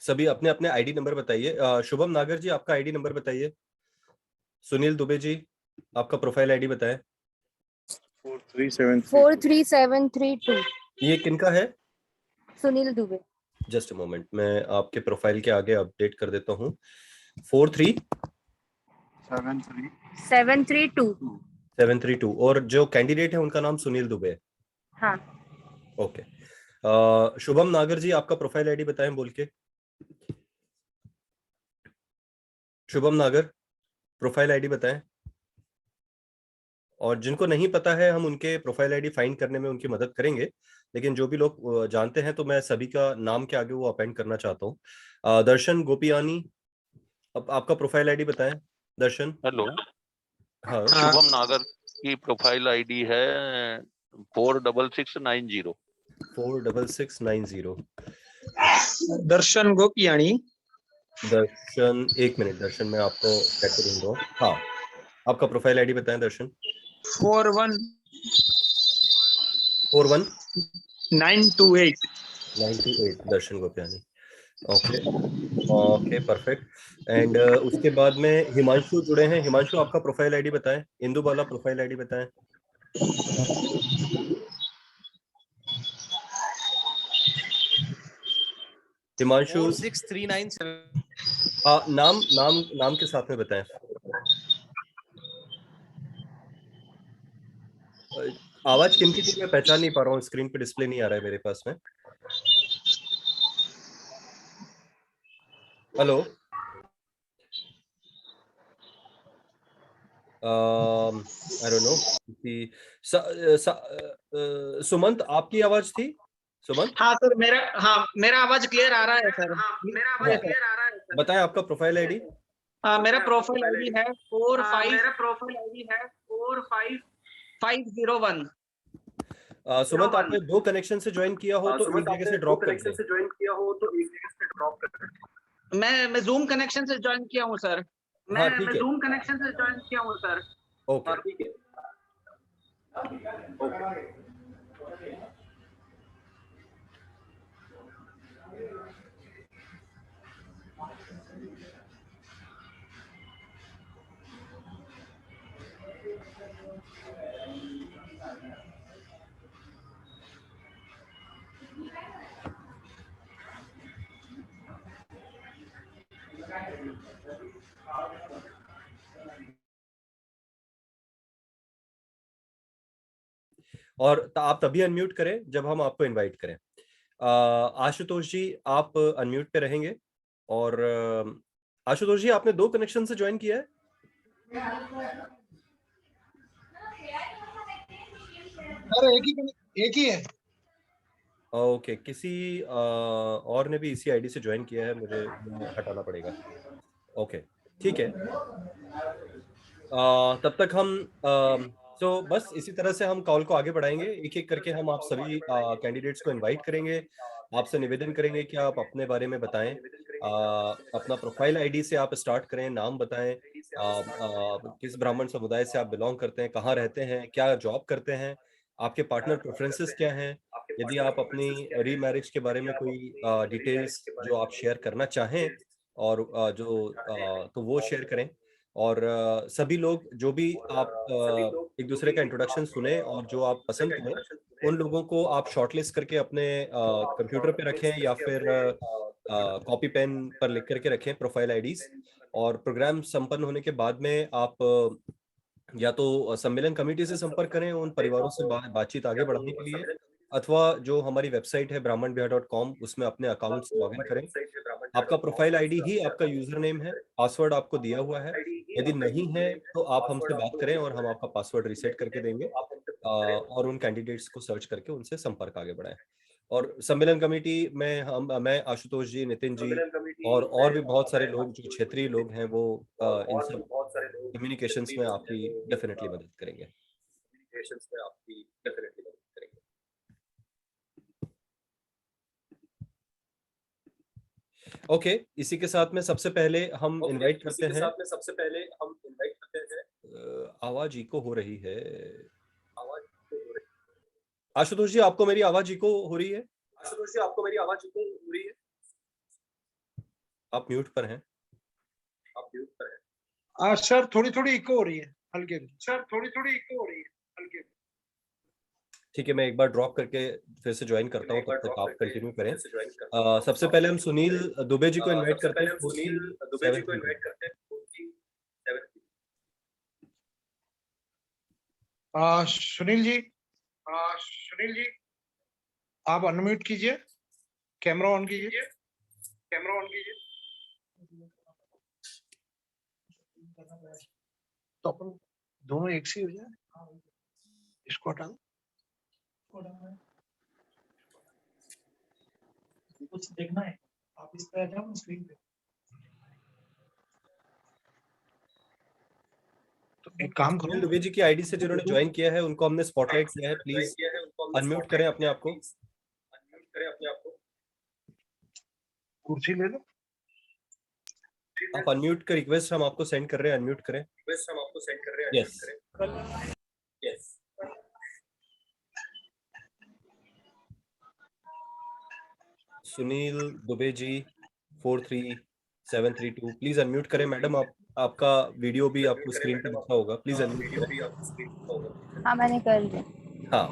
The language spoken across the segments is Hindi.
सभी अपने अपने आईडी नंबर बताइए। शुभम नागर जी, आपका आईडी नंबर बताइए। सुनील दुबे जी, आपका प्रोफाइल आईडी बताएं। 43732। ये किनका है? Sunil Dubey. Just a moment, मैं आपके प्रोफाइल के आगे अपडेट कर देता हूँ। 43732 और जो कैंडिडेट है उनका नाम सुनील दुबे है। हाँ। ओके। शुभम नागर जी, आपका प्रोफाइल आईडी बताएं बोल के। शुभम नागर, प्रोफाइल आईडी बताएं। और जिनको नहीं पता है, हम उनके प्रोफाइल आईडी फाइंड करने में उनकी मदद करेंगे, लेकिन जो भी लोग जानते हैं तो मैं सभी का नाम के आगे वो अपेंड करना चाहता हूँ। दर्शन गोपियानी, अब आपका प्रोफाइल आईडी बताएं। दर्शन। हेलो। हाँ, शुभम नागर की प्रोफाइल आईडी है 46690। 46690। दर्शन गोपियानी। दर्शन, एक मिनट दर्शन, मैं आपको चेक कर दूंगा। हाँ, आपका प्रोफाइल आईडी बताएं Darshan. 41928। 928 Darshan Gopiyani. Okay okay, perfect. And उसके बाद में हिमांशु जुड़े हैं। हिमांशु, आपका प्रोफाइल आईडी बताएं। इंदु वाला प्रोफाइल आईडी बताएं। हिमांशु। 46397। हाँ, नाम नाम नाम के साथ में बताएं। आवाज किनकी थी मैं पहचान नहीं पा रहा हूँ, स्क्रीन पे डिस्प्ले नहीं आ रहा है मेरे पास में। Hello. I don't know. Sumant, आपकी आवाज थी? सुमंत। हाँ सर, मेरा आवाज क्लियर आ रहा है सर। बताएं आपका प्रोफाइल आईडी। मेरा प्रोफाइल आईडी है 45501। सुमंत, आपने 2 कनेक्शन से ज्वाइन किया हो तो एक जगह से ड्रॉप कर दें। मैं जूम कनेक्शन से ज्वाइन किया हूँ सर। हाँ, ठीक है। ओके। और आप तभी अनम्यूट करें जब हम आपको इनवाइट करें। आशुतोष जी, आप अनम्यूट पे रहेंगे। और आशुतोष जी, आपने 2 कनेक्शन से ज्वाइन किया है? एक ही है। ओके, किसी और ने भी इसी आईडी से ज्वाइन किया है, मुझे हटाना पड़ेगा। ओके, ठीक है। तब तक हम तो बस इसी तरह से हम कॉल को आगे बढ़ाएंगे। एक एक करके हम आप सभी कैंडिडेट्स को इनवाइट करेंगे। आपसे निवेदन करेंगे कि आप अपने बारे में बताएं। अपना प्रोफाइल आईडी से आप स्टार्ट करें, नाम बताएं। किस ब्राह्मण समुदाय से आप बिलोंग करते हैं, कहाँ रहते हैं, क्या जॉब करते हैं, आपके पार्टनर प्रेफरेंसेस क्या हैं। यदि आप अपनी रीमैरिज के बारे में कोई डिटेल्स जो आप शेयर करना चाहें और तो वो शेयर करें। और सभी लोग जो भी आप एक दूसरे का इंट्रोडक्शन सुने और जो आप पसंद करें, उन लोगों को आप शॉर्टलिस्ट करके अपने कंप्यूटर पे रखें या फिर कॉपी पेन पर लिख करके रखें प्रोफाइल आईडीज। और प्रोग्राम संपन्न होने के बाद में आप या तो सम्मेलन कमेटी से संपर्क करें उन परिवारों से बातचीत आगे बढ़ाने के लिए, अथवा जो हमारी वेबसाइट है brahmanbihar.com, उसमें अपने अकाउंट्स लॉगिन करें। आपका प्रोफाइल आईडी ही आपका यूजर नेम है, पासवर्ड आपको दिया हुआ है। यदि नहीं है तो आप हमसे बात करें और हम आपका पासवर्ड रीसेट करके देंगे। और उन कैंडिडेट्स को सर्च करके उनसे संपर्क आगे बढ़ाएं। और सम्मेलन कमेटी में मैं, आशुतोष जी, नितिन जी और भी बहुत सारे लोग जो क्षेत्रीय लोग हैं वो इन सब कम्युनिकेशंस में आपकी डेफिनेटली मदद करेंगे। ओके, इसी के साथ में सबसे पहले हम इनवाइट करते हैं। आवाज इको हो रही है। आशुतोष जी, आपको मेरी आवाज इको हो रही है? आप म्यूट पर हैं। सर थोड़ी थोड़ी इको हो रही है हल्के में। ठीक है, मैं एक बार ड्रॉप करके फिर से ज्वाइन करता हूँ, तब तक आप कंटिन्यू करें। सबसे पहले हम सुनील दुबे जी को इनवाइट करते हैं। सुनील जी आप अनम्यूट कीजिए, कैमरा ऑन कीजिए। तो अपन दोनों एक सी हो जाए, इसको हटा दो। कुछ देखना है आप इस पे आ जाओ स्क्रीन पे। तो एक काम सुनील करो, दुबे जी की आईडी से जिन्होंने ज्वाइन किया है उनको हमने स्पॉटलाइट किया है, प्लीज अनम्यूट करें अपने आप को। कुर्सी ले लो। आप अनम्यूट का रिक्वेस्ट हम आपको सेंड कर रहे हैं, अनम्यूट करें। Yes Sunil Dubey ji 43732 please unmute करें। मैडम आपका वीडियो भी आपको स्क्रीन पे दिखता होगा, प्लीज अनम्यूट करें। हाँ मैंने कर लिया। हाँ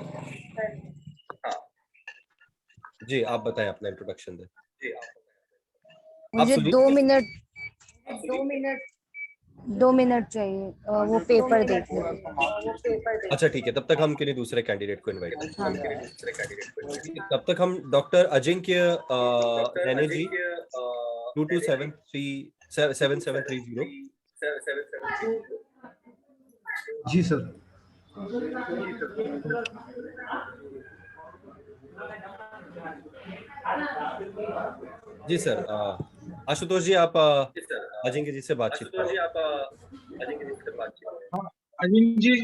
जी, आप बताएं, अपना इंट्रोडक्शन दें। मुझे सुनील 2 मिनट चाहिए वो पेपर देखने के। अच्छा ठीक है, तब तक हम किसी दूसरे कैंडिडेट को इनवाइट हाँ। करें। तब तक हम डॉक्टर अजिंक्य नैने जी 22737730। जी सर। जी सर, आशुतोष जी आप अजिंक्य जी से बातचीत करें। अजिंक्य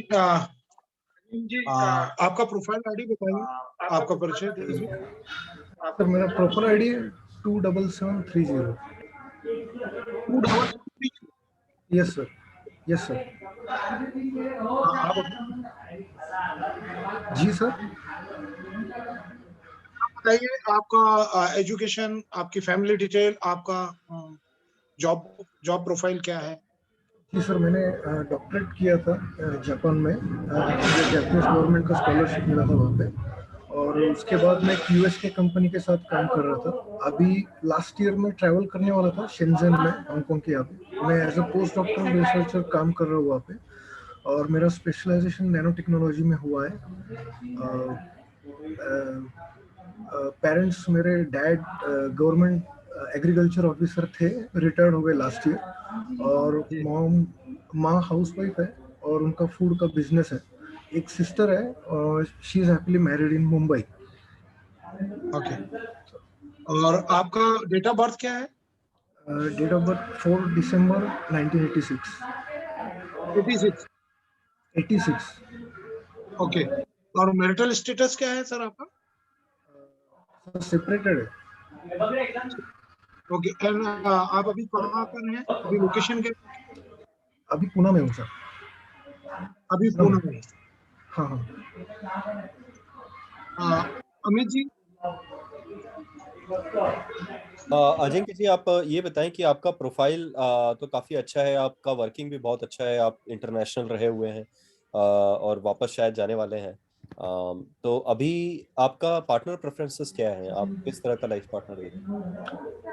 जी आपका प्रोफाइल आईडी बताइए, आपका परिचय दीजिए। सर मेरा प्रोफाइल आईडी 27730। Yes sir. जी सर। बताइए आपका एजुकेशन, आपकी फैमिली डिटेल, आपका जॉब प्रोफाइल क्या है? जी सर, मैंने डॉक्टरेट किया था जापान में। जापानीज गवर्नमेंट का स्कॉलरशिप मिला था वहाँ पे, और उसके बाद मैं यूएस के कंपनी के साथ काम कर रहा था। अभी लास्ट ईयर में ट्रैवल करने वाला था शेंजन में, हांगकांग के यहाँ पे। मैं as a post doctor researcher काम कर रहा हूँ वहाँ पे, और मेरा स्पेशलाइजेशन नैनो टेक्नोलॉजी में हुआ है। पेरेंट्स मेरे डैड गवर्नमेंट एग्रीकल्चर ऑफिसर थे, रिटायर्ड हो गए लास्ट ईयर, और माँ हाउसवाइफ है और उनका फूड का बिजनेस है। एक सिस्टर है और she is happily married in Mumbai. Okay. और आपका डेट ऑफ बर्थ क्या है? डेट ऑफ बर्थ 4 दिसंबर 1986। 86। ओके। और मैरिटल स्टेटस क्या है सर आपका? सेपरेटेड है। ओके। एंड आप अभी कहाँ पर हैं? अभी लोकेशन क्या? अभी पुणे में हूँ सर। अभी पुणे में? हाँ। अमित जी। अजिंक्य जी आप ये बताएं कि आपका प्रोफाइल तो काफी अच्छा है, आपका वर्किंग भी बहुत अच्छा है, आप इंटरनेशनल रहे हुए हैं और वापस शायद जाने वाले हैं। तो अभी आपका पार्टनर प्रेफरेंसेस क्या है, आप किस तरह का लाइफ पार्टनर देखें?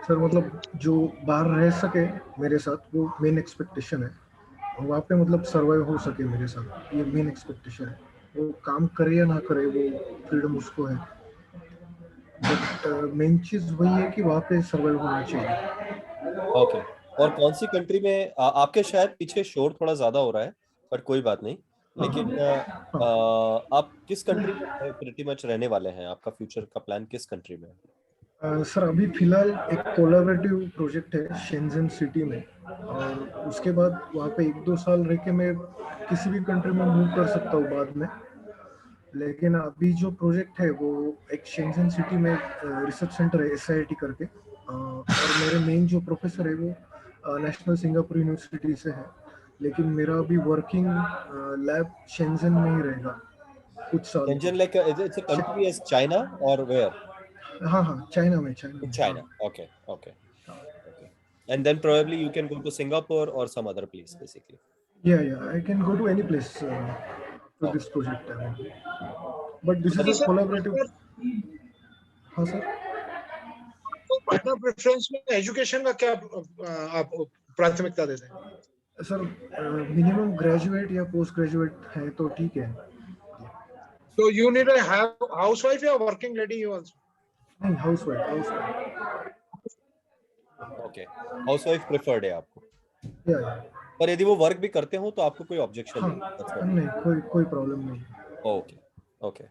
सर मतलब जो बाहर रह सके मेरे साथ, वो मेन एक्सपेक्टेशन है। और वहाँ पे मतलब सर्वाइव हो सके मेरे साथ, ये मेन एक्सपेक्टेशन है। वो काम करे या ना करे, वो फ्रीडम उसको है, बट मेन चीज वही है कि वहाँ पे सर्वाइव होना चाहिए। ओके। और कौन सी कंट्री में आपके शायद पीछे शोर थोड़ा ज्यादा हो रहा है, पर कोई बात नहीं। लेकिन आप किस कंट्री में प्रीटी मच रहने वाले हैं? आपका फ्यूचर का प्लान किस कंट्री में है? सर अभी फिलहाल एक कोलैबोरेटिव प्रोजेक्ट है शेंजन सिटी में, और उसके बाद वहाँ पे 1-2 साल रह के मैं किसी भी कंट्री में मूव कर सकता हूँ बाद में। लेकिन अभी जो प्रोजेक्ट है वो एक शेंजन सिटी में रिसर्च सेंटर है SIIT करके, और मेरे मेन जो प्रोफेसर है वो नेशनल सिंगापुर यूनिवर्सिटी से है। लेकिन मेरा अभी वर्किंग लैब शेंजन में ही रहेगा कुछ साल। Schengen like it's a country as China और वेयर? हाँ चाइना में। China. Okay. and then probably you can go to Singapore or some other place basically. Yeah, I can go to any place for this project. But this is a collaborative. हाँ सर. तो अपना प्रेफरेंस में एजुकेशन का क्या आप प्राथमिकता देते हैं? सर मिनिमम ग्रेजुएट या पोस्ट ग्रेजुएट है तो ठीक है. So you need a housewife or working lady you also? नहीं, हाउसवाइफ. Okay, हाउसवाइफ प्रेफर्ड है आपको. या पर यदि वो वर्क भी करते हो तो आपको कोई ऑब्जेक्शन हाँ, नहीं? नहीं, कोई प्रॉब्लम नहीं. ओके.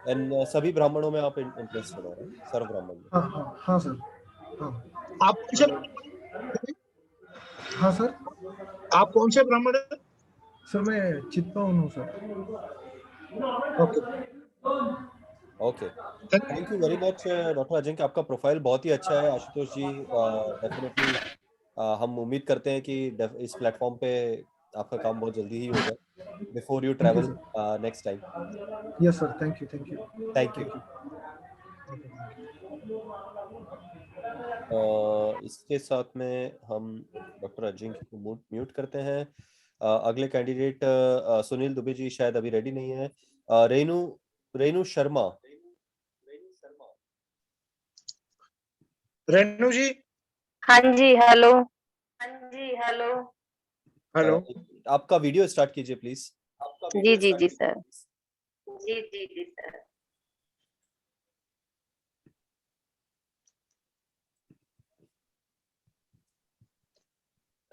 एंड सभी ब्राह्मणों में आप इंटरेस्टेड हो रहे हैं? सर्व ब्राह्मण में? हाँ सर. हाँ. आप कौन से? हाँ सर. आप कौन से ब्राह्मण हैं? सर मैं चित्पावन हूँ sir. Okay. Thank you very much doctor Ajinkya. आपका प्रोफाइल बहुत ही अच्छा है आशुतोष जी. डेफिनेटली हम उम्मीद करते हैं कि इस प्लेटफॉर्म पे आपका काम बहुत जल्दी ही होगा before you travel next time. Yes sir. Thank you. इसके साथ में हम डॉक्टर अजिंक्य को म्यूट करते हैं. अगले कैंडिडेट सुनील दुबे जी शायद अभी रेडी नहीं है. रेणु शर्मा. रेणु जी. हाँ जी. हेलो. आपका वीडियो स्टार्ट कीजिए प्लीज. जी सर.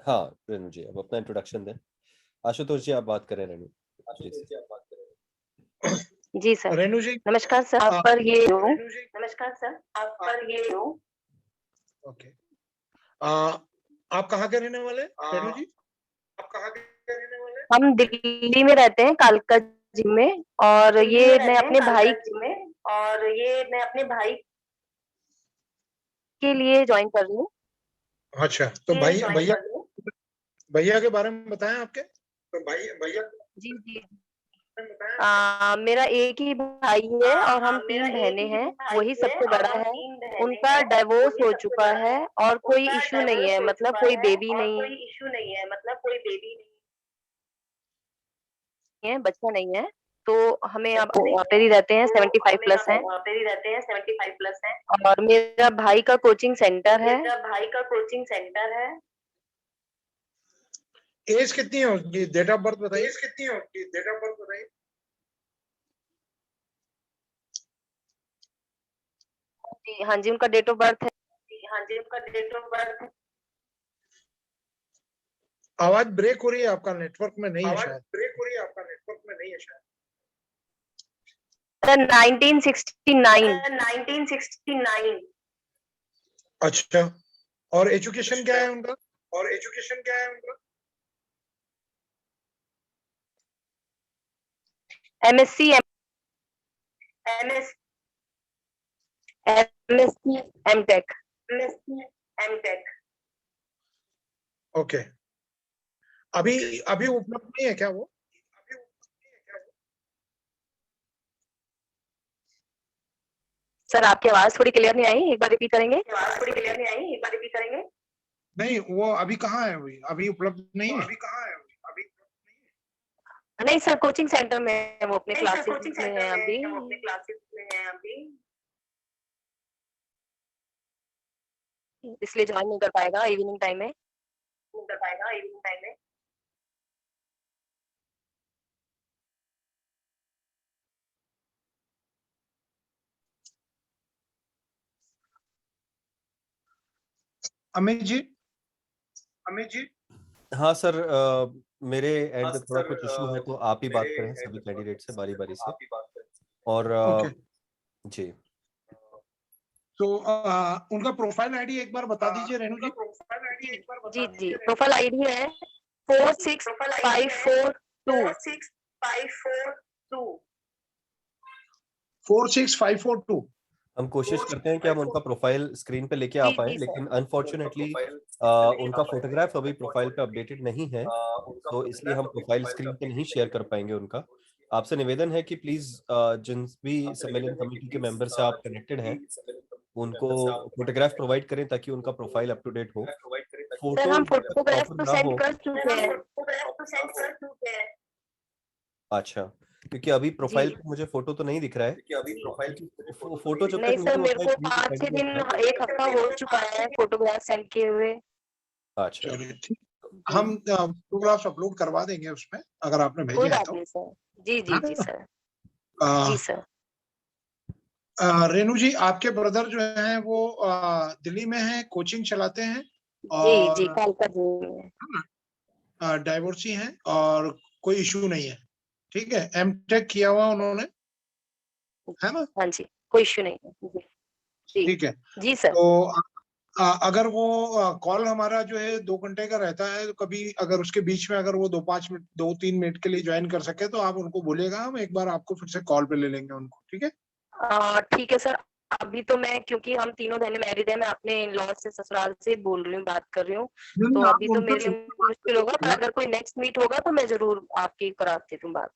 हाँ रेणु जी अब अपना इंट्रोडक्शन दें. आशुतोष जी आप बात करें. रेणु जी सर. रेणु जी. नमस्कार सर. आप पर ये ओके. आप कहाँ के रहने वाले रेणु जी? हम दिल्ली में रहते हैं, कालका जी में. और ये मैं अपने भाई के लिए ज्वाइन कर रही हूँ. अच्छा. तो भैया के बारे में बताएं आपके. तो भैया. जी. मेरा एक ही भाई है और हम 3 बहनें हैं. वही सबसे बड़ा है. उनका डिवोर्स हो चुका है और कोई इशू नहीं है, मतलब कोई बेबी नहीं है, बच्चा नहीं है. तो हमें अब वहाँ ही रहते हैं. 75 प्लस हैं. और मेरा भाई का कोचिंग सेंटर है. एज कितनी है उसकी? डेट ऑफ बर्थ बताइए. हाँ जी, उनका डेट ऑफ बर्थ है. आवाज ब्रेक हो रही है. आपका नेटवर्क में नहीं है शायद. 1969. अच्छा. और एजुकेशन क्या है उनका? MSc M.Tech. ओके. अभी उपलब्ध नहीं है क्या वो? सर आपकी आवाज थोड़ी क्लियर नहीं आई. एक बार रिपीट करेंगे. नहीं, वो अभी कहाँ है? अभी उपलब्ध नहीं है. नहीं सर, कोचिंग सेंटर में है. वो अपने क्लासेस में है अभी. इसलिए ज्वाइन नहीं कर पाएगा इवनिंग टाइम में. अमित जी. हाँ सर. मेरे एंड पे थोड़ा कुछ इशू है तो आप ही बात करें सभी कैंडिडेट से बारी से. और जी. तो उनका प्रोफाइल आईडी एक बार बता दीजिए रेणु जी. जी. प्रोफाइल आईडी है 46542. हम कोशिश करते हैं कि हम उनका प्रोफाइल स्क्रीन पे लेके आ पाए, लेकिन अनफॉर्चुनेटली उनका फोटोग्राफ अभी प्रोफाइल पे अपडेटेड नहीं है, तो इसलिए हम प्रोफाइल स्क्रीन पे नहीं शेयर कर पाएंगे उनका. आपसे निवेदन है कि प्लीज जिन भी सम्मेलन कमेटी के मेंबर से आप कनेक्टेड हैं उनको फोटोग्राफ प्रोवाइड करें ताकि उनका प्रोफाइल अप टू डेट हो. सर हम फोटो फोटोग्राफ प्रॉपर तो ना सेंड हो। कर चुके हैं। अच्छा, क्योंकि अभी प्रोफाइल जी पे मुझे फोटो तो नहीं दिख रहा है। फोटो जब नहीं तक सर, नहीं मेरे होता है को किसी भी 5-6 दिन, कैंडिडेट का। 1 हफ्ता हो चुका है फोटोग्राफ सेंड किए हुए। अच्छा, चलिए ठीक, जी हम फोटोग्राफ्स अपलोड करवा देंगे उसमें अगर आपने कोई भेजे हैं बात तो। नहीं सर। जी जी है जी ना? सर। आ, जी सर। रेनू जी, आपके ब्रदर जो हैं वो दिल्ली में हैं, कोचिंग चलाते हैं जी जी और कालका जी में। डाइवोर्सी हैं और कोई इशू नहीं है। ठीक है, एमटेक किया हुआ उन्होंने, है ना? हाँ जी, कोई इश्यू नहीं है। जी जी ठीक है, जी सर। तो अगर वो कॉल हमारा जो है 2 घंटे का रहता है, तो कभी अगर उसके बीच में अगर वो 2-5 मिनट 2-3 मिनट के लिए ज्वाइन कर सके तो आप उनको बोलिएगा, हम एक बार आपको फिर से कॉल पे ले लेंगे उनको। ठीक है? ठीक है सर। अभी तो मैं, क्योंकि हम तीनों बहनें मैरिड है, मैं अपने लॉ से, ससुराल से बोल रही हूँ, बात कर रही हूँ। तो नहीं, अभी आप तो उनका मेरे लिए मुश्किल होगा, पर अगर कोई नेक्स्ट मीट होगा तो मैं जरूर आपकी कराती हूँ बात।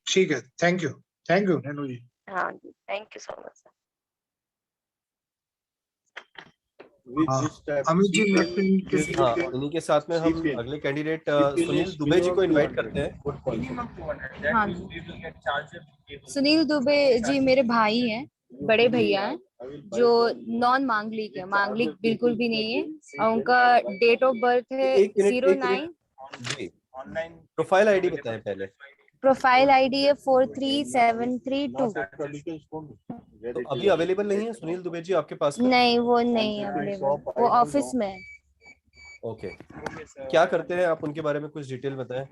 ठीक है, थैंक यू रेनू जी। हाँ जी, thank you so much sir. हाँ, अमित जी नेक्स्ट इनके हाँ, इन्हीं के साथ में हम अगले कैंडिडेट सुनील दुबे जी को इनवाइट करते हैं। हाँ जी, सुनील दुबे जी मेरे भाई हैं, बड़े भैया हैं, जो नॉन मांगलिक है, मांगलिक बिल्कुल भी नहीं है। और उनका डेट ऑफ बर्थ है एक मिनट 09। जी, प्रोफाइल आईडी बताएं पहले। प्रोफाइल आईडी है 43732। तो अभी अवेलेबल नहीं है सुनील दुबे जी आपके पास में? नहीं, वो नहीं है अवेलेबल, वो ऑफिस में है। ओके, क्या करते हैं आप, उनके बारे में कुछ डिटेल बताएं।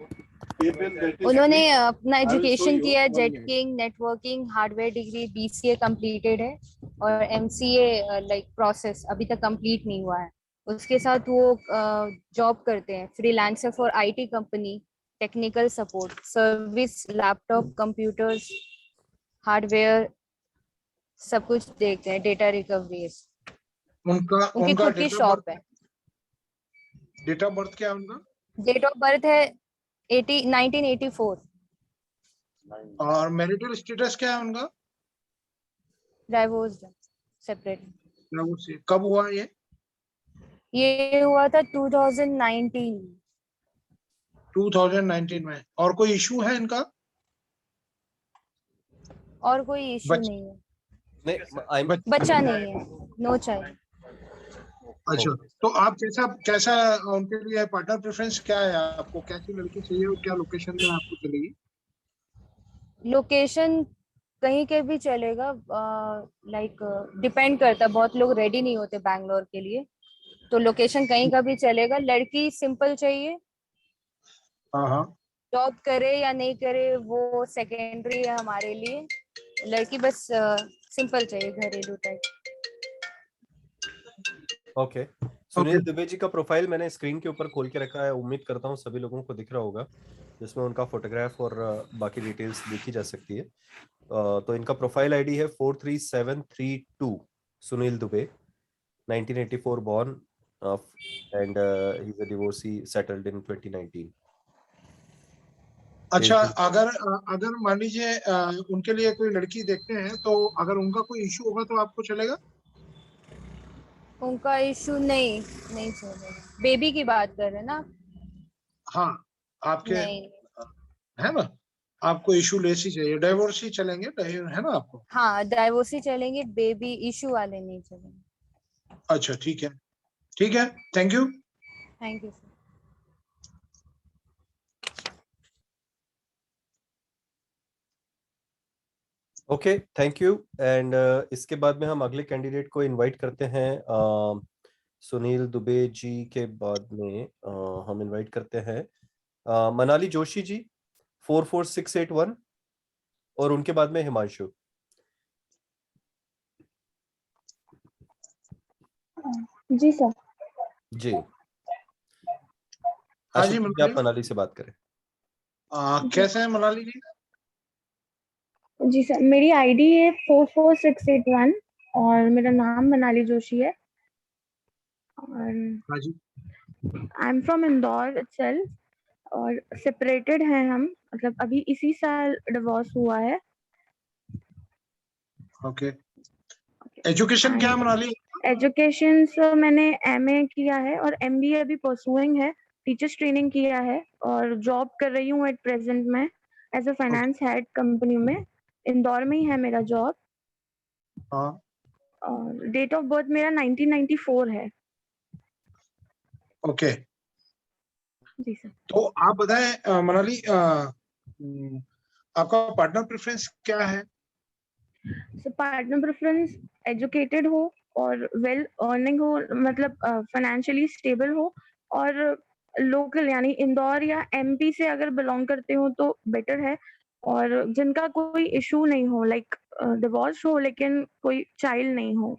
उन्होंने अपना एजुकेशन किया है, Jetking networking hardware degree BCA completed है, और MCA लाइक प्रोसेस अभी तक कंप्लीट नहीं हुआ है। उसके साथ वो जॉब करते हैं, freelancer for IT company, technical support service, laptop computers hardware सब कुछ देखते हैं, डेटा रिकवरी। उनका उनकी उनका खुद की शॉप है। डेट ऑफ बर्थ क्या है उनका? डेट ऑफ बर्थ है 1984। और मैरिटल स्टेटस क्या है उनका? Divorced, separate. कब हुआ ये? ये हुआ था 2019। 2019 में। और कोई इशू है इनका? और कोई इशू बच, नहीं है। नहीं, बच्चा नहीं है, नो चाइल्ड। अच्छा, तो आप कैसा कैसा उनके लिए पार्टनर प्रेफरेंस क्या है? आपको कैसी लड़की चाहिए और क्या लोकेशन में आपको चलेगी? लोकेशन कहीं के भी चलेगा, लाइक डिपेंड करता है, बहुत लोग रेडी नहीं होते बैंगलोर के लिए, तो लोकेशन कहीं का भी चलेगा। लड़की सिंपल चाहिए, हाँ हाँ, जॉब करे या नहीं करे वो सेकेंडरी है हमारे लिए। लड़की बस सिंपल चाहिए, घरेलू टाइप। ओके, सुनील दुबे जी का प्रोफाइल मैंने स्क्रीन के ऊपर खोल के रखा है, उम्मीद करता हूँ सभी लोगों को दिख रहा होगा, जिसमें उनका फोटोग्राफ और बाकी डिटेल्स देखी जा सकती है। तो इनका प्रोफाइल आईडी है 43732 Sunil Dubey, 1984 born and he's a divorcee settled in 2019। अच्छा, अगर अगर मान लीजिए उनके लिए कोई लड़की देखते हैं, तो अगर उनका कोई इशू होगा तो आपको चलेगा? उनका इशू नहीं नहीं चलेगा। बेबी की बात कर रहे हैं ना? हाँ, आपके नहीं। है ना, आपको इशू लेस ही चाहिए, डाइवोर्स ही चलेंगे, है ना आपको? हाँ, डाइवोर्स ही चलेंगे, बेबी इशू वाले नहीं चलेंगे। अच्छा, ठीक है, ठीक है, thank you. Thank you. Okay, thank you. And इसके बाद में हम अगले कैंडिडेट को इनवाइट करते हैं। सुनील दुबे जी के बाद में हम इनवाइट करते हैं मनाली जोशी जी, 44681, और उनके बाद में हिमांशु जी सर। जी। हाँ जी, आप मनाली से बात करें। कैसे हैं मनाली जी? जी सर, मेरी आईडी है 44681 और मेरा नाम मनाली जोशी है, और हाँ जी, I am from Indore itself, और सेपरेटेड हैं हम, मतलब अभी इसी साल डिवोर्स हुआ है। ओके। एजुकेशन क्या है मनाली? एजुकेशन सर मैंने एमए किया है और एमबीए अभी परसुइंग है, टीचर्स ट्रेनिंग किया है और जॉब कर रही हूँ एट प्रेजेंट में as a finance head company में। इंदौर में ही है मेरा जॉब। हाँ और डेट ऑफ बर्थ मेरा 1994 है। ओके। जी सर। तो आप बताएं मनाली, आपका पार्टनर प्रेफरेंस क्या है? सो पार्टनर प्रेफरेंस एजुकेटेड हो और वेल अर्निंग हो, मतलब फाइनेंशियली स्टेबल हो और लोकल यानी इंदौर या एमपी से अगर बिलोंग करते हो तो बेटर है, और जिनका कोई इशू नहीं हो, लाइक डिवोर्स हो लेकिन कोई चाइल्ड नहीं हो।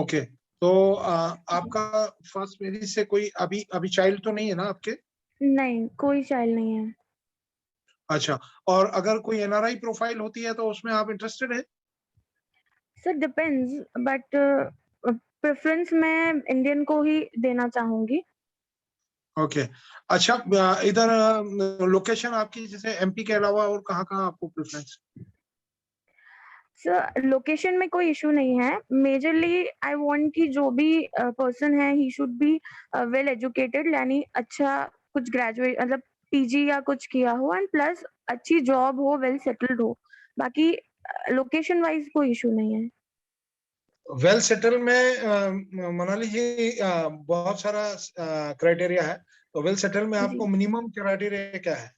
ओके। तो आपका फर्स्ट मैरिज से कोई अभी चाइल्ड तो नहीं है ना आपके? नहीं, कोई चाइल्ड नहीं है। अच्छा, और अगर कोई एनआरआई प्रोफाइल होती है तो उसमें आप इंटरेस्टेड है? सर डिपेंड्स, बट प्रेफरेंस मैं इंडियन को ही देना चाहूंगी। ओके। अच्छा, इधर लोकेशन आपकी जैसे एमपी के अलावा और कहाँ कहाँ आपको प्रेफरेंस? सर लोकेशन में कोई इशू नहीं है, मेजरली आई वांट कि जो भी पर्सन है he should be well educated, यानी अच्छा कुछ ग्रेजुएट मतलब पीजी या कुछ किया हो, एंड प्लस अच्छी जॉब हो, वेल सेटल्ड हो। बाकी लोकेशन वाइज कोई इशू नहीं है। वेल सेटल में मनाली जी बहुत सारा क्राइटेरिया है, तो वेल सेटल में आपको जी मिनिमम क्राइटेरिया क्या है?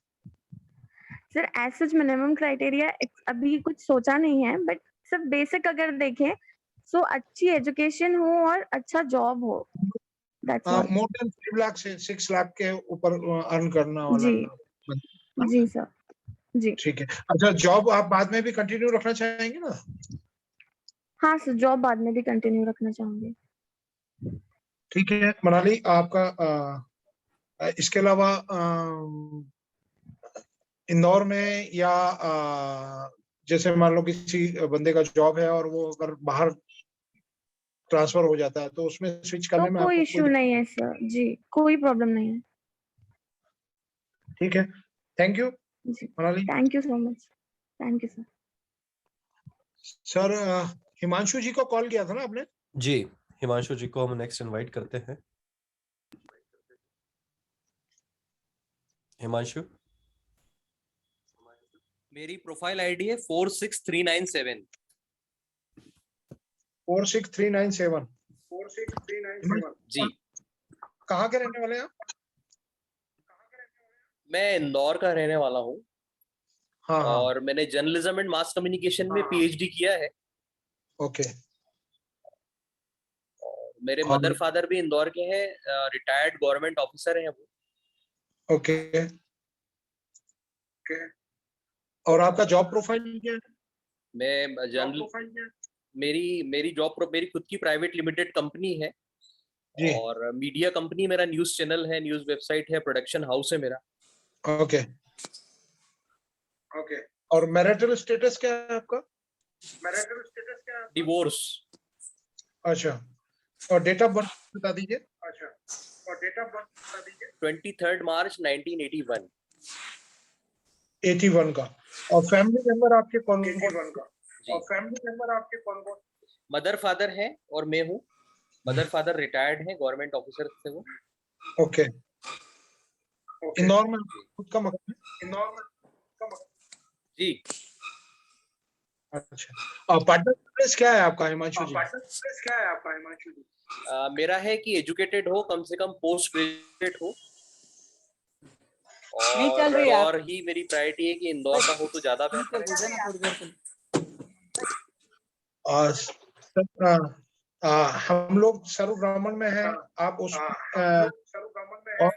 Sir, as such minimum criteria अभी कुछ सोचा नहीं है, बट सिर्फ बेसिक अगर देखें सो अच्छी एजुकेशन हो और अच्छा जॉब हो, that's all. More than 5 lakh से 6 लाख के ऊपर अर्न करना वाला जी बंदा। जी सर। जी ठीक है। अच्छा, जॉब आप बाद में भी कंटिन्यू रखना चाहेंगे ना? हाँ सर, जॉब बाद में भी कंटिन्यू रखना चाहूंगी। ठीक है मनाली, आपका इसके अलावा इंदौर में या जैसे मान लो किसी बंदे का जॉब है और वो अगर बाहर ट्रांसफर हो जाता है तो उसमें स्विच तो करने में कोई आपको कोई इशू नहीं है सर, जी कोई प्रॉब्लम नहीं है। ठीक है। थैंक यू जी Manali. Thank you so much. Thank you sir. Sir, Himanshu ji को कॉल किया था ना आपने? जी, हिमांशु जी को हम नेक्स्ट इनवाइट करते हैं। हिमांशु, मेरी प्रोफाइल आईडी है 46397। 46397। जी, कहाँ के रहने वाले हैं आप? मैं इंदौर का रहने वाला हूँ। हाँ हाँ। और मैंने जर्नलिज्म एंड मास कम्युनिकेशन में पीएचडी किया है। ओके। मेरे और मदर फादर भी इंदौर के हैं, रिटायर्ड गवर्नमेंट ऑफिसर हैं वो। ओके। और आपका जॉब प्रोफाइल क्या है? मैं मेरी मेरी खुद की प्राइवेट लिमिटेड कंपनी है। जी। और मीडिया कंपनी, मेरा न्यूज चैनल है, न्यूज वेबसाइट है, प्रोडक्शन हाउस है मेरा। Okay okay. और मैरिटल स्टेटस क्या है आपका? डिवोर्स। अच्छा, और डेट ऑफ बर्थ बता दीजिए। 23 मार्च 1981। 81 का। और फैमिली मेंबर आपके कौन कौन? मदर फादर है और मैं हूँ। मदर फादर रिटायर्ड हैं, गवर्नमेंट ऑफिसर थे वो। ओके। इंदौर में खुद का मकान है? जी। अच्छा, और पार्टनर प्लेस क्या है आपका हिमांशु जी? मेरा है कि एजुकेटेड हो, कम से कम पोस्ट ग्रेजुएट हो। नहीं चल रही है। और ही मेरी प्रायोरिटी है कि इंदौर का हो तो ज्यादा बेहतर है। हम लोग सर्व ब्राह्मण में हैं, आप उस और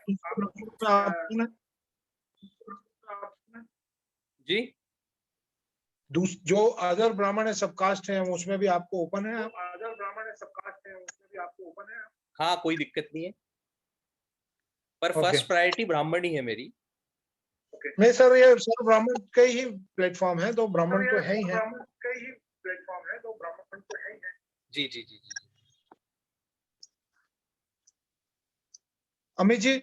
जी, जो अदर ब्राह्मण है, सब कास्ट है, उसमें भी आपको ओपन है? आप हाँ कोई दिक्कत नहीं है, पर Okay. फर्स्ट प्रायोरिटी ब्राह्मण ही है मेरी। नहीं सर, ये सर्व ब्राह्मण के ही प्लेटफॉर्म है, तो ब्राह्मण तो है ही है। जी जी जी जी। अमित जी,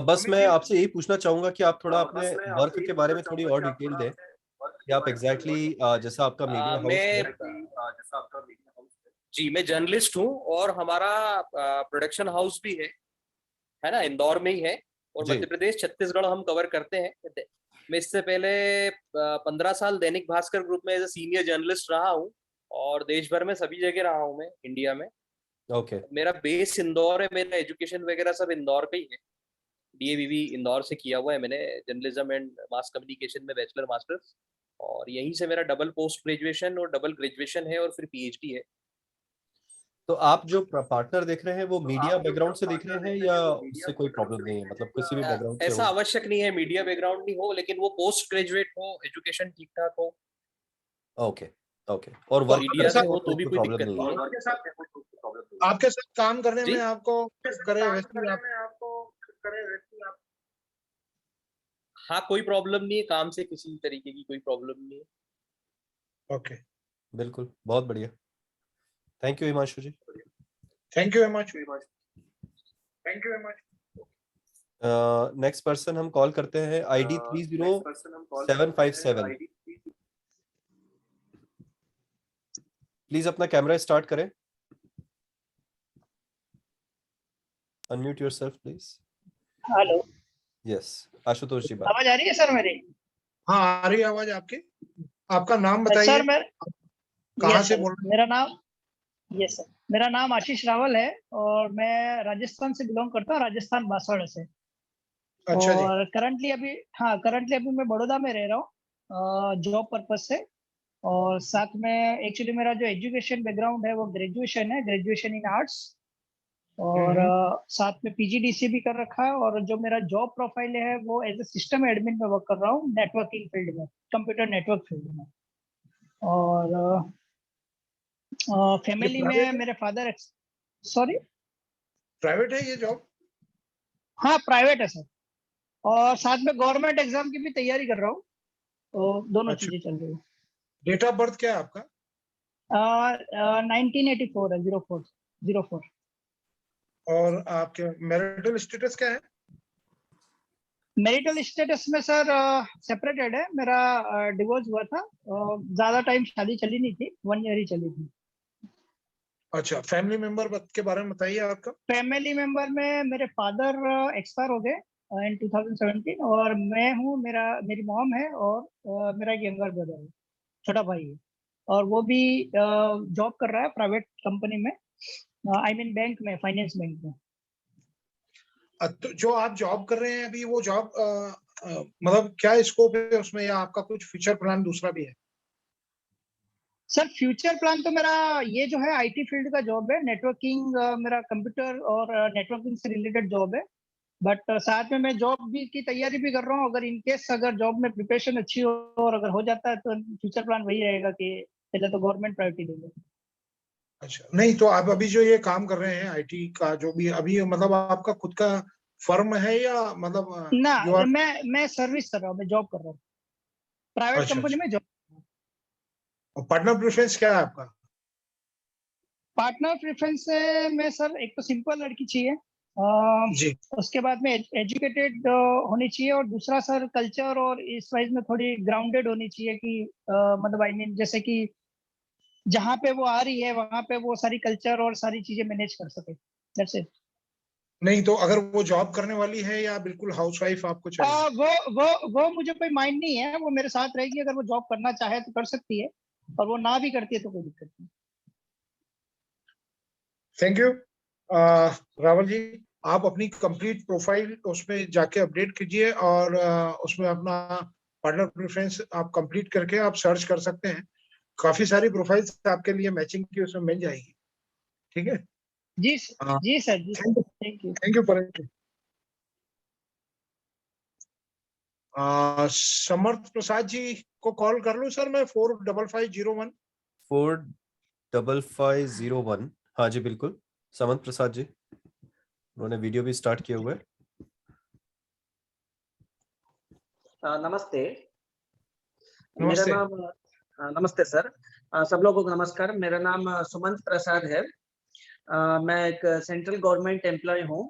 बस मैं आपसे यही पूछना चाहूंगा कि आप थोड़ा अपने वर्क के बारे में थोड़ी और डिटेल दें। कि आप एग्जैक्टली जैसा आपका मीडिया हाउस है। जी, मैं जर्नलिस्ट हूँ और हमारा प्रोडक्शन हाउस भी है ना, इंदौर में ही है, और जी। मध्य प्रदेश छत्तीसगढ़ हम कवर करते हैं। मैं इससे पहले 15 साल दैनिक भास्कर ग्रुप में एज ए सीनियर जर्नलिस्ट रहा हूँ, और देश भर में सभी जगह रहा हूँ मैं, इंडिया में। ओके। मेरा बेस इंदौर है, मेरा एजुकेशन वगैरह सब इंदौर पे ही है। DAVV इंदौर से किया हुआ है मैंने, जर्नलिज्म एंड मास कम्युनिकेशन में बैचलर मास्टर्स, और यहीं से मेरा डबल पोस्ट ग्रेजुएशन और डबल ग्रेजुएशन है, और फिर PhD है। तो आप जो पार्टनर देख रहे हैं वो मीडिया बैकग्राउंड से देख रहे हैं या उससे कोई प्रॉब्लम नहीं है, मतलब किसी भी बैकग्राउंड से ऐसा हो? आवश्यक नहीं है मीडिया बैकग्राउंड नहीं हो, लेकिन वो पोस्ट ग्रेजुएट हो, एजुकेशन ठीक ठाक हो। Okay okay. और तो वर्क मीडिया से हो तो भी कोई प्रॉब्लम दिक्कत नहीं नहीं है? है। आपके साथ काम करने जी? में आपको करे वैसे आप हाँ, कोई प्रॉब्लम नहीं है, काम से किसी तरीके की कोई प्रॉब्लम नहीं है। ओके। बिल्कुल, बहुत बढ़िया। Thank you Himanshu ji. Thank you very much. Next person हम कॉल करते हैं ID 30757। प्लीज अपना कैमरा स्टार्ट करें। Unmute yourself please. Hello. Yes, Ashutosh ji बात। आवाज आ रही है सर मेरी? हाँ, आ रही है आवाज आपकी। आपका नाम सर बताइए, मैं कहाँ यस से सर, बोल रहे मेरा नाम यस सर, मेरा नाम आशीष रावल है और मैं राजस्थान से बिलोंग करता हूँ, राजस्थान बांसवाड़ा से। हैं? अच्छा जी। और करंटली अभी मैं बड़ौदा में रह रहा हूँ जॉब पर्पज से। और साथ में एक्चुअली मेरा जो एजुकेशन बैकग्राउंड है वो ग्रेजुएशन है, ग्रेजुएशन इन आर्ट्स। और साथ में PGDC भी कर रखा है। और जो मेरा जॉब प्रोफाइल है वो एज ए सिस्टम एडमिन में वर्क कर रहा हूँ, नेटवर्किंग फील्ड में, कंप्यूटर नेटवर्क फील्ड में। और फैमिली में मेरे फादर, सॉरी, प्राइवेट है ये जॉब? हाँ प्राइवेट है सर। और साथ में गवर्नमेंट एग्जाम की भी तैयारी कर रहा हूँ, तो दोनों अच्छा। चीजें चल रही है। डेट ऑफ बर्थ क्या है आपका? 1984 है, 04। और आपके मैरिटल स्टेटस क्या है? मैरिटल स्टेटस में सर सेपरेटेड है, मेरा डिवोर्स हुआ था। ज्यादा टाइम शादी चली नहीं थी, 1 ईयर ही चली थी। अच्छा, फैमिली मेंबर के बारे में बताइए आपका। फैमिली मेंबर में मेरे फादर एक्सपायर हो गए इन 2017, और मैं हूँ, मेरी मॉम है, और मेरा एक यंगर ब्रदर है, छोटा भाई है। और वो भी जॉब कर रहा है प्राइवेट कंपनी में, आई मीन बैंक में, फाइनेंस बैंक में। तो जो आप जॉब कर रहे हैं अभी, वो जॉब मतलब क्या स्कोप है उसमें, या आपका कुछ फ्यूचर प्लान दूसरा भी है? सर फ्यूचर प्लान तो मेरा ये जो है IT फील्ड का जॉब है, नेटवर्किंग, मेरा कंप्यूटर और नेटवर्किंग से रिलेटेड जॉब है। बट साथ में मैं जॉब भी की तैयारी भी कर रहा हूँ। अगर इनकेस अगर जॉब में प्रिपरेशन अच्छी हो और अगर हो जाता है तो फ्यूचर प्लान वही रहेगा कि पहले तो गवर्नमेंट प्रायोरिटी देंगे। अच्छा, नहीं तो आप अभी जो ये काम कर रहे हैं IT का, जो भी अभी, मतलब आपका खुद का फर्म है या मतलब ना, you are... मैं सर्विस कर रहा हूँ, मैं जॉब कर रहा हूँ प्राइवेट अच्छा, कंपनी में जॉब। और पार्टनर प्रेफरेंस क्या है आपका? पार्टनर प्रेफरेंस में सर एक तो सिंपल लड़की चाहिए, जी। उसके बाद में एजुकेटेड होनी चाहिए, और दूसरा सर कल्चर और इस वाइज में थोड़ी ग्राउंडेड होनी चाहिए कि मतलब आई मीन जैसे कि जहाँ पे वो आ रही है वहां पे वो सारी कल्चर और सारी चीजें मैनेज कर सके। That's it. नहीं तो अगर वो जॉब करने वाली है या बिल्कुल हाउसवाइफ आपको चाहिए? वो मुझे कोई माइंड नहीं है, वो मेरे साथ रहेगी। अगर वो जॉब करना चाहे तो कर सकती है, और वो ना भी करती है तो कोई दिक्कत नहीं। थैंक यू रावल जी। आप अपनी कंप्लीट प्रोफाइल उसमें जाके अपडेट कीजिए, और उसमें अपना पार्टनर प्रेफरेंस आप कंप्लीट करके आप सर्च कर सकते हैं। काफी सारी प्रोफाइल्स आपके लिए मैचिंग की उसमें मिल जाएगी। ठीक है जी सर, जी sir, thank you. Thank you Paresh. Samarth Prasad ji को कॉल कर लूं सर मैं? 45501 45501। हाँ जी बिल्कुल, समंत प्रसाद जी, उन्होंने वीडियो भी स्टार्ट किया हुआ है। नमस्ते। नमस्ते। मेरा नाम नमस्ते सर, सब लोगों को नमस्कार। मेरा नाम सुमंत प्रसाद है। मैं एक सेंट्रल गवर्नमेंट एम्प्लॉय हूँ,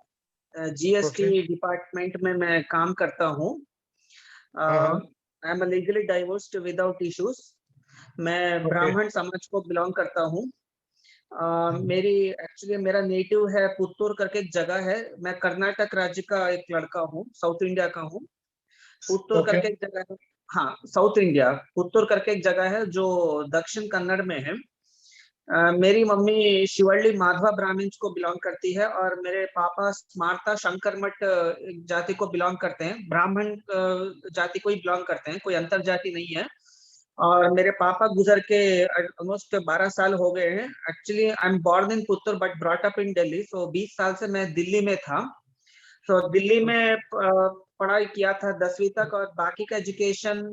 GST डिपार्टमेंट में मैं काम करता हूँ। I am legally divorced without issues. मैं ब्राह्मण समाज को बिलोंग करता हूँ। मेरी एक्चुअली मेरा नेटिव है पुत्तूर करके एक जगह है। मैं कर्नाटक राज्य का एक लड़का हूँ, साउथ इंडिया का हूँ। पुत्तूर करके एक जगह है, हाँ साउथ इंडिया, पुत्तूर करके एक जगह है जो दक्षिण कन्नड़ में है। मेरी मम्मी शिवल्ली माधवा ब्राह्मण्स को बिलोंग करती है और मेरे पापा स्मार्ता शंकर मठ जाति को बिलोंग करते हैं, ब्राह्मण जाति को ही बिलोंग करते हैं, कोई अंतर जाति नहीं है। और मेरे पापा गुजर के ऑलमोस्ट 12 साल हो गए हैं। Actually I am born in Puttur but brought up in Delhi, so 20 साल से मैं दिल्ली में था। तो दिल्ली में पढ़ाई किया था 10वीं तक और बाकी का एजुकेशन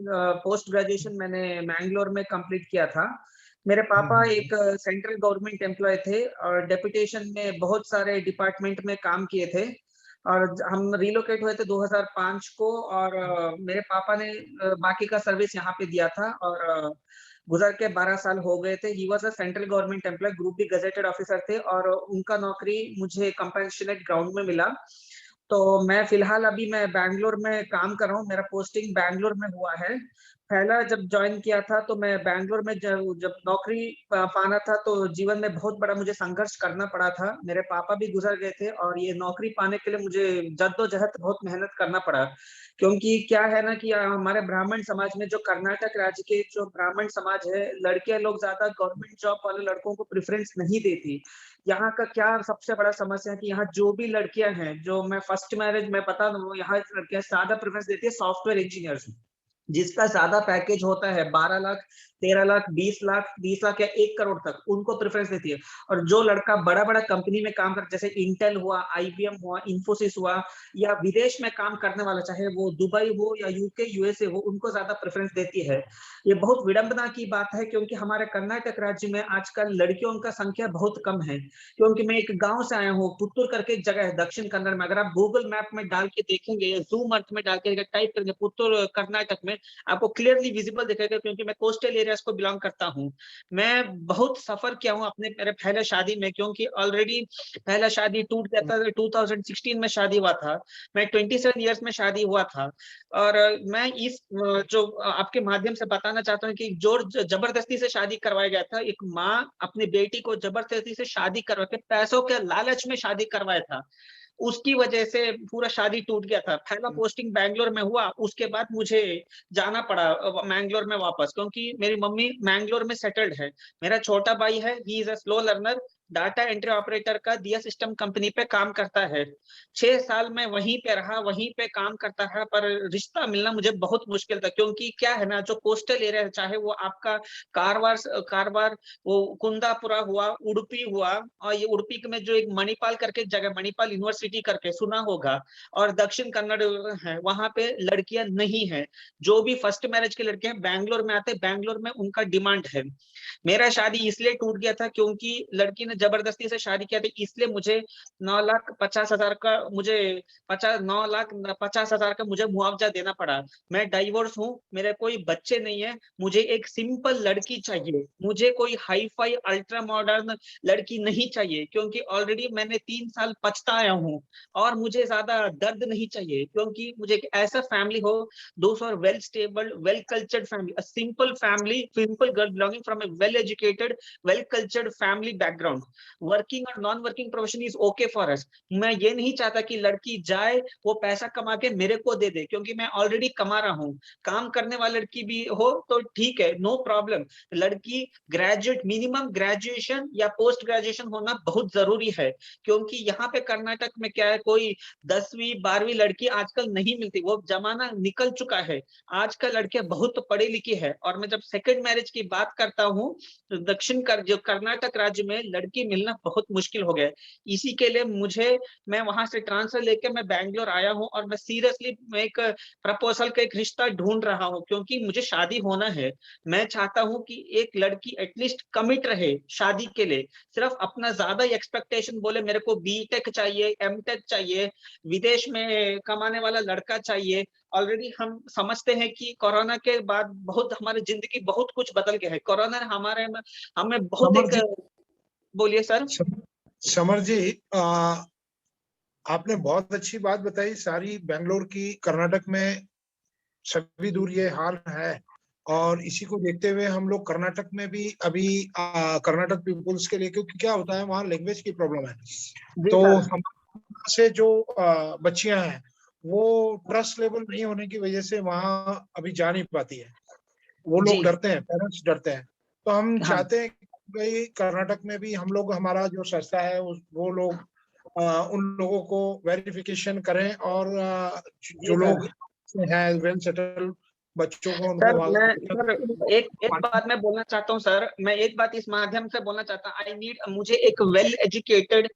पोस्ट ग्रेजुएशन मैंने मैंगलोर में कंप्लीट किया था। मेरे पापा एक सेंट्रल गवर्नमेंट एम्प्लॉय थे और डेपुटेशन में बहुत सारे डिपार्टमेंट में काम किए थे और हम रिलोकेट हुए थे 2005 को और मेरे पापा ने बाकी का सर्विस यहाँ पे दिया था और गुजर के 12 साल हो गए थे। He was a central government employee, group B gazetted officer थे और उनका नौकरी मुझे कंपैशनेट ग्राउंड में मिला। तो मैं फिलहाल अभी मैं बैंगलोर में काम कर रहा हूँ, मेरा पोस्टिंग बैंगलोर में हुआ है। पहला जब ज्वाइन किया था तो मैं बैंगलोर में जब नौकरी पाना था तो जीवन में बहुत बड़ा मुझे संघर्ष करना पड़ा था। मेरे पापा भी गुजर गए थे और ये नौकरी पाने के लिए मुझे जद्दोजहद बहुत मेहनत करना पड़ा। क्योंकि क्या है ना कि हमारे ब्राह्मण समाज में, जो कर्नाटक राज्य के जो ब्राह्मण समाज है, लड़के लोग ज्यादा गवर्नमेंट जॉब वाले लड़कों को प्रेफरेंस नहीं देती। यहाँ का क्या सबसे बड़ा समस्या है कि यहाँ जो भी लड़कियां हैं, जो मैं फर्स्ट मैरिज में बता दूं, यहाँ लड़कियां ज्यादा प्रेफरेंस देती है सॉफ्टवेयर इंजीनियर्स, जिसका ज्यादा पैकेज होता है 12 लाख, 13 लाख, 20 लाख, 20 लाख या 1 करोड़ तक, उनको प्रेफरेंस देती है। और जो लड़का बड़ा बड़ा कंपनी में काम कर, जैसे इंटेल हुआ, IBM हुआ, इन्फोसिस हुआ, या विदेश में काम करने वाला, चाहे वो दुबई हो या UK USA हो, उनको ज्यादा प्रेफरेंस देती है। ये बहुत विडंबना की बात है क्योंकि हमारे कर्नाटक राज्य में आजकल लड़कियों का संख्या बहुत कम है। क्योंकि मैं एक गांव से आया हूँ, पुत्तूर करके एक जगह है दक्षिण कन्नड़ में। अगर आप गूगल मैप में डाल के देखेंगे, जूम अर्थ में डाल के टाइप करेंगे पुत्तूर कर्नाटक में, आपको क्लियरली विजिबल दिखेगा क्योंकि मैं कोस्टल एरियाज को बिलोंग करता हूँ। मैं बहुत सफर किया हूँ अपने मेरे पहले शादी में, क्योंकि ऑलरेडी पहला शादी टूट गया था। 2016 में शादी हुआ था, मैं 27 इयर्स में शादी हुआ था। और मैं इस जो आपके माध्यम से बताना चाहता हूँ कि जो जबरदस्ती से शादी करवाया गया था, एक माँ अपनी बेटी को जबरदस्ती से शादी करवा के पैसों के लालच में शादी करवाया था, उसकी वजह से पूरा शादी टूट गया था। पहला पोस्टिंग बैंगलोर में हुआ, उसके बाद मुझे जाना पड़ा मैंगलोर में वापस, क्योंकि मेरी मम्मी मैंगलोर में सेटल्ड है। मेरा छोटा भाई है, he is a slow learner, data entry operator का दिया सिस्टम कंपनी पे काम करता है। 6 साल में वहीं पे रहा, वहीं पे काम करता है, पर रिश्ता मिलना मुझे बहुत मुश्किल था। क्योंकि क्या है ना, जो कोस्टल एरिया, चाहे वो आपका कारवार, वो कुंदापुरा हुआ, उडुपी हुआ, और ये उडुपी में जो एक मणिपाल करके जगह, मणिपाल यूनिवर्सिटी करके सुना होगा, और दक्षिण कन्नड़ है, वहां पे लड़कियां नहीं है। जो भी फर्स्ट मैरिज के लड़के हैं बैंगलोर में आते, बैंगलोर में उनका डिमांड है। मेरा शादी इसलिए टूट गया था क्योंकि लड़की ने जबरदस्ती से शादी किया था, इसलिए मुझे 9,50,000 का मुझे 9,50,000 का मुझे मुआवजा देना पड़ा। मैं डाइवोर्स हूँ, मेरे कोई बच्चे नहीं है, मुझे एक सिंपल लड़की चाहिए, मुझे कोई हाई फाई अल्ट्रा मॉडर्न लड़की नहीं चाहिए, क्योंकि ऑलरेडी मैंने 3 साल पछताया हूँ और मुझे ज्यादा दर्द नहीं चाहिए। क्योंकि मुझे एक ऐसा फैमिली हो, those are well stable, well cultured family, a simple family, simple girl belonging from a well educated, well cultured family background. Working और non working profession is okay for us. मैं ये नहीं चाहता कि लड़की जाए, वो पैसा कमा के मेरे को दे दे, क्योंकि मैं ऑलरेडी कमा रहा हूँ। काम करने वाली लड़की भी हो तो ठीक है, नो प्रॉब्लम। लड़की ग्रेजुएट, मिनिमम ग्रेजुएशन या पोस्ट ग्रेजुएशन होना बहुत जरूरी है। क्योंकि यहाँ पे कर्नाटक में क्या है, कोई 10वीं 12वीं लड़की आजकल नहीं मिलती, वो जमाना निकल चुका है। आजकल लड़कियां बहुत पढ़ी लिखी है। और मैं जब सेकंड मैरिज की बात करता हूँ, तो जो कर्नाटक राज्य में लड़की मिलना बहुत मुश्किल हो गया है। इसी के लिए मैं वहां से ट्रांसफर लेके मैं बैंगलोर आया हूँ और मैं सीरियसली एक प्रपोजल का एक रिश्ता ढूंढ रहा हूँ, क्योंकि मुझे शादी होना है। मैं चाहता हूँ कि एक लड़की एटलीस्ट कमिट रहे शादी के लिए, सिर्फ अपना ज्यादा एक्सपेक्टेशन बोले मेरे को BTech चाहिए, MTech चाहिए, विदेश में कमाने वाला लड़का चाहिए। ऑलरेडी हम समझते हैं कि कोरोना के बाद बहुत हमारी जिंदगी बहुत कुछ बदल गया है। कोरोना हमें बहुत बोलिए सर। समर जी, आपने बहुत अच्छी बात बताई सारी। बेंगलोर की, कर्नाटक में सभी दूर ये हाल है। और इसी को देखते हुए हम लोग कर्नाटक में भी अभी कर्नाटक पीपुल्स के लिए, क्योंकि क्या होता है वहाँ लैंग्वेज की प्रॉब्लम है, तो हम से जो बच्चियां हैं वो ट्रस्ट लेवल नहीं होने की वजह से वहाँ अभी जा नहीं पाती है। वो लोग डरते हैं, पेरेंट्स डरते हैं। तो हम चाहते हैं कि भाई कर्नाटक में भी हम लोग, हमारा जो संस्था है वो लोग उन लोगों को वेरिफिकेशन करें और जो लोग हैं वेल सेटल बच्चों को सर उनको मैं एक बात मैं बोलना चाहता हूँ सर, मैं एक बात इस माध्यम से बोलना चाहता हूँ, मुझे एक well educated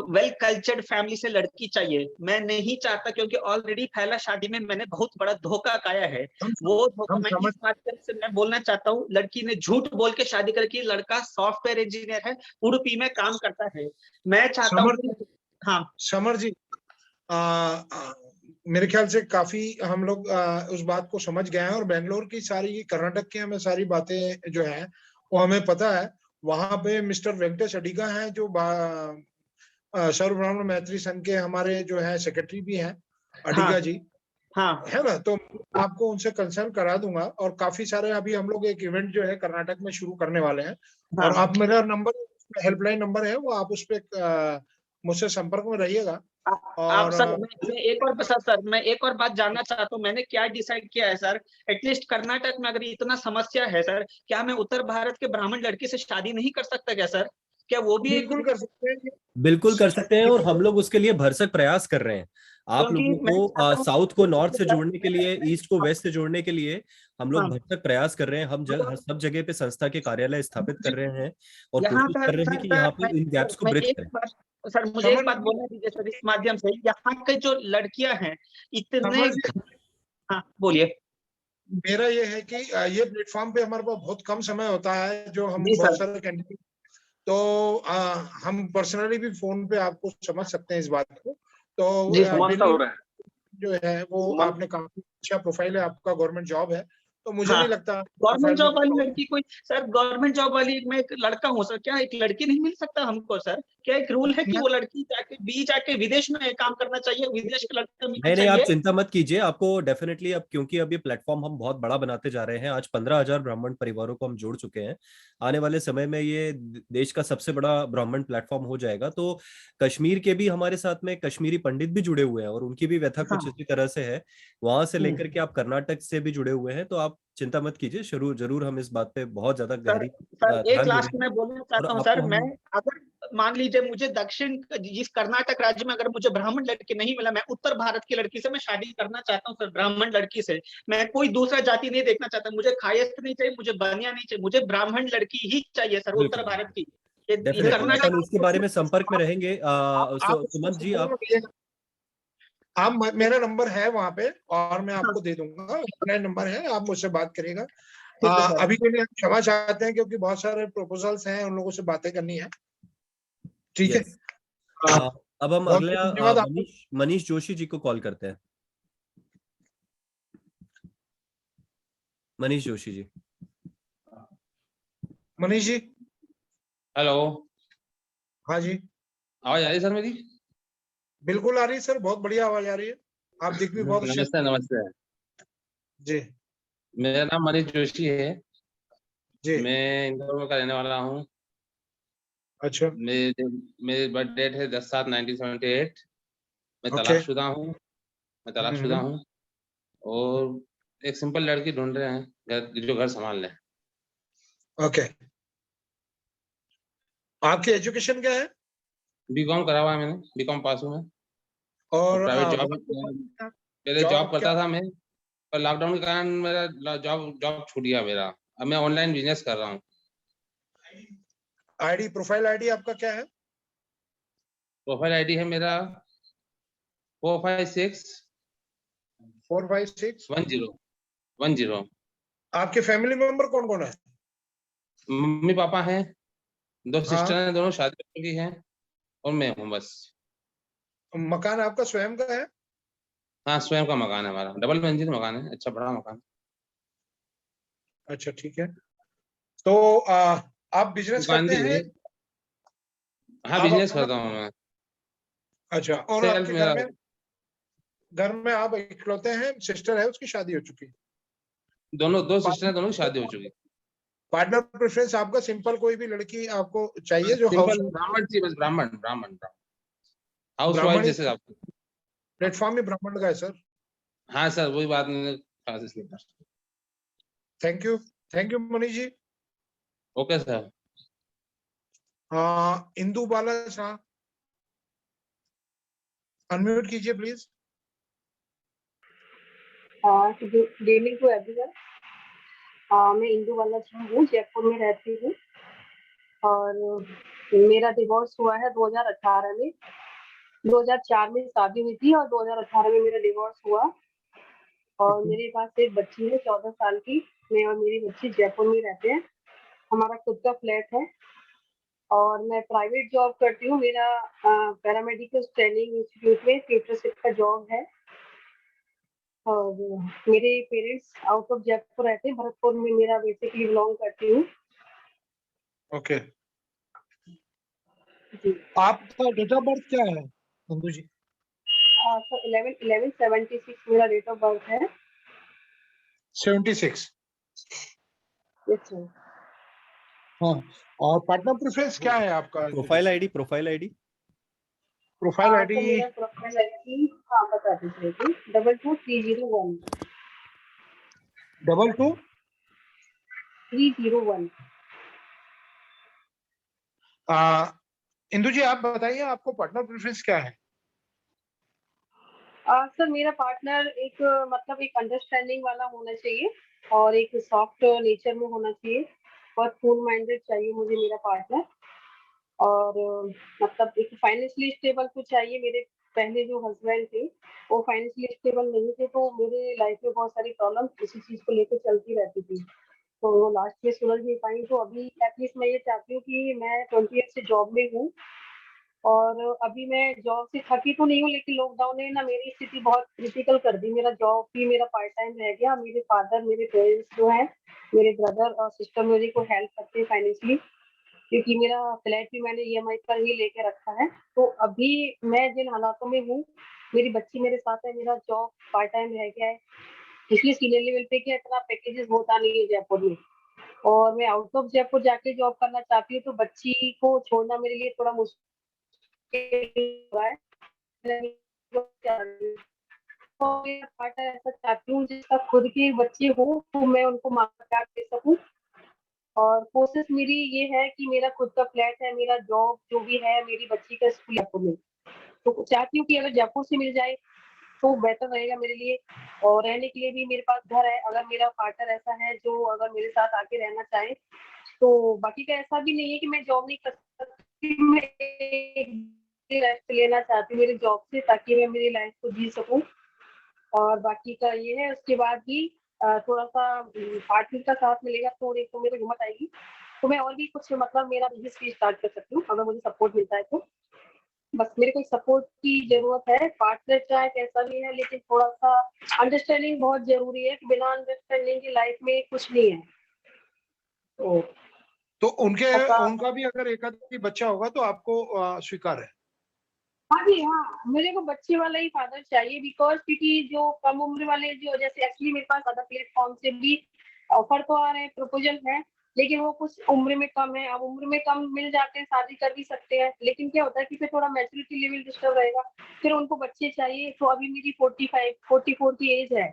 well cultured family से लड़की चाहिए। मैं नहीं चाहता, क्योंकि ऑलरेडी पहला शादी में मैंने बहुत बड़ा धोखा खाया है। वो धोखा मैं इस माध्यम से मैं बोलना चाहता हूँ, लड़की ने झूठ बोल के शादी करके, लड़का सॉफ्टवेयर इंजीनियर है, उडुपी में काम करता है। मैं चाहता हूँ। हाँ समर जी, मेरे ख्याल से काफी हम लोग उस बात को समझ गए हैं, और बेंगलोर की सारी, कर्नाटक की हमें सारी बातें जो हैं वो हमें पता है। वहां पे मिस्टर वेंकटेश अडिगा हैं जो सर्व ब्राह्मण मैत्री संघ के हमारे जो है सेक्रेटरी भी हैं, अडिगा जी। हाँ है ना, तो आपको उनसे कंसल्ट करा दूंगा। और काफी सारे अभी हम लोग एक इवेंट जो है कर्नाटक में शुरू करने वाले हैं। और आप, मेरा नंबर, हेल्पलाइन नंबर है वो, आप उस पे मुझसे संपर्क में रहिएगा। आप सर, मैं एक और बात जानना चाहता हूँ, मैंने क्या डिसाइड किया है सर, एटलीस्ट कर्नाटक में अगर इतना समस्या है सर, क्या मैं उत्तर भारत के ब्राह्मण लड़की से शादी नहीं कर सकता क्या सर? क्या वो भी बिल्कुल कर सकते हैं, बिल्कुल कर सकते हैं, और हम लोग उसके लिए भरसक प्रयास कर रहे हैं। आप लोगों को साउथ को नॉर्थ से जोड़ने के लिए, ईस्ट को वेस्ट से जोड़ने के लिए हम लोग भरसक प्रयास कर रहे हैं। हम सब जगह पे संस्था के कार्यालय स्थापित कर रहे हैं और कोशिश कर रहे हैं कि यहाँ पे इन गैप्स को ब्रिज करें। सर मुझे एक बात बोलना दीजिए सर, इस माध्यम से, यहाँ के जो लड़कियां हैं इतने, हाँ बोलिए। मेरा ये है कि ये प्लेटफॉर्म पे हमारे पास बहुत कम समय होता है, जो हम बहुत सारे कैंडिडेट, तो हम पर्सनली भी फोन पे आपको समझ सकते हैं इस बात को। तो जो है वो आपने काफी अच्छा प्रोफाइल है आपका, गवर्नमेंट जॉब है, तो मुझे नहीं लगता गवर्नमेंट जॉब वाली लड़की कोई, सर गवर्नमेंट जॉब वाली, मैं एक लड़का हूँ सर, क्या एक लड़की नहीं मिल सकता हमको सर? क्या एक रूल है कि वो लड़की जाके विदेश में काम करना चाहिए, विदेश का लड़का मिलना चाहिए? नहीं, आप चिंता मत कीजिए, आपको डेफिनेटली, अब क्योंकि अब ये प्लेटफॉर्म हम बहुत बड़ा बनाते जा रहे हैं, आज 15,000 ब्राह्मण परिवारों को हम जोड़ चुके हैं। आने वाले समय में ये देश का सबसे बड़ा ब्राह्मण प्लेटफॉर्म हो जाएगा। तो कश्मीर के भी हमारे साथ में कश्मीरी पंडित भी जुड़े हुए हैं और उनकी भी व्यथा कुछ इसी तरह से है। वहां से लेकर के आप कर्नाटक से भी जुड़े हुए हैं, तो आप चिंता मत कीजिए, जरूर हम इस बात पे बहुत ज्यादा गहरी एक लास्ट में बोलना चाहता हूँ सर, मैं अगर मान लीजिए मुझे दक्षिण जिस कर्नाटक राज्य में अगर मुझे ब्राह्मण लड़की नहीं मिला, मैं उत्तर भारत की लड़की से मैं शादी करना चाहता हूँ सर, ब्राह्मण लड़की से। मैं कोई दूसरा जाति नहीं देखना चाहता, मुझे खायस्थ नहीं चाहिए, मुझे बनिया नहीं चाहिए, मुझे ब्राह्मण लड़की ही चाहिए सर, उत्तर भारत की। कर्नाटक इसके बारे में संपर्क में रहेंगे। सुमंत जी, आप मेरा नंबर है वहां पे और मैं आपको दे दूंगा, अपना नंबर है, आप मुझसे बात करिएगा। अभी के लिए हम क्षमा चाहते हैं क्योंकि बहुत सारे प्रपोजल्स हैं, उन लोगों से बातें करनी है। ठीक है। अब हम अगला मनीष जोशी जी को कॉल करते हैं। मनीष जोशी जी। मनीष जी। हेलो। हाँ जी, आवाज आ रही सर मेरी? बिल्कुल आ रही है सर, बहुत बढ़िया आवाज आ रही है, आप दिख भी बहुत अच्छे। नमस्ते। नमस्ते जी, मेरा नाम मनीष जोशी है जी। मैं इंदौर का रहने वाला हूँ। अच्छा। मेरी बर्थ डेट है 10/7/1978। मैं तलाकशुदा हूँ। और एक सिंपल लड़की ढूंढ रहे हैं जो घर संभाल ले। ओके। आपकी एजुकेशन क्या है? बीकॉम करा हुआ है मैंने, बीकॉम पास हूँ मैं। और प्राइवेट जॉब, पहले जॉब करता था मैं, पर लॉकडाउन के कारण मेरा जॉब छूट गया मेरा। अब मैं ऑनलाइन बिजनेस कर रहा हूँ। आईडी, प्रोफाइल आईडी आपका क्या है? प्रोफाइल आईडी है मेरा 4561010। आपके फैमिली मेंबर कौन कौन है? मम्मी पापा हैं, 2 सिस्टर हैं, दोनों शादी कर चुकी हैं, और मैं हूँ बस। मकान आपका स्वयं का है? हाँ, स्वयं का मकान है हमारा, डबल मंजिल मकान है, अच्छा बड़ा मकान। अच्छा, ठीक है। तो आप बिजनेस करते हैं? हाँ, बिजनेस करता हूँ मैं। अच्छा, और आपके घर में घर में आप इकलौते हैं, सिस्टर है, उसकी शादी हो चुकी है? दोनों 2 सिस्टर हैं, दोनों की शादी हो चुकी है। पार्टनर प्रेफरेंस आपका सिंपल कोई भी लड़की आपको चाहिए जो हाउस सिंपल ब्राह्मण चाहिए, बस ब्राह्मण हाउस वाइफ ब्राह्मण जैसे आपको। प्लेटफॉर्म में ब्राह्मण का है सर। हाँ सर, वही बात मैंने खास इसलिए कर। Thank you Manish ji. Okay sir. Indu Bala Shah, unmute कीजिए please. Good evening to everyone. मैं इंदु बाला शाह हूँ, जयपुर में रहती हूँ और मेरा डिवोर्स हुआ है 2018 में। 2004 में शादी हुई थी और 2018 में मेरा डिवोर्स हुआ और मेरे पास एक बच्ची है 14 साल की। मैं और मेरी बच्ची जयपुर में रहते हैं। हमारा खुद का फ्लैट है और मैं प्राइवेट जॉब करती हूँ। मेरा पैरामेडिकल ट्रेनिंग इंस्टीट्यूट में ट्यूटरशिप का जॉब है और मेरे पेरेंट्स आउट ऑफ जयपुर रहते हैं। भरतपुर में मेरा बेसिकली बिलोंग करती हूँ। ओके, आपका डेट ऑफ बर्थ क्या है इंदु जी? सर 11/11/76 मेरा डेट ऑफ बर्थ है। 76। Yes sir. हाँ, और पार्टनर प्रेफरेंस क्या है आपका? प्रोफाइल आईडी प्रोफाइल आईडी मेरा प्रोफाइल आईडी बता दीजिए। 22301 22301। इंदु जी आप बताइए आपको पार्टनर प्रेफरेंस क्या है? सर मेरा पार्टनर एक मतलब एक अंडरस्टैंडिंग वाला होना चाहिए और एक सॉफ्ट नेचर में होना चाहिए। बहुत कूल माइंडेड चाहिए मुझे मेरा पार्टनर और मतलब एक फाइनेंशियली स्टेबल तो चाहिए। मेरे पहले जो हस्बैंड थे वो फाइनेंशियली स्टेबल नहीं थे तो मेरे लाइफ में बहुत सारी प्रॉब्लम इसी चीज को लेकर चलती रहती थी तो वो लास्ट में सुलझ नहीं पाई। तो अभी एटलीस्ट मैं ये चाहती हूँ कि मैं 20 ईयर से जॉब में हूँ और अभी मैं जॉब से थकी तो नहीं हूँ लेकिन लॉकडाउन ने ना मेरी स्थिति बहुत क्रिटिकल कर दी। मेरा जॉब भी मेरा पार्ट टाइम रह गया। मेरे फादर मेरे पेरेंट्स जो है मेरे ब्रदर और सिस्टर मेरे को हेल्प करते हैं फाइनेंशियली क्योंकि मेरा फ्लैट भी मैंने ईएमआई पर ही लेके रखा है। तो अभी मैं जिन हालातों में हूँ, मेरी बच्ची मेरे साथ है, मेरा जॉब पार्ट टाइम रह गया है इसलिए सीनियर लेवल पे क्या इतना पैकेजेस होता नहीं है जयपुर में और मैं आउट ऑफ जयपुर जाके जॉब करना चाहती हूँ तो बच्ची को छोड़ना मेरे लिए थोड़ा मुश्किल हुआ है। तो मैं पार्टनर ऐसा चाहती हूँ जिसका खुद के बच्चे हो तो मैं उनको माँ-बाप दे सकूँ और कोशिश मेरी ये है कि मेरा खुद का फ्लैट है, मेरा जॉब जो भी है, मेरी बच्ची का स्कूल जयपुर में। तो चाहती हूँ कि अगर जयपुर से मिल जाए तो बेटर रहेगा मेरे लिए और रहने के लिए भी मेरे पास घर है। अगर मेरा पार्टनर ऐसा है जो अगर मेरे साथ आके रहना चाहे तो बाकी का ऐसा भी नहीं है कि मैं जॉब नहीं कर सकती। मैं रेस्ट लेना चाहती हूँ मेरी जॉब से ताकि मैं मेरी लाइफ को जी सकूँ और बाकी का ये है उसके बाद भी थोड़ा-सा पार्टनर का साथ मिलेगा तो देखो मेरे हिम्मत आएगी। तो मैं और भी कुछ मतलब मेरा बिज़नेस भी स्टार्ट कर सकती हूँ अगर मुझे सपोर्ट मिलता है तो। बस मेरे को सपोर्ट की ज़रूरत है। पार्टनर चाहे कैसा भी है लेकिन थोड़ा-सा अंडरस्टैंडिंग बहुत ज़रूरी है कि बिना अंडरस्टैंडिंग के लाइफ में कुछ नहीं है। तो उनका भी अगर एक आध बच्चा होगा तो आपको स्वीकार है? हाँ जी, हाँ। मेरे को बच्चे वाला ही फादर चाहिए बिकॉज़ क्योंकि जो कम उम्र वाले जो जैसे एक्चुअली मेरे पास अदर प्लेटफ़ॉर्म से भी ऑफ़र तो आ रहे हैं, प्रपोज़ल है, लेकिन वो कुछ उम्र में कम है। अब उम्र में कम मिल जाते हैं, शादी कर भी सकते हैं, लेकिन क्या होता है कि फिर थोड़ा मैच्योरिटी लेवल डिस्टर्ब रहेगा। फिर उनको बच्चे चाहिए, तो अभी मेरी 45 44 की एज है।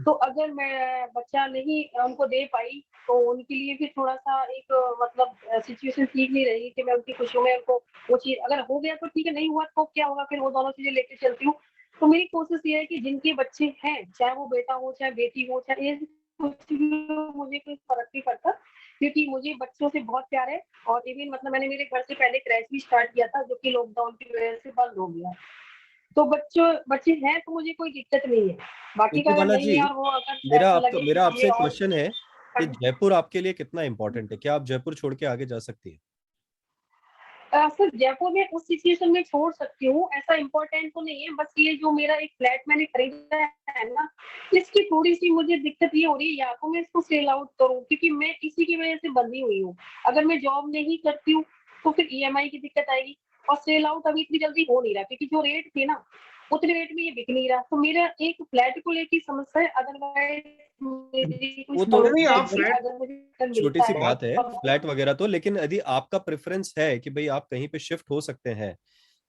तो अगर मैं बच्चा नहीं उनको दे पाई, तो उनके लिए भी थोड़ा-सा एक मतलब सिचुएशन ठीक नहीं रहेगी कि मैं उनकी खुशियों में उनको वो चीज़ अगर हो गया तो ठीक है, नहीं हुआ तो क्या होगा फिर वो दोनों चीज़ें लेके चलती हूँ। तो मेरी कोशिश ये है कि जिनके बच्चे हैं, चाहे वो बेटा हो, चाहे बेटी हो, चाहे एज कुछ भी हो, मुझे कोई फ़र्क नहीं पड़ता क्योंकि मुझे बच्चों से बहुत प्यार है और इवन मतलब मैंने मेरे घर से पहले क्रैच भी स्टार्ट किया था, जो कि लॉकडाउन की वजह से बंद हो गया। तो बच्चे हैं तो मुझे कोई दिक्कत नहीं है। बाकी का इंदु अगर बाला नहीं जी, है और वो अगर ऐसा लगे कि मेरा हमें आपसे एक और क्वेश्चन है कि जयपुर आपके लिए कितना इम्पोर्टेंट है? क्या आप जयपुर छोड़ के आगे जा सकती हैं? सर जयपुर में उस सिचुएशन में छोड़ सकती हूँ, ऐसा इम्पोर्टेंट तो नहीं है। बस ये जो मेरा एक फ्लैट मैंने खरीदा है ना, इसकी थोड़ी-सी मुझे दिक्कत ये हो रही है या तो मैं इसको सेल आउट करूँ क्योंकि मैं इसी की वजह से बंधी हुई हूँ। अगर मैं जॉब नहीं करती हूँ, तो फिर ईएमआई की दिक्कत आएगी और सेल आउट अभी इतनी जल्दी हो नहीं रहा क्योंकि जो रेट थे ना, उतने रेट में ये बिक नहीं रहा। तो मेरा एक फ्लैट को लेके समस्या है, अदरवाइज मेरी कोई वो तो नहीं, समस्या आप नहीं है, फ्लैट अगर मुझे घर छोटी मिलता सी है बात है और फ्लैट वगैरह तो, लेकिन यदि आपका प्रेफरेंस है कि भाई आप कहीं पे शिफ्ट हो सकते हैं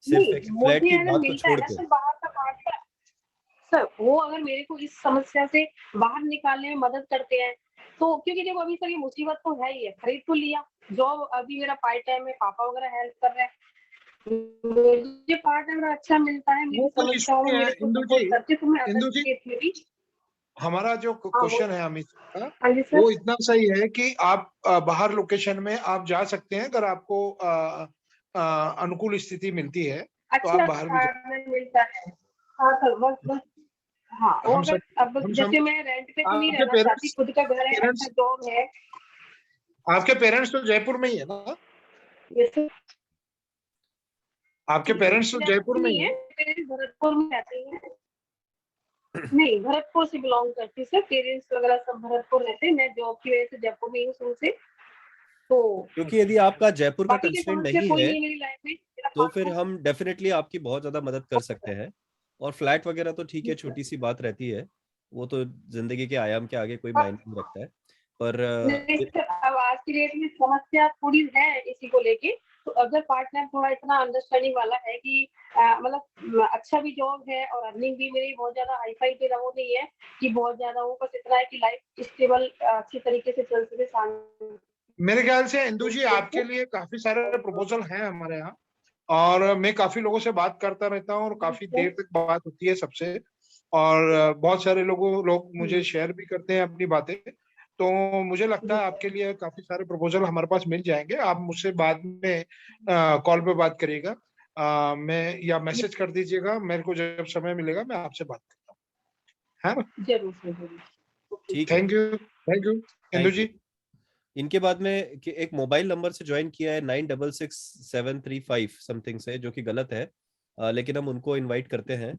सिर्फ एक नहीं, फ्लैट मुझे की अगर बात को मिलता है छोड़ ना के। सर बाहर का पार्टनर, सर वो अगर मेरे को इस समस्या से बाहर निकालने में मदद करते हैं, तो क्योंकि देखो अभी सर ये मुसीबत तो है ही है, खरीद तो लिया, जॉब अभी मेरा पार्ट टाइम है, पापा वगैरह हेल्प कर रहे हैं, मुझे पार्ट टाइम अच्छा मिलता है, वो मेरी कोई इशू समस्याओं में नहीं है मेरे को इंदु जी। सपोर्ट करते, तो मैं अदर इंदु जी, स्टेट में भी। हमारा जो हाँ वो, क्वेश्चन है अमित का, हाँ जी सर। वो इतना सही है कि आप बाहर लोकेशन में आप जा सकते हैं, अगर आपको अनुकूल स्थिति मिलती है तो आप अच्छा बाहर भी जा, पार्टनर मिलता है, हाँ सर बस बस, हाँ वो हम अगर सब अब हम सब जैसे मैं रेंट पे तो नहीं आपके रहना चाहती, पेरेंट्स खुद का घर है, अच्छा पेरेंट्स जॉब है। आपके पेरेंट्स तो जयपुर में ही है ना? जैसे आपके पेरेंट्स तो जयपुर में नहीं ही है, है। मेरे भरतपुर में रहते हैं। नहीं, भरतपुर से बिलोंग करती सर, पेरेंट्स वगैरह सब भरतपुर रहते हैं, मैं जॉब की वजह से जयपुर में ही हूँ शुरू से। तो क्योंकि यदि आपका जयपुर का बाकी की कंस्ट्रेंट समस्या नहीं कोई है नहीं है मेरी लाइफ में, मेरा तो फिर पार्टनर। हम डेफिनेटली आपकी बहुत ज्यादा मदद कर सकते हैं। और फ्लैट वगैरह तो ठीक है, छोटी सी बात रहती है, वो तो जिंदगी के आयाम के आगे कोई मायने नहीं रखता है। पर नहीं सर, अब आज की डेट में समस्या थोड़ी है इसी को लेके, तो अगर पार्टनर थोड़ा इतना अंडरस्टैंडिंग वाला है कि मतलब अच्छा भी जॉब है और अर्निंग भी मेरी बहुत ज्यादा हाई फाई पे वो नहीं है कि बहुत ज्यादा, वो बस इतना है कि लाइफ स्टेबल अच्छी तरीके से चल सके सामने। मेरे ख्याल से इंदु जी आपके लिए काफी सारे प्रपोजल हैं हमारे यहाँ, और मैं काफी लोगों से बात करता रहता हूँ और काफी देर तक बात होती है सबसे, और बहुत सारे लोग मुझे शेयर भी करते हैं अपनी बातें। तो मुझे लगता है आपके लिए काफी सारे प्रपोजल हमारे पास मिल जाएंगे। आप मुझसे बाद में कॉल पे बात करिएगा, मैं या मैसेज कर दीजिएगा, मेरे को जब समय मिलेगा मैं आपसे बात करता हूँ, है ना? जरूर सर, जरूर। ठीक है, thank you Indu thank you. जी। इनके बाद में कि एक मोबाइल नंबर से ज्वाइन किया है 966735 समथिंग से, जो कि गलत है, लेकिन हम उनको इनवाइट करते हैं।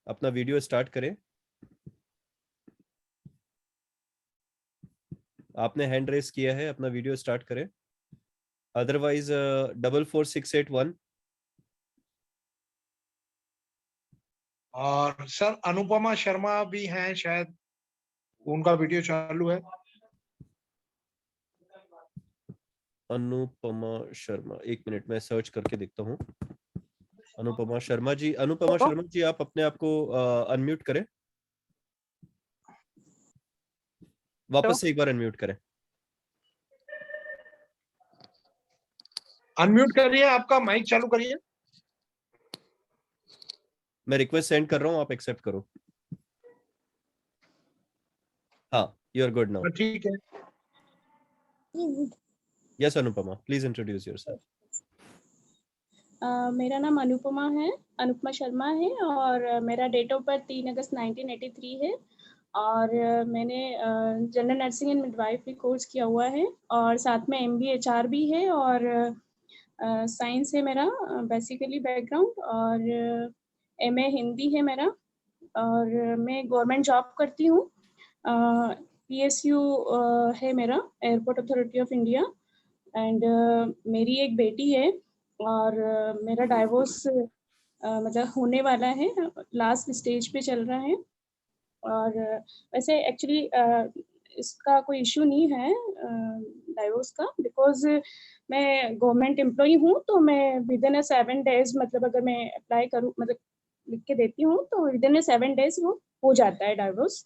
अपना वीडियो स्टार्ट करें। आपने हैंड रेस किया है, अपना वीडियो स्टार्ट करें, अदरवाइज 44681। और सर अनुपमा शर्मा भी हैं शायद, उनका वीडियो चालू है। अनुपमा शर्मा, एक मिनट में सर्च करके देखता हूँ। अनुपमा शर्मा जी, अनुपमा शर्मा जी आप अपने आप को अनम्यूट करें, वापस से एक बार अनम्यूट करें। अनम्यूट करिए, आपका माइक चालू करिए। मैं रिक्वेस्ट सेंड कर रहा हूँ, आप एक्सेप्ट करो। हाँ, यू आर गुड नाउ। ठीक है। Yes Anupama, please introduce yourself. मेरा नाम अनुपमा है, अनुपमा शर्मा है, और मेरा डेट ऑफ बर्थ 3 अगस्त 1983 है, और मैंने general nursing and midwifery course किया हुआ है, और साथ में MBA HR भी है, और साइंस है मेरा बेसिकली बैकग्राउंड, और MA हिंदी है मेरा, और मैं गवर्नमेंट जॉब करती हूँ। PSU है मेरा, airport authority of India, and मेरी एक बेटी है, और मेरा डाइवोर्स मतलब होने वाला है, लास्ट स्टेज पे चल रहा है। और वैसे एक्चुअली इसका कोई इशू नहीं है डाइवोर्स का, बिकॉज मैं गवर्नमेंट एम्प्लॉई हूँ, तो मैं विद इन 7 डेज, मतलब अगर मैं अप्लाई करूँ, मतलब लिख के देती हूँ, तो विद इन 7 डेज वो हो जाता है डाइवोर्स।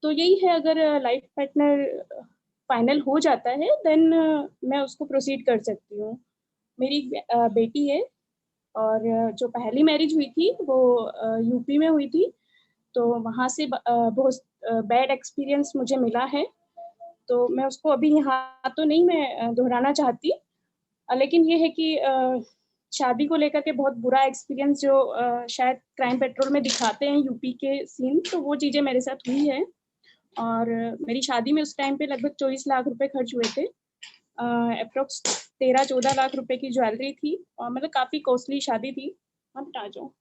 तो यही है, अगर लाइफ पार्टनर फाइनल हो जाता है देन मैं उसको प्रोसीड कर सकती हूँ। मेरी बेटी है, और जो पहली मैरिज हुई थी वो यूपी में हुई थी, तो वहाँ से बहुत बैड एक्सपीरियंस मुझे मिला है, तो मैं उसको अभी यहाँ तो नहीं मैं दोहराना चाहती, लेकिन ये है कि शादी को लेकर के बहुत बुरा एक्सपीरियंस जो शायद क्राइम पेट्रोल में दिखाते हैं यूपी के सीन, तो वो चीज़ें मेरे साथ हुई है। और मेरी शादी में उस टाइम पे लगभग 24 लाख रुपए खर्च हुए थे, अप्रोक्स 13-14 लाख रुपए की ज्वेलरी थी, और मतलब काफ़ी कॉस्टली शादी थी। हम आ जाओ।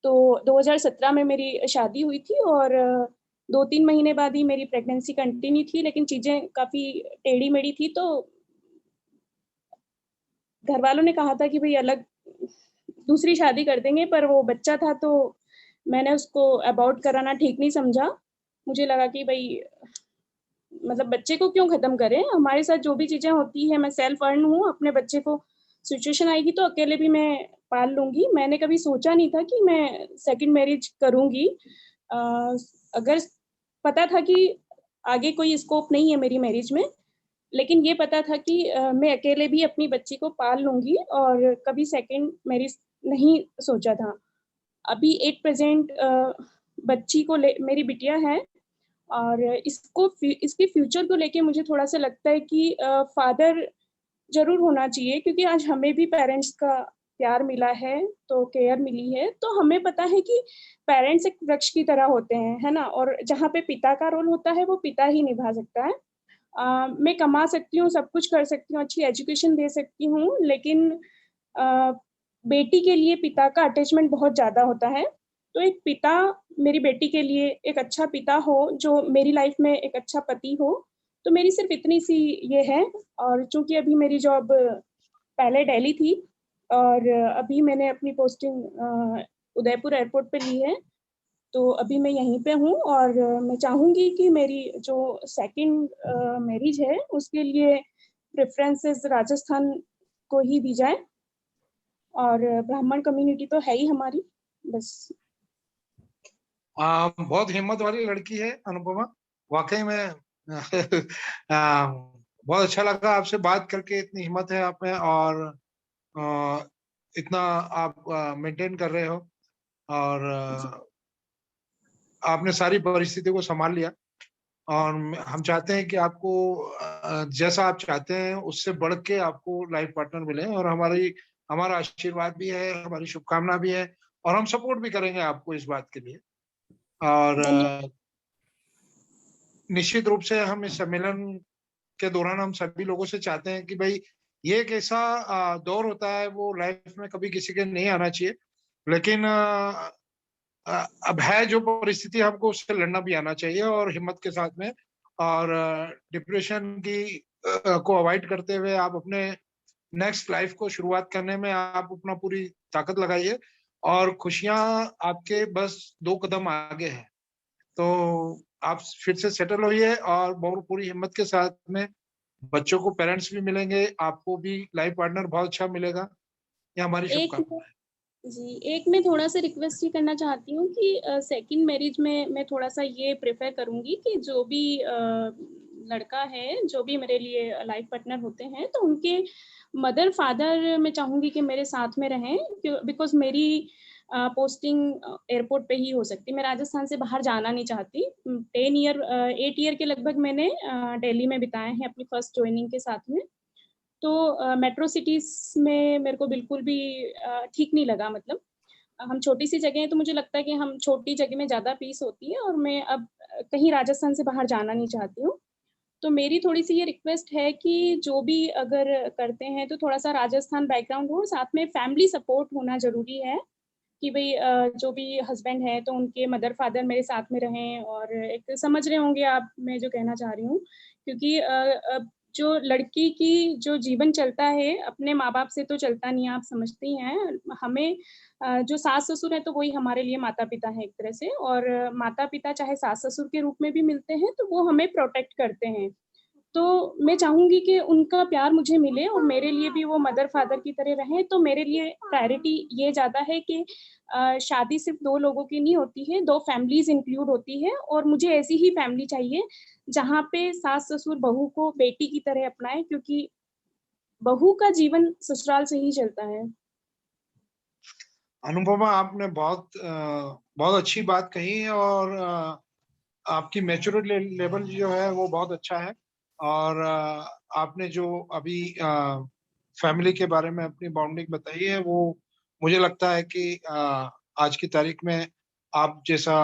तो 2017 में मेरी शादी हुई थी, और 2-3 महीने बाद ही मेरी प्रेगनेंसी कंटिन्यू थी, लेकिन चीज़ें काफ़ी टेढ़ी-मेढ़ी थी, तो घर वालों ने कहा था कि भाई अलग दूसरी शादी कर देंगे, पर वो बच्चा था तो मैंने उसको अबॉर्ट कराना ठीक नहीं समझा। मुझे लगा कि भई मतलब बच्चे को क्यों ख़त्म करें? हमारे साथ जो भी चीज़ें होती हैं, मैं सेल्फ अर्न हूँ, अपने बच्चे को सिचुएशन आएगी तो अकेले भी मैं पाल लूँगी। मैंने कभी सोचा नहीं था कि मैं सेकंड मैरिज करूँगी। अ, अगर पता था कि आगे कोई स्कोप नहीं है मेरी मैरिज में, लेकिन ये पता था कि मैं अकेले भी अपनी बच्ची को पाल लूँगी और कभी सेकंड मैरिज नहीं सोचा था। अभी एट प्रेज़ेंट बच्ची को ले मेरी बिटिया है और इसके फ्यूचर को लेके मुझे थोड़ा-सा लगता है कि फादर ज़रूर होना चाहिए, क्योंकि आज हमें भी पेरेंट्स का प्यार मिला है, तो केयर मिली है, तो हमें पता है कि पेरेंट्स एक वृक्ष की तरह होते हैं, है ना? और जहाँ पे पिता का रोल होता है, वो पिता ही निभा सकता है। मैं कमा सकती हूँ, सब कुछ कर सकती हूँ, अच्छी एजुकेशन दे सकती हूँ, लेकिन अ, बेटी के लिए पिता का अटैचमेंट बहुत ज़्यादा होता है। तो एक पिता मेरी बेटी के लिए एक अच्छा पिता हो, जो मेरी लाइफ़ में एक अच्छा पति हो, तो मेरी सिर्फ़ इतनी-सी ये है। और चूँकि अभी मेरी जॉब पहले दिल्ली थी और अभी मैंने अपनी पोस्टिंग उदयपुर एयरपोर्ट पे ली है, तो अभी मैं यहीं पे हूँ और मैं चाहूँगी कि मेरी जो सेकंड मैरिज है, उसके लिए प्रेफ़रेंसेस राजस्थान को ही दी जाए और ब्राह्मण कम्युनिटी तो है ही हमारी, बस। बहुत हिम्मत वाली लड़की है अनुपमा, वाकई में बहुत अच्छा लगा आपसे बात करके। इतनी हिम्मत है आप में और इतना आप मेंटेन कर रहे हो और आपने सारी परिस्थिति को संभाल लिया और हम चाहते हैं कि आपको जैसा आप चाहते हैं उससे बढ़ के आपको लाइफ पार्टनर मिले और हमारा आशीर्वाद भी है, हमारी शुभकामना भी है और हम सपोर्ट भी करेंगे आपको इस बात के लिए। और निश्चित रूप से हम इस सम्मेलन के दौरान हम सभी लोगों से चाहते हैं कि भाई ये एक ऐसा दौर होता है, वो लाइफ में कभी किसी के नहीं आना चाहिए, लेकिन अब है जो परिस्थिति, हमको उससे लड़ना भी आना चाहिए और हिम्मत के साथ में। और डिप्रेशन को अवॉइड करते हुए आप अपने नेक्स्ट लाइफ को शुरुआत करने में आप अपना पूरी ताकत लगाइए और खुशियां आपके बस 2 कदम आगे है। तो आप फिर से सेटल होइए और बहुत पूरी हिम्मत के साथ में बच्चों को पेरेंट्स भी मिलेंगे, आपको भी लाइफ पार्टनर बहुत अच्छा मिलेगा। ये हमारी शुभकामनाएं। जी, एक मैं थोड़ा-सा रिक्वेस्ट ये करना चाहती हूँ कि सेकंड मैरिज में मैं थोड़ा-सा ये प्रेफ़र करूँगी कि जो भी लड़का है, जो भी मेरे लिए लाइफ पार्टनर होते हैं, तो उनके मदर-फादर मैं चाहूँगी कि मेरे साथ में रहें, बिकॉज़ मेरी पोस्टिंग एयरपोर्ट पे ही हो सकती है। मैं राजस्थान से बाहर जाना नहीं चाहती। 8 ईयर के लगभग मैंने दिल्ली में बिताए हैं अपनी फर्स्ट जॉइनिंग के साथ में। तो मेट्रो सिटीज़ में मेरे को बिल्कुल भी ठीक नहीं लगा, मतलब हम छोटी-सी जगह है तो मुझे लगता है कि हम छोटी जगह में ज़्यादा पीस होती है और मैं अब कहीं राजस्थान से बाहर जाना नहीं चाहती हूँ। तो मेरी थोड़ी-सी ये रिक्वेस्ट है कि जो भी अगर करते हैं तो थोड़ा-सा राजस्थान बैकग्राउंड हो, साथ में फैमिली सपोर्ट होना ज़रूरी है कि भई जो भी हस्बैंड है तो उनके मदर-फादर मेरे साथ में रहें और एक समझ रहे होंगे आप मैं जो कहना चाह रही हूँ। क्योंकि अब जो लड़की की जो जीवन चलता है, अपने माँ-बाप से तो चलता नहीं है, आप समझती हैं। हमें जो सास-ससुर हैं तो वही हमारे लिए माता-पिता हैं एक तरह से और माता-पिता चाहे सास-ससुर के रूप में भी मिलते हैं, तो वो हमें प्रोटेक्ट करते हैं। तो मैं चाहूँगी कि उनका प्यार मुझे मिले और मेरे लिए भी वो मदर-फादर की तरह रहें, तो मेरे लिए प्रायोरिटी ये ज़्यादा है कि शादी सिर्फ़ 2 लोगों की नहीं होती है, 2 फैमिलीज़ इंक्लूड होती है और मुझे ऐसी ही फैमिली चाहिए, जहाँ पे सास-ससुर बहू को बेटी की तरह अपनाएँ, क्योंकि बहू का जीवन ससुराल से ही चलता है। अनुपमा, आपने बहुत अच्छी बात कही है और आपकी मैच्योरिटी लेवल जो है वो बहुत अच्छा है और आपने जो अभी फैमिली के बारे में अपनी बाउंडिंग बताई है, वो मुझे लगता है कि आज की तारीख में आप जैसा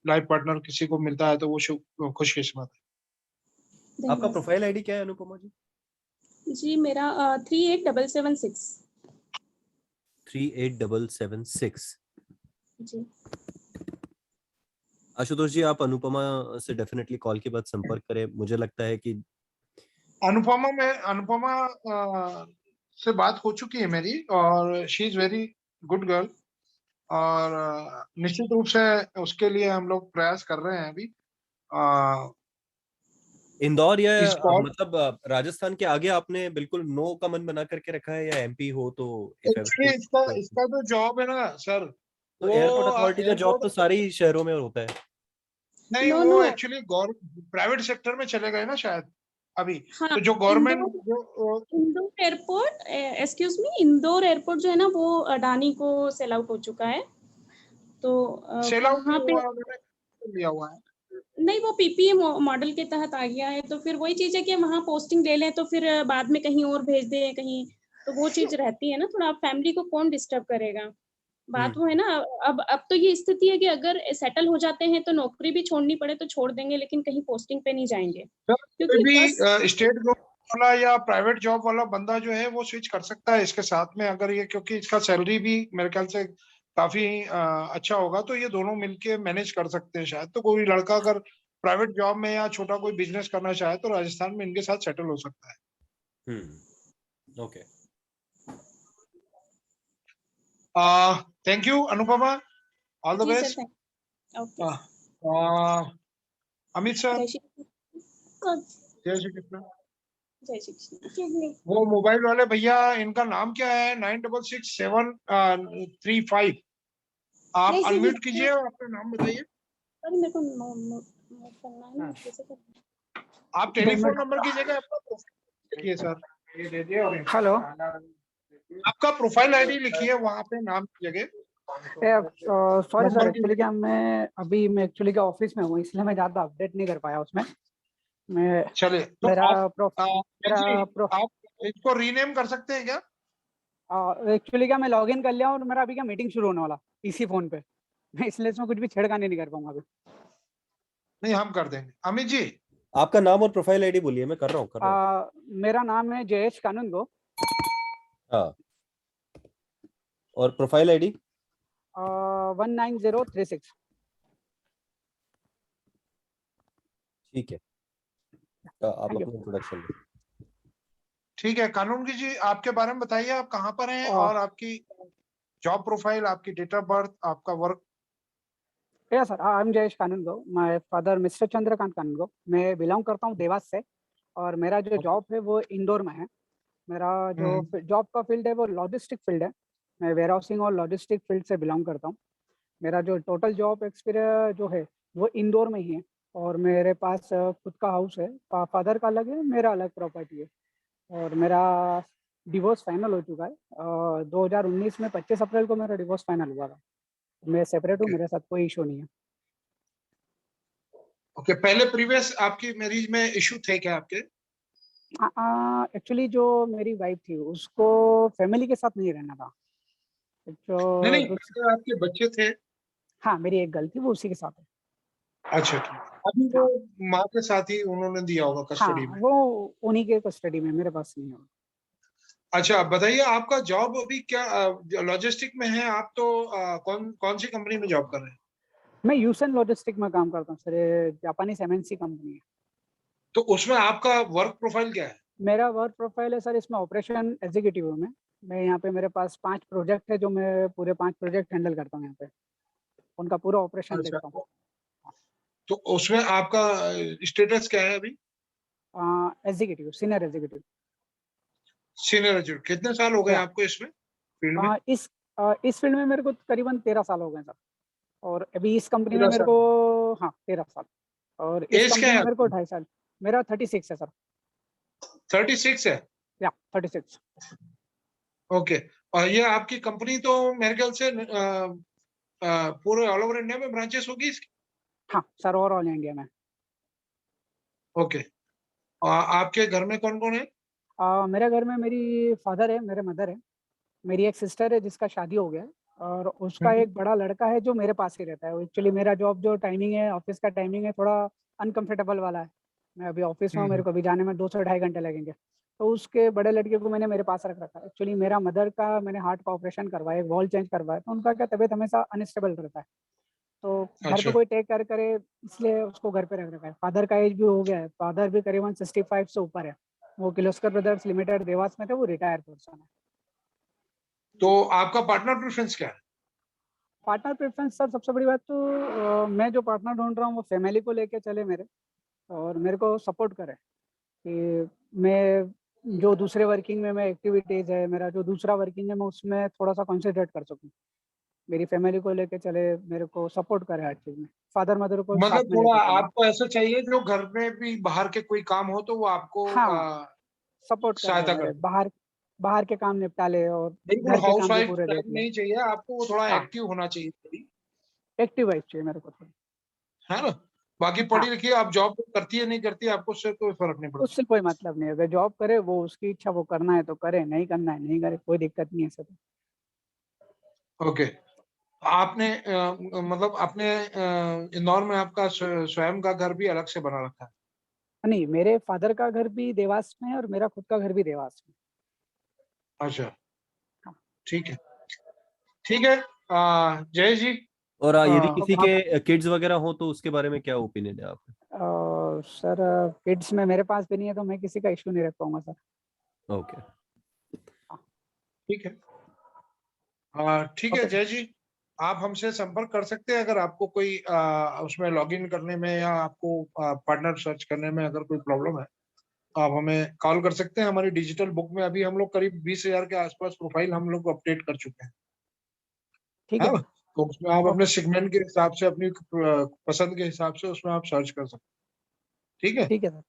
लाइफ पार्टनर किसी को मिलता है तो वो खुशकिस्मत है। आपका प्रोफाइल आईडी क्या है अनुपमा जी? जी, मेरा 38776। 38776। जी। आशुतोष जी, आप अनुपमा से डेफिनेटली कॉल के बाद संपर्क करें। मुझे लगता है कि अनुपमा से बात हो चुकी है मेरी और she is very good girl. और निश्चित रूप से उसके लिए हम लोग प्रयास कर रहे हैं अभी। इंदौर या इस कॉल मतलब राजस्थान के आगे आपने बिल्कुल नो का मन बना करके रखा है, या एमपी हो तो इफ एक्चुअली एवरीथिंग। इसका जो जॉब है ना सर, तो वो एयरपोर्ट अथॉरिटी का जॉब तो एयरपोर्ट सारे ही शहरों में होता है। नहीं, नो वो नो एक्चुअली प्राइवेट सेक्टर में चले गए ना शायद अभी। हाँ तो जो government Indore Indore airport excuse me, Indore airport जो है ना वो अडानी को सेल आउट हो चुका है, तो सेल आउट वहाँ नहीं पे हुआ, उन्होंने लिया हुआ है। नहीं, वो पीपीए मॉडल के तहत आ गया है, तो फिर वही चीज है कि वहाँ पोस्टिंग ले लें तो फिर बाद में कहीं और भेज दें कहीं, तो वो चीज रहती है ना थोड़ा। फैमिली को कौन डिस्टर्ब करेगा, बात वो है ना। अब तो ये स्थिति है कि अगर सेटल हो जाते हैं तो नौकरी भी छोड़नी पड़े तो छोड़ देंगे, लेकिन कहीं पोस्टिंग पे नहीं जाएंगे, कोई क्योंकि बस भी स्टेट जॉब वाला या प्राइवेट जॉब वाला बंदा जो है वो स्विच कर सकता है इसके साथ में, अगर ये, क्योंकि इसका सैलरी भी मेरे ख्याल से काफी अच्छा होगा, तो ये दोनों मिलके मैनेज कर सकते हैं शायद। तो कोई लड़का अगर प्राइवेट जॉब में या छोटा कोई बिजनेस करना चाहे तो राजस्थान में इनके साथ सेटल हो सकता है। Okay. Thank you Anupama, all the जी sir, best. Okay Amit sir, जय श्री कृष्ण। जय श्री कृष्ण। जय श्री कृष्ण। वो मोबाइल वाले भैया, इनका नाम क्या है? 966735। आप नहीं सर, अनम्यूट कीजिए और अपना नाम बताइए। अरे मेरे को नोट करना है ना, कैसे करना है? आप टेलीफोन नंबर की जगह अपना प्रोफाइल लिखिए सर। हेलो, आपका प्रोफाइल आईडी लिखिए वहां पे नाम की जगह। सॉरी सर, नंबर की एक्चुअली क्या मैं एक्चुअली क्या ऑफिस में हूँ, इसलिए मैं ज़्यादा अपडेट नहीं कर पाया उसमें। मैं चलिए, तो मेरा आप इसको रीनेम कर सकते हैं क्या? एक्चुअली क्या मैं लॉग इन कर लिया और मेरा अभी क्या मीटिंग शुरू होने वाला इसी फोन पे, मैं इसलिए इसमें कुछ भी छेड़खानी नहीं कर पाऊंगा अभी। नहीं, हम कर देंगे। अमित जी, आपका नाम और प्रोफाइल आईडी बोलिए, मैं कर रहा हूँ। मेरा नाम है जयेश कानूनगो। हाँ, और प्रोफाइल आईडी 19036। ठीक है, आप अपना इंट्रोडक्शन दें। ठीक है। कानूनगी जी, आपके बारे में बताइए, आप कहाँ पर हैं और आपकी जॉब प्रोफाइल, आपकी डेट ऑफ बर्थ, आपका work. Yes sir, I am Jayesh Kanungo, my father mister Chandrakant Kanungo. मैं बिलोंग करता हूँ देवास से, और मेरा जो जॉब है वो इंदौर में है। मेरा जो जॉब का फील्ड है वो लॉजिस्टिक फील्ड है। मैं वेयर हाउसिंग और लॉजिस्टिक फील्ड से बिलोंग करता हूँ। मेरा जो टोटल जॉब एक्सपीरियंस जो है वो इंदौर में ही है, और मेरे पास खुद का हाउस है। फादर का अलग है, मेरा अलग प्रॉपर्टी है, और मेरा डिवोर्स फाइनल हो चुका है। 2019 में 25 अप्रैल को मेरा डिवोर्स फाइनल हुआ था। मैं सेपरेट हूँ, मेरे साथ कोई इशू नहीं है। ओके, पहले प्रीवियस आपकी मैरिज में इशू थे क्या आपके? एक्चुअली जो मेरी वाइफ थी उसको फैमिली के साथ नहीं रहना था। नहीं, जो आपके बच्चे थे। हाँ, मेरी एक गर्ल थी, वो उसी के साथ है। अच्छा, ठीक। अभी वो माँ के साथ ही उन्होंने दिया होगा कस्टडी में। वो उन्हीं के कस्टडी में, मेरे पास नहीं होगा। अच्छा, बताइए, आपका जॉब अभी क्या लॉजिस्टिक में है? आप तो कौन कौन सी कंपनी में जॉब कर रहे हैं? मैं यूसन लॉजिस्टिक में काम करता हूँ सर, ये जापानीज एमएनसी कंपनी है। तो उसमें आपका वर्क प्रोफाइल क्या है? मेरा वर्क प्रोफाइल है सर, इसमें ऑपरेशन एग्जीक्यूटिव हूँ मैं। यहाँ पे मेरे पास 5 प्रोजेक्ट है, जो मैं पूरे 5 प्रोजेक्ट हैंडल करता हूँ यहाँ पे, उनका पूरा ऑपरेशन देखता हूँ। तो उसमें आपका स्टेटस क्या है अभी? Executive, senior executive. Senior executive. कितने साल हो गए आपको इसमें फील्ड में? इस फील्ड में मेरे को करीबन 13 साल हो गए सर, और अभी इस कंपनी में मेरे को 13 साल, और इस कंपनी में मेरे को 2.5 साल। मेरा 36 है सर। 36 है? या 36। ओके। और ये आपकी कंपनी तो मेरे ख्याल से पूरे ऑल ओवर इंडिया में ब्रांचेस होगी इसकी? हाँ सर, और ऑल इंडिया में। ओके। आपके घर में कौन कौन है? मेरे घर में मेरी फादर है, मेरे मदर है, मेरी एक सिस्टर है जिसका शादी हो गया है, और उसका एक बड़ा लड़का है जो मेरे पास ही रहता है। एक्चुअली मेरा जॉब जो टाइमिंग है, ऑफिस का टाइमिंग है, थोड़ा अनकंफर्टेबल वाला है। मैं अभी ऑफिस में हूँ, मेरे को अभी जाने में 2 से 2.5 घंटे लगेंगे। तो उसके बड़े लड़के को मैंने मेरे पास रख रखा है। एक्चुअली मेरा मदर का मैंने हार्ट का ऑपरेशन करवाया, एक वॉल चेंज करवाया, तो उनका क्या तबीयत हमेशा अनस्टेबल रहता है, तो घर पे कोई टेक केयर करे, इसलिए उसको घर पे रख रखा है। फादर का एज भी हो गया है, फादर भी करीबन 65 से ऊपर है। वो किर्लोस्कर ब्रदर्स लिमिटेड देवास में थे, वो रिटायर पर्सन है। तो आपका पार्टनर प्रेफरेंस क्या है? पार्टनर प्रेफरेंस सर, सबसे बड़ी बात तो मैं जो पार्टनर ढूंढ रहा हूँ वो फैमिली को लेके चले मेरे, और मेरे को सपोर्ट करे कि मैं जो दूसरे वर्किंग में मैं एक्टिविटीज है, मेरा जो दूसरा वर्किंग है, मैं उसमें थोड़ा सा कॉन्सेंट्रेट कर सकूँ। मेरी फैमिली को लेके चले, मेरे को सपोर्ट करे हर चीज में, फादर मदर को साथ मतलब में थोड़ा लेके चले। आपको ऐसा चाहिए जो घर में भी बाहर के कोई काम हो तो वो आपको हाँ, सपोर्ट कर ले सहायता मेरे, करे। बाहर बाहर के काम निपटा ले और बिल्कुल घर के हाउस काम भी वाइफ पूरे टाइप देख ले। नहीं चाहिए आपको, वो थोड़ा हाँ, एक्टिव होना चाहिए थोड़ी, एक्टिव वाइफ चाहिए मेरे को थोड़ी। है ना? बाकी हाँ, पढ़ी लिखी आप जॉब करती है नहीं करती है आपको उससे कोई फर्क नहीं पड़ता। उससे कोई मतलब नहीं है, अगर जॉब करे वो उसकी इच्छा, वो करना है तो करे, नहीं करना है नहीं करे, कोई दिक्कत नहीं है सर। ओके। आपने मतलब अपने इंदौर में आपका स्वयं का घर भी अलग से बना रखा है? नहीं, मेरे फादर का घर भी देवास में है और मेरा खुद का घर भी देवास में। अच्छा, हाँ। ठीक है, ठीक है। जय जी। और यदि हाँ, किसी के किड्स वगैरह हो तो उसके बारे में क्या ओपिनियन है आपका? सर किड्स में मेरे पास भी नहीं है तो मैं किसी का इशू नहीं रख पाऊंगा सर। ओके, ठीक है। ठीक है ओके सर। जय जी, आप हमसे संपर्क कर सकते हैं अगर आपको कोई उसमें लॉगिन करने में या आपको पार्टनर सर्च करने में अगर कोई प्रॉब्लम है, आप हमें कॉल कर सकते हैं। हमारी डिजिटल बुक में अभी हम लोग करीब 20,000 के आसपास प्रोफाइल हम लोग अपडेट कर चुके हैं, ठीक है है ना? सर। तो उसमें आप ओके अपने सेगमेंट के हिसाब से, अपनी पसंद के हिसाब से उसमें आप सर्च कर सकते हैं। ठीक है। ठीक है sir.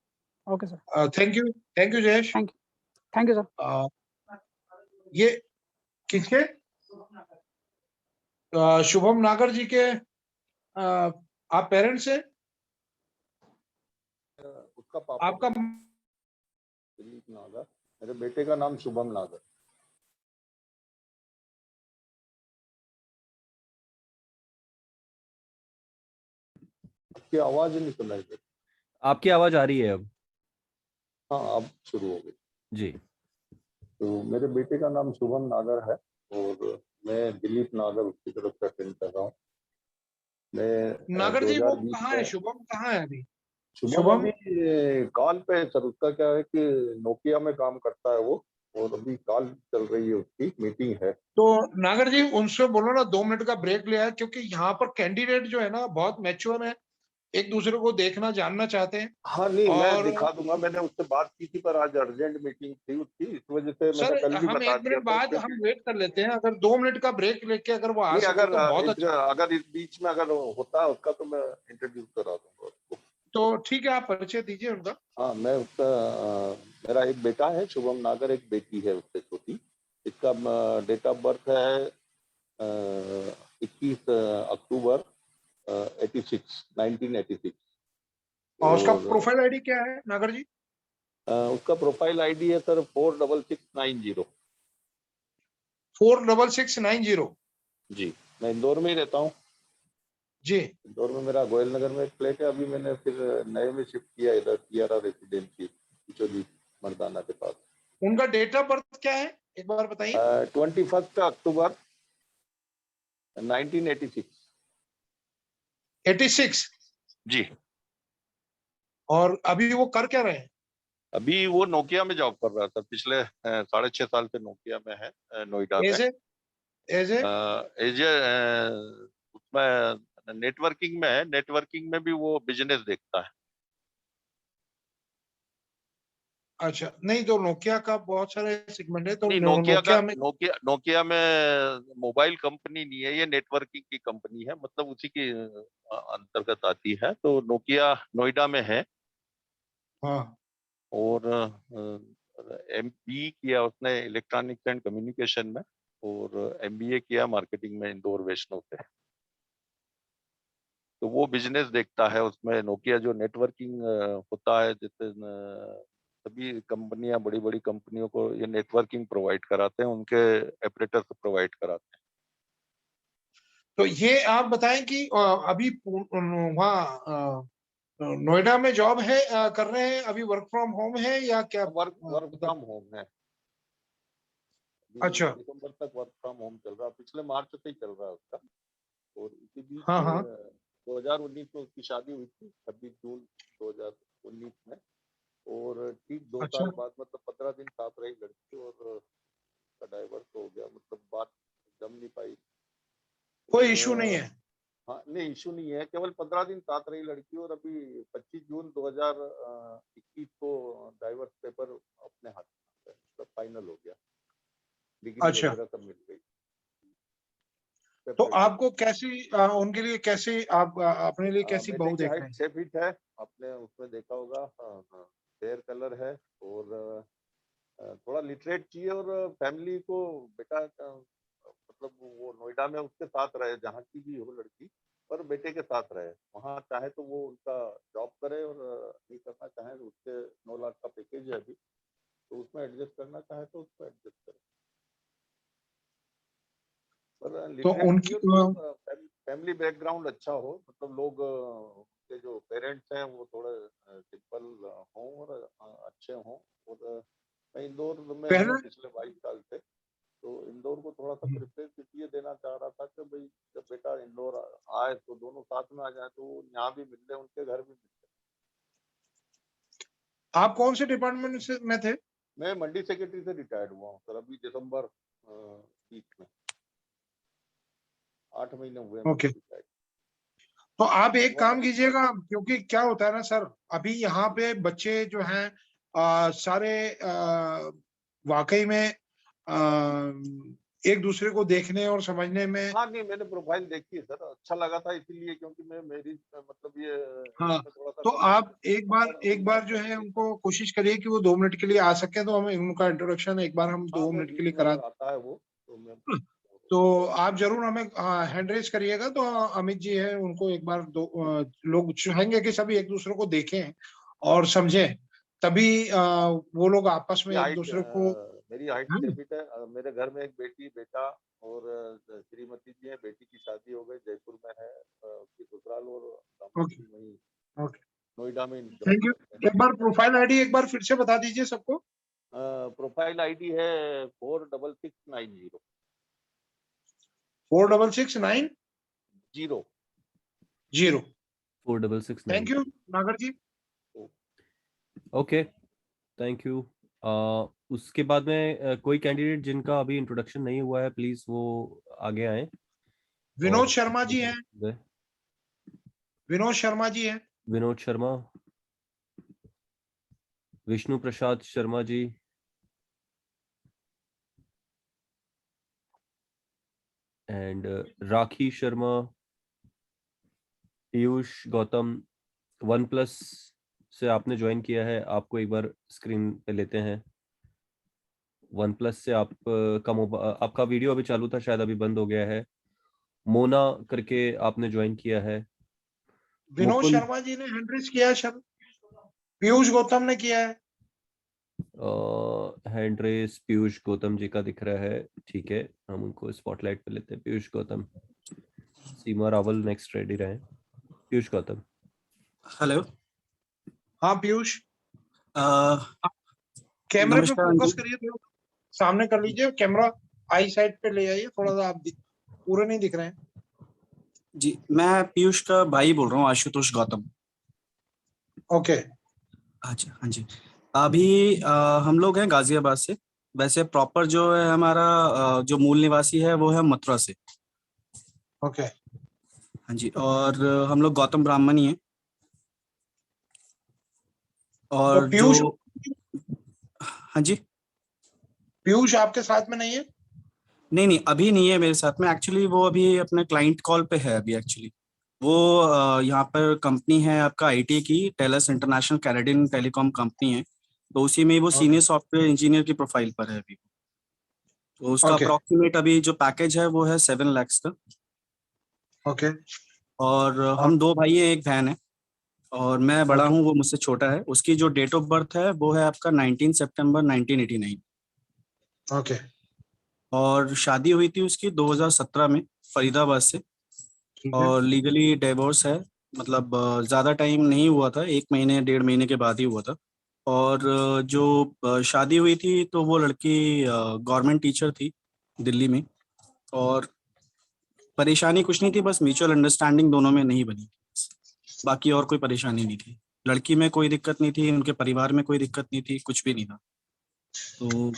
Okay sir. Thank you, thank you Jayesh. Thank you sir. ये किसके? शुभम नागर जी के आप पेरेंट्स हैं? उसका पापा आपका दिलीप नागर, मेरे बेटे का नाम शुभम नागर। आपकी आवाज नहीं सुनाई दे। आपकी आवाज आ रही है अब। हाँ, अब शुरू हो गई जी। तो मेरे बेटे का नाम शुभम नागर है और मैं दिलीप नागर उसकी तरफ से अटेंड कर रहा हूँ। मैं नागर जी वो 2020 कहाँ है? में शुभम कहाँ है अभी? शुभम अभी कॉल पे है सर। उसका क्या है कि नोकिया में काम करता है वो, और अभी कॉल चल रही है, उसकी मीटिंग है। तो नागर जी उनसे बोलो ना 2 मिनट का ब्रेक ले आए, क्योंकि यहाँ पर कैंडिडेट जो है ना बहुत मैच्योर है, एक दूसरे को देखना जानना चाहते हैं। हाँ नहीं, मैं और दिखा दूंगा, मैंने उससे बात की थी पर आज अर्जेंट मीटिंग थी उसकी, इस वजह से सर मैंने कल भी हम बता 1 दिया मिनट था बाद क्योंकि हम वेट कर लेते हैं, अगर 2 मिनट का ब्रेक लेके अगर वो आ नहीं, सके तो बहुत अच्छा। अगर इस बीच में अगर होता है उसका तो मैं इंट्रोड्यूस करा दूंगा उसको। तो ठीक है, आप परिचय दीजिए उनका। हाँ, मैं उसका मेरा एक बेटा है शुभम नागर, एक बेटी है उससे छोटी। इसका डेट ऑफ बर्थ है 21 अक्टूबर 1986। और उसका प्रोफाइल आईडी क्या है नागर जी? उसका प्रोफाइल आईडी है सर 46690। 46690। जी, मैं इंदौर में ही रहता हूँ। जी, इंदौर में मेरा गोयल नगर में एक फ्लैट है, अभी मैंने फिर नए में शिफ्ट किया इधर TRR रेसिडेंसी किचोली मर्दाना के पास। उनका डेट ऑफ बर्थ क्या है एक बार बताइए? 21 अक्टूबर 1986। 86 जी। और अभी वो कर क्या रहे हैं? अभी वो नोकिया में जॉब कर रहा था, पिछले 6.5 साल से नोकिया में है, नोएडा में। एज ए उसमें नेटवर्किंग में है, नेटवर्किंग में भी वो बिजनेस देखता है। अच्छा, नहीं तो नोकिया का बहुत सारे सेगमेंट है, तो नहीं, नोकिया में मोबाइल कंपनी नहीं है, ये नेटवर्किंग की कंपनी है, मतलब उसी के अंतर्गत आती है। तो नोकिया नोएडा में है। हाँ। और MBE किया उसने इलेक्ट्रॉनिक्स एंड कम्युनिकेशन में, और MBA किया मार्केटिंग में इंदौर वैष्णव से। तो वो बिजनेस देखता है उसमें। नोकिया जो नेटवर्किंग होता है, जैसे सभी कंपनियां, बड़ी बड़ी कंपनियों को ये नेटवर्किंग प्रोवाइड कराते हैं, उनके ऑपरेटर से प्रोवाइड कराते हैं। तो ये आप बताएं कि अभी वहाँ नोएडा में जॉब है, कर रहे हैं अभी, वर्क फ्रॉम होम है या क्या? वर्क फ्रॉम होम है। अच्छा। दिसंबर तक वर्क फ्रॉम होम चल रहा है, पिछले मार्च से ही चल रहा है उसका। और इसी बीच हाँ, में हाँ। 2019 में उसकी शादी हुई थी, 26 जून 2019 में। और ठीक 2 अच्छा। साल बाद, मतलब 15 दिन साथ रही लड़की और उसका डाइवर्स हो गया। मतलब बात कोई इशू नहीं है? हाँ नहीं, इशू नहीं है, केवल 15 दिन साथ रही लड़की और अभी 25 जून 2021 को डाइवर्स पेपर अपने हाथ में सब फाइनल हो गया, डिग्री अच्छा। वगैरह सब मिल गई। तो आपको कैसी उनके लिए कैसी आप अपने लिए कैसी बेटे बहू की देख रहे हाइट हैं? 6 फीट है, आपने उसमें देखा होगा, फेयर कलर है और थोड़ा लिटरेट चाहिए और फैमिली को बेटा मतलब वो नोएडा में उसके साथ रहे, जहाँ की भी हो लड़की, पर बेटे के साथ रहे, वहाँ चाहे तो वो उनका जॉब करे और नहीं करना चाहे तो उसके 9 लाख का पैकेज है अभी, तो उसमें एडजस्ट करना चाहे तो उसमें एडजस्ट करे। पर तो उनकी फैमिली बैकग्राउंड अच्छा हो, मतलब लोग उनके जो पेरेंट्स हैं वो थोड़े सिंपल हों और अच्छे हों। और मैं इंदौर में हूँ पिछले 22 साल से, तो इंदौर को थोड़ा सा प्रेफरेंस इसलिए देना चाह रहा था कि भाई जब बेटा इंदौर आए तो दोनों साथ में आ जाए, तो यहाँ भी मिल रहे उनके घर भी मिल रहे। आप कौन से डिपार्टमेंट से में थे? मैं मंडी सेक्रेटरी से रिटायर्ड हुआ हूँ सर, अभी दिसंबर 30 में 8 महीने हुए। ओके, तो आप एक काम कीजिएगा, क्योंकि क्या होता है ना सर, अभी यहाँ पे बच्चे जो हैं सारे वाकई में एक दूसरे को देखने और समझने में। हाँ नहीं, मैंने प्रोफाइल देखी है सर, अच्छा लगा था इसीलिए, क्योंकि मैं मेरी मतलब ये हाँ, तो आप एक बार जो है उनको कोशिश करिए कि वो 2 मिनट के लिए आ सके, तो हम उनका इंट्रोडक्शन एक बार हम 2 मिनट के लिए करा। आता है वो तो आप जरूर हमें हैंड रेज करिएगा, तो अमित जी है उनको एक बार लोग चाहेंगे कि सभी एक दूसरे को देखें और समझें, तभी वो लोग आपस में एक दूसरे को। मेरी हाइट 6 फीट है, मेरे घर में एक बेटी बेटा और श्रीमती जी है, बेटी की शादी हो गई, जयपुर में है, उसकी ससुराल और नोएडा में। Thank you. एक बार प्रोफाइल आईडी एक बार फिर से बता दीजिए सबको। प्रोफाइल आईडी है 46690 46690 46690। थैंक यू नागर जी। Okay, thank you. उसके बाद में कोई कैंडिडेट जिनका अभी इंट्रोडक्शन नहीं हुआ है, प्लीज वो आगे आए। विनोद शर्मा जी हैं। विनोद शर्मा जी हैं। विनोद शर्मा, विष्णु प्रसाद शर्मा जी, एंड राखी शर्मा, पीयूष गौतम। OnePlus से आपने ज्वाइन किया है, आपको एक बार स्क्रीन पे लेते हैं। OnePlus से आप आपका वीडियो अभी चालू था, शायद अभी बंद हो गया है। मोना करके आपने ज्वाइन किया है। विनोद शर्मा जी ने हैंड रेज किया है, पीयूष गौतम ने किया है। हैंड रेस पीयूष गौतम जी का दिख रहा है, ठीक है, हम उनको स्पॉटलाइट पे लेते हैं। पीयूष गौतम। सीमा रावल नेक्स्ट रेडी रहे। पीयूष गौतम। हेलो। हाँ पीयूष, कैमरे पे फोकस करिए, थोड़ा सामने कर लीजिए कैमरा, आई साइड पे ले आइए थोड़ा सा, आप पूरे नहीं दिख रहे हैं जी। मैं पीयूष का भाई बोल रहा हूँ, आशुतोष गौतम। ओके। अच्छा, हाँ जी। अभी हम लोग हैं गाजियाबाद से, वैसे प्रॉपर जो है हमारा जो मूल निवासी है वो है मथुरा से। ओके। हाँ जी, और हम लोग गौतम ब्राह्मण ही हैं। और तो पीयूष, हाँ जी, पीयूष आपके साथ में नहीं है? नहीं, अभी नहीं है मेरे साथ में। एक्चुअली वो अभी अपने क्लाइंट कॉल पे है अभी। एक्चुअली वो यहाँ पर कंपनी है आपका आईटी की, Telus international Canadian telecom company है, तो उसी में वो सीनियर सॉफ्टवेयर इंजीनियर की प्रोफाइल पर है अभी। तो उसका अप्रोक्सीमेट अभी जो पैकेज है वो है 7 लाख का। ओके। और हम 2 भाई हैं, एक बहन है, और मैं बड़ा हूँ, वो मुझसे छोटा है। उसकी जो डेट ऑफ बर्थ है वो है आपका 19 सितंबर 1989। ओके। और शादी हुई थी उसकी 2017 में फरीदाबाद से, और लीगली डिवोर्स है, मतलब ज्यादा टाइम नहीं हुआ था, 1 महीने 1.5 महीने के बाद ही हुआ था। और जो शादी हुई थी तो वो लड़की गवर्नमेंट टीचर थी दिल्ली में, और परेशानी कुछ नहीं थी, बस म्यूचुअल अंडरस्टैंडिंग दोनों में नहीं बनी, बाकी और कोई परेशानी नहीं थी। लड़की में कोई दिक्कत नहीं थी, उनके परिवार में कोई दिक्कत नहीं थी, कुछ भी नहीं था। तो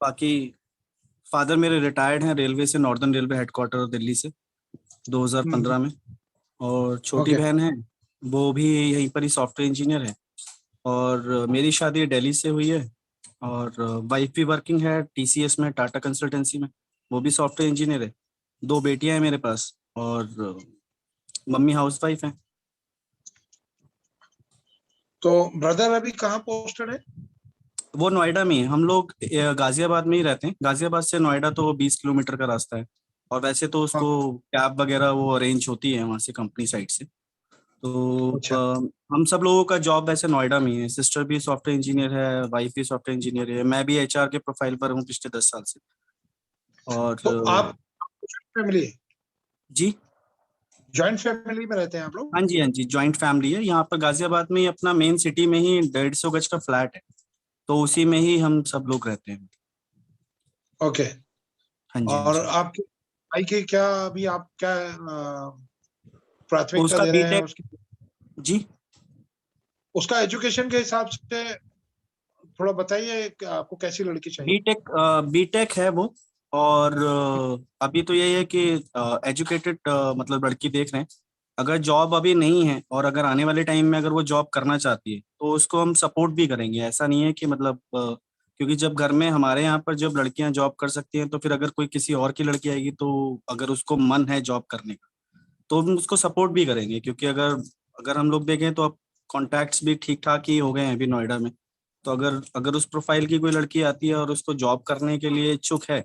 बाकी फादर मेरे रिटायर्ड हैं रेलवे से, नॉर्दर्न रेलवे हेडक्वार्टर दिल्ली से, 2015 में। और छोटी ओके। बहन है, वो भी यहीं पर ही सॉफ्टवेयर इंजीनियर है। और मेरी शादी दिल्ली से हुई है। और वाइफ भी वर्किंग है TCS में, टाटा कंसल्टेंसी में, वो भी सॉफ्टवेयर इंजीनियर है। 2 बेटियां हैं मेरे पास, और मम्मी हाउसवाइफ है। तो ब्रदर अभी कहाँ पोस्टेड है? वो नोएडा में है। हम लोग गाजियाबाद में ही रहते हैं। गाजियाबाद से नोएडा तो 20 किलोमीटर का रास्ता है। और वैसे तो उसको कैब वगैरह वो अरेंज होती है वहाँ से, कंपनी साइड से। तो अच्छा। हम सब लोगों का जॉब वैसे नोएडा में ही है। सिस्टर भी सॉफ्टवेयर इंजीनियर है, वाइफ भी सॉफ्टवेयर इंजीनियर है, मैं भी HR के प्रोफाइल पर हूँ पिछले 10 साल से। और तो आप फैमिली है? जी, जॉइंट फैमिली में रहते हैं आप लोग? हाँ जी, हाँ जी, जॉइंट फैमिली है। यहाँ पर गाजियाबाद में ही अपना मेन सिटी में ही 150 गज का फ्लैट है, तो उसी में ही हम सब लोग रहते हैं। ओके। हाँ जी, हाँ और जी। आपके भाई की क्या अभी आप क्या प्राथमिकता उसका दे रहे हैं बीटेक। उसकी? जी, उसका एजुकेशन के हिसाब से थोड़ा बताइए कि आपको कैसी लड़की चाहिए? बीटेक है वो। और अभी तो यही है कि एजुकेटेड मतलब लड़की देख रहे हैं। अगर जॉब अभी नहीं है और अगर आने वाले टाइम में अगर वो जॉब करना चाहती है तो उसको हम सपोर्ट भी करेंगे। ऐसा नहीं है कि मतलब क्योंकि जब घर में हमारे यहाँ पर जब लड़कियां जॉब कर सकती हैं तो फिर अगर कोई किसी और की लड़की आएगी तो अगर उसको मन है जॉब करने का तो हम उसको सपोर्ट भी करेंगे। क्योंकि अगर अगर हम लोग देखें तो अब कॉन्टैक्ट्स भी ठीक ठाक ही हो गए हैं अभी नोएडा में। तो अगर अगर उस प्रोफाइल की कोई लड़की आती है और उसको जॉब करने के लिए इच्छुक है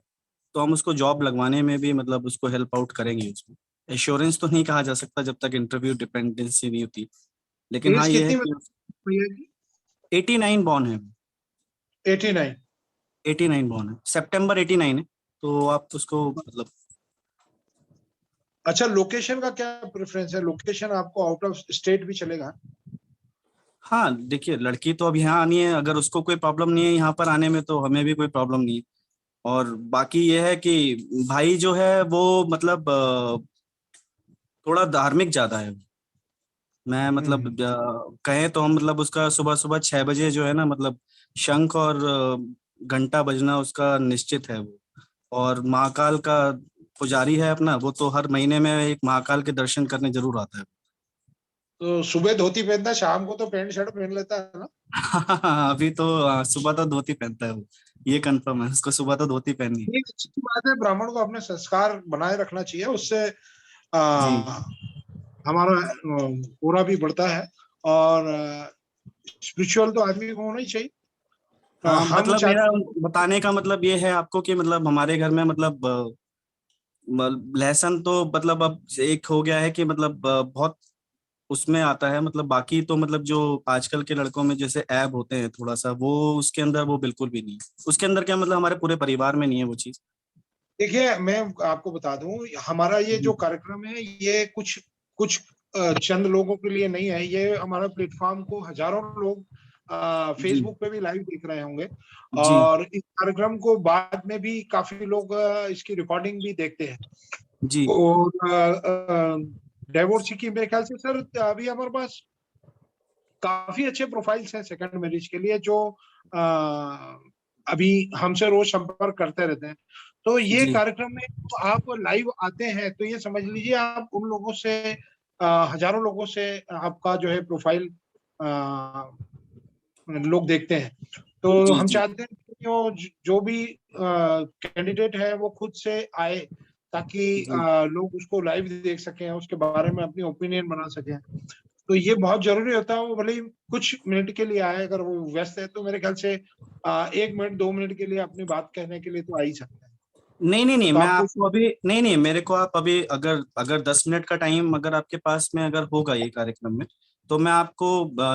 तो हम उसको जॉब लगवाने में भी मतलब उसको हेल्प आउट करेंगे। उसमें एश्योरेंस तो नहीं कहा जा सकता जब तक इंटरव्यू डिपेंडेंसी नहीं होती, लेकिन हाँ एज ये है कितनी कि भैया की? 89 बॉर्न है। 89? 89 बॉर्न है, सितंबर 89 है। तो आप उसको मतलब अच्छा, लोकेशन का क्या प्रेफरेंस है? लोकेशन आपको आउट ऑफ स्टेट भी चलेगा? हाँ देखिए, लड़की तो अब यहाँ आनी है, अगर उसको कोई प्रॉब्लम नहीं है यहाँ पर आने में तो हमें भी कोई प्रॉब्लम नहीं है। और बाकी ये है कि भाई जो है वो मतलब थोड़ा धार्मिक ज्यादा है। मैं मतलब कहें तो हम मतलब उसका सुबह सुबह 6 बजे जो है ना मतलब शंख और घंटा बजना उसका निश्चित है वो। और महाकाल का पुजारी है अपना, वो तो हर महीने में एक महाकाल के दर्शन करने जरूर आता है। तो सुबह धोती पहनता है, शाम को तो पैंट शर्ट पहन लेता है ना? अभी तो सुबह तो धोती पहनता है वो, ये कंफर्म है, उसको सुबह तो धोती पहननी है। ये अच्छी बात है, ब्राह्मण को अपने संस्कार बनाए रखना चाहिए, उससे जी हमारा पूरा भी बढ़ता है। और स्पिरिचुअल तो आदमी को होना ही चाहिए। हाँ, हम मतलब मेरा चाहते बताने का मतलब ये है आपको कि मतलब हमारे घर में मतलब लहसुन तो मतलब अब एक हो गया है कि मतलब बहुत उसमें आता है। मतलब बाकी तो मतलब जो आजकल के लड़कों में जैसे ऐब होते हैं थोड़ा सा, वो उसके अंदर वो बिल्कुल भी नहीं है। उसके अंदर क्या मतलब हमारे पूरे परिवार में नहीं है वो चीज। देखिए, मैं आपको बता दूं, हमारा ये जो कार्यक्रम है ये कुछ कुछ चंद लोगों के लिए नहीं है। ये हमारा प्लेटफॉर्म को हजारों लोग जी फेसबुक पे भी लाइव देख रहे होंगे। जी और इस कार्यक्रम को बाद में भी काफी लोग इसकी रिकॉर्डिंग भी देखते हैं। जी और डाइवोर्स की मेरे ख्याल से सर अभी हमारे पास काफी अच्छे प्रोफाइल्स हैं सेकंड मैरिज के लिए, जो अभी हमसे रोज संपर्क करते रहते हैं। तो ये जी कार्यक्रम में तो आप लाइव आते हैं तो ये समझ लीजिए आप उन लोगों से हजारों लोगों से आपका जो है प्रोफाइल लोग देखते हैं। तो जी हम जी चाहते हैं कि जो भी कैंडिडेट है वो खुद से आए, ताकि जी लोग उसको लाइव देख सकें, उसके बारे में अपनी ओपिनियन बना सकें। तो ये बहुत जरूरी होता है। वो भले ही कुछ मिनट के लिए आए, अगर वो व्यस्त है तो मेरे ख्याल से 1 मिनट 2 मिनट के लिए अपनी बात कहने के लिए तो आ ही सकता है। नहीं नहीं नहीं, तो मैं आपको आपको अभी नहीं नहीं, मेरे को आप अभी अगर अगर 10 मिनट का टाइम अगर आपके पास में अगर होगा ये कार्यक्रम में तो मैं आपको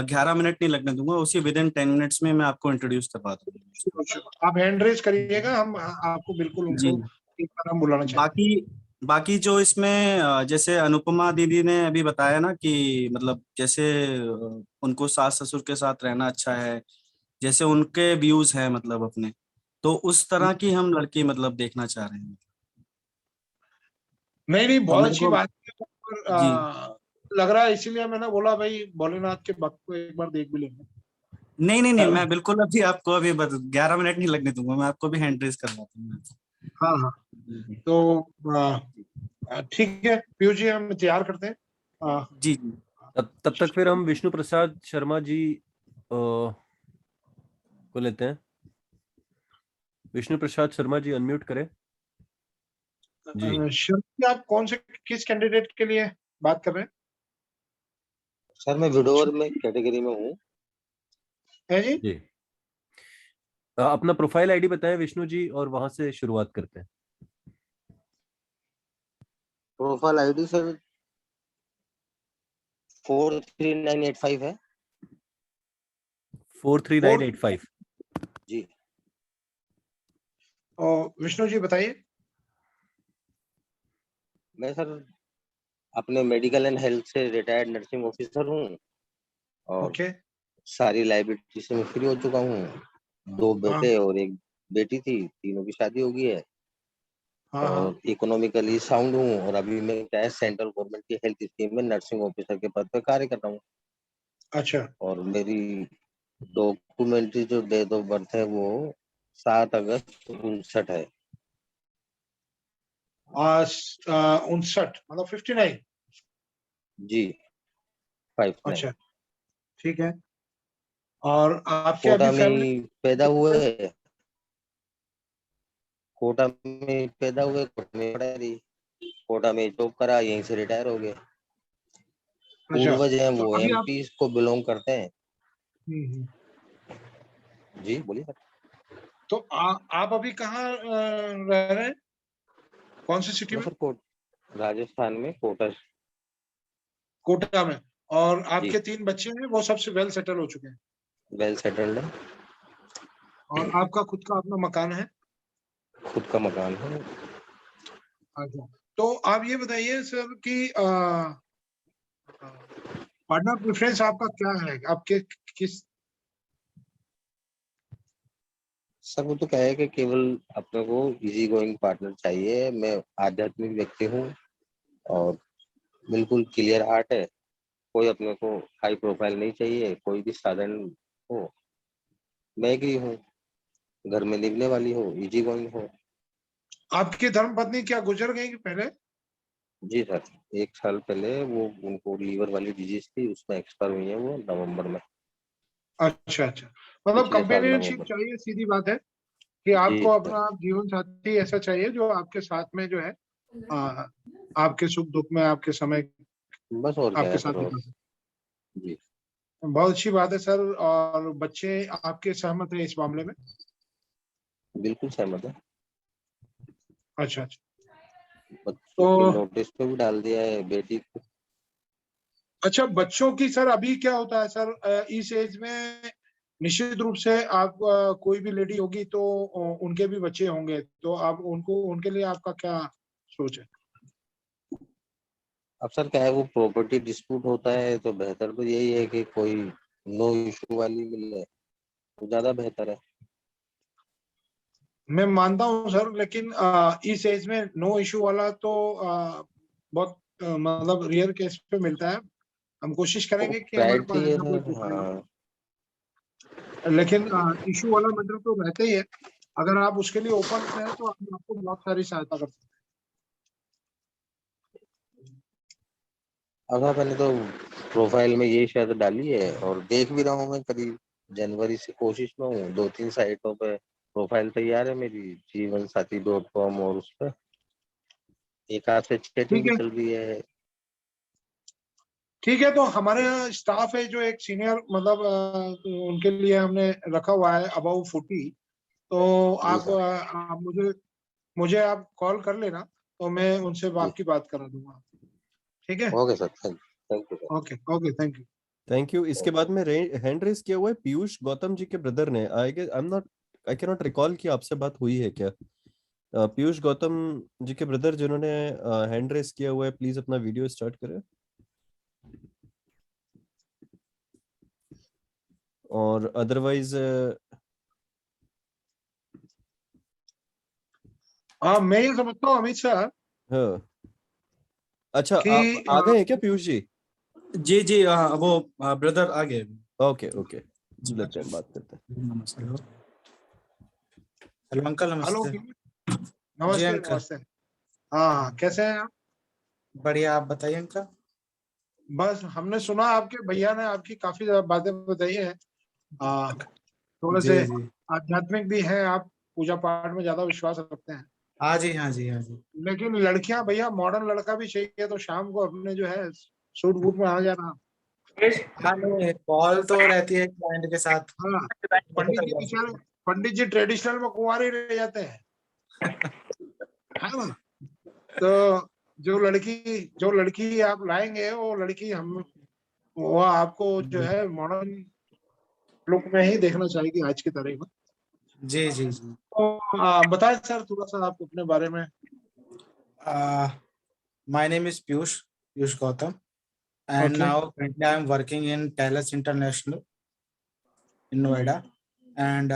11 मिनट नहीं लगने दूंगा। उसी विद इन 10 मिनट्स में मैं आपको इंट्रोड्यूस करवा दूंगा। आप हैंड रेज करिएगा, हम आपको बिल्कुल जी, उनको एक बार हम बुलाना चाहेंगे। बाकी बाकी जो इसमें जैसे अनुपमा दीदी ने अभी बताया ना कि मतलब जैसे उनको सास ससुर के साथ रहना अच्छा है, जैसे उनके व्यूज हैं मतलब अपने, तो उस तरह की हम लड़की मतलब देखना चाह रहे हैं। नहीं नहीं, और बहुत मेरे अच्छी को बात है। और, जी लग रहा है इसीलिए मैंने बोला भाई भोलेनाथ के भक्त को एक बार देख भी लेंगे, नहीं नहीं नहीं, है ना? मैं बिल्कुल अभी आपको अभी 11 मिनट नहीं लगने दूंगा, मैं आपको भी हैंड रेस करवाता हूँ। हाँ हाँ। जी तो ठीक है पीयूष जी, हम तैयार करते हैं। जी जी। तब तक फिर हम विष्णु प्रसाद शर्मा जी को लेते हैं। विष्णु प्रसाद शर्मा जी अनम्यूट करें जी। शर्मा, आप कौन से किस कैंडिडेट के लिए बात कर रहे हैं? सर मैं विडोवर में कैटेगरी में हूँ। है जी। जी अपना प्रोफाइल आईडी बताएं विष्णु जी, और वहां से शुरुआत करते हैं। प्रोफाइल आईडी सर 43985 है। 43985 जी। और विष्णु जी बताइए। मैं सर अपने मेडिकल एंड हेल्थ से रिटायर्ड नर्सिंग ऑफिसर हूँ और सारी लाइबिलिटी से मैं फ्री हो चुका हूँ। 2 बेटे और 1 बेटी थी, तीनों की शादी हो गई है। और इकोनॉमिकली साउंड हूँ और अभी मैं क्या है सेंट्रल गवर्नमेंट की हेल्थ स्कीम में नर्सिंग ऑफिसर के पद पर कार्य कर रहा हूँ। अच्छा। और मेरी डॉक्यूमेंट्री जो डेट ऑफ बर्थ है वो 7 अगस्त 59 है। 59 मतलब 59। जी 59। अच्छा ठीक है। और आपके कोटा अभी फैमिली में पैदा हुए, कोटा में पैदा हुए, कोटा में पढ़ाई, कोटा में जॉब करा, यहीं से रिटायर हो गए। पूर्वज हैं तो वो अभी आप एमपी को बिलोंग करते हैं। जी बोलिए सर। तो आप अभी कहाँ रह रहे हैं, कौन सी सिटी में? सर राजस्थान में कोटा। कोटा में। और आपके 3 बच्चे हैं, वो सबसे वेल सेटल हो चुके हैं? वेल सेटल्ड है। और आपका खुद का अपना मकान है? खुद का मकान है। अच्छा, तो आप ये बताइए सर कि पार्टनर प्रेफरेंस आपका क्या है, आपके किस? सर वो तो क्या है कि केवल अपने को इजी गोइंग पार्टनर चाहिए। मैं आध्यात्मिक व्यक्ति हूँ और बिल्कुल क्लियर हार्ट है। कोई अपने को हाई प्रोफाइल नहीं चाहिए, कोई भी साधारण हो। मैं एग्री हूँ, घर में निभने वाली हो, इजी गोइंग हो। आपकी धर्मपत्नी क्या गुजर गई पहले? जी सर, 1 साल पहले वो उनको लीवर वाली डिजीज थी, उसमें एक्सपायर हुई है वो नवंबर में। अच्छा अच्छा, मतलब पिछले साल कंपेनियनशिप नवंबर। चाहिए, सीधी बात है कि जी आपको सर। अपना जीवन साथी ऐसा चाहिए जो आपके साथ में जो है आपके सुख दुख में आपके समय बस और क्या आपके है साथ सर। और निकल सके। जी बहुत अच्छी बात है सर। और बच्चे आपके सहमत है इस मामले में? बिल्कुल सहमत है। अच्छा अच्छा। बच्चों की नोटिस पे भी डाल दिया है बेटी को। अच्छा, बच्चों की सर अभी क्या होता है सर, इस एज में निश्चित रूप से आप कोई भी लेडी होगी तो उनके भी बच्चे होंगे, तो आप उनको उनके लिए आपका क्या सोच है? अब सर क्या है वो प्रॉपर्टी डिस्प्यूट होता है तो बेहतर तो यही है कि कोई नो इशू वाली मिले तो ज्यादा बेहतर है। मैं मानता हूँ सर, लेकिन इस एज में नो इशू वाला तो बहुत मतलब रेयर केस पे मिलता है। हम कोशिश करेंगे कि हमारे पास प्रायोरिटी है ऐसा कोई सर। प्रोफाइल हो, हाँ लेकिन इशू वाला मैटर तो रहता ही है। अगर आप उसके लिए ओपन है तो हम आपको बहुत सारी सहायता कर सकते हैं। अब मैंने तो प्रोफाइल में ये शायद डाली है और देख भी रहा हूँ। मैं करीब जनवरी से कोशिश में हूँ। 2-3 साइटों पे प्रोफाइल तैयार है मेरी, जीवनसाथी.com, और उस पर एक आध से चैटिंग ठीक भी है चल रही है। ठीक है, तो हमारे यहाँ स्टाफ है जो एक सीनियर मतलब उनके लिए हमने रखा हुआ है अबाउ 40। तो आप मुझे आप कॉल कर लेना, तो मैं उनसे आपकी बात करा दूंगा। ठीक है, okay sir, thank you. Okay okay, thank you. Thank you. इसके बाद में हैंड रेस किया हुआ है पीयूष गौतम जी के ब्रदर ने। आई कैन नॉट रिकॉल कि आपसे बात हुई है क्या। पीयूष गौतम जी के ब्रदर जिन्होंने हैंड रेस किया हुआ है, प्लीज अपना वीडियो स्टार्ट करें। और अदरवाइज मैं ये समझता हूँ अमित सर। हाँ अच्छा, कि आप आ गए हैं क्या पीयूष जी? जी जी, वो ब्रदर आ गए। ओके ओके, लेते हैं, बात करते हैं। नमस्ते। हेलो अंकल, हेलो, नमस्ते। जी नमस्ते अंकल। नमस्ते। हाँ कैसे हैं आप? बढ़िया, आप बताइए इनका। बस हमने सुना आपके भैया ने आपकी काफी ज्यादा बातें बताई है। थोड़े से जी जी। आध्यात्मिक भी हैं आप, पूजा पाठ में ज्यादा विश्वास रखते हैं। हाँ जी, हाँ जी, हाँ जी। लेकिन लड़कियां भैया, मॉडर्न लड़का भी चाहिए तो शाम को अपने जो है सूट बूट में आ जाना। हाँ नहीं, कॉल तो रहती है क्लाइंट के साथ। हाँ, पंडित जी ट्रेडिशनल में कुंवारे ही रह जाते हैं। है ना? तो जो लड़की आप लाएंगे वो लड़की वो आपको जो है मॉडर्न लुक में ही देखना चाहेगी आज की तारीख में। जी जी जी। तो बताएं सर थोड़ा सा आप अपने बारे में। My name is Piyush Gautam, and Okay. now currently I am working in Thales International in Noida, and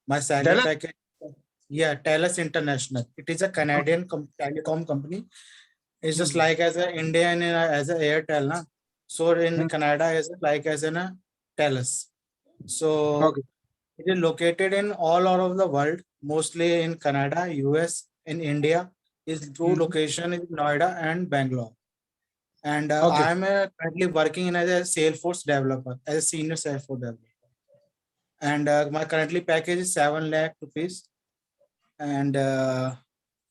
my salary Thales? package, yeah, Thales International. It is a Canadian telecom company. It's just like as a Indian as a Airtel, na. So in Canada is like as in a Thales. So it is located in all over the world, mostly in Canada, US, in India. Is two location in Noida and Bangalore. And I am currently working in as a Salesforce developer, as a senior Salesforce developer. And my currently package is 7 lakh rupees. And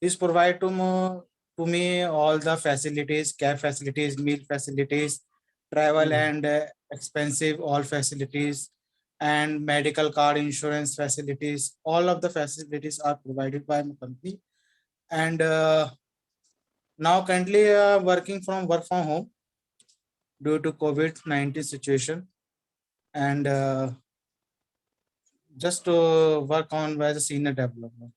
this provide to me all the facilities, cab facilities, meal facilities, travel and expensive all facilities, and medical card insurance facilities. All of the facilities are provided by my company. And now currently working from work from home due to COVID-19 situation, and just to work on as a senior developer.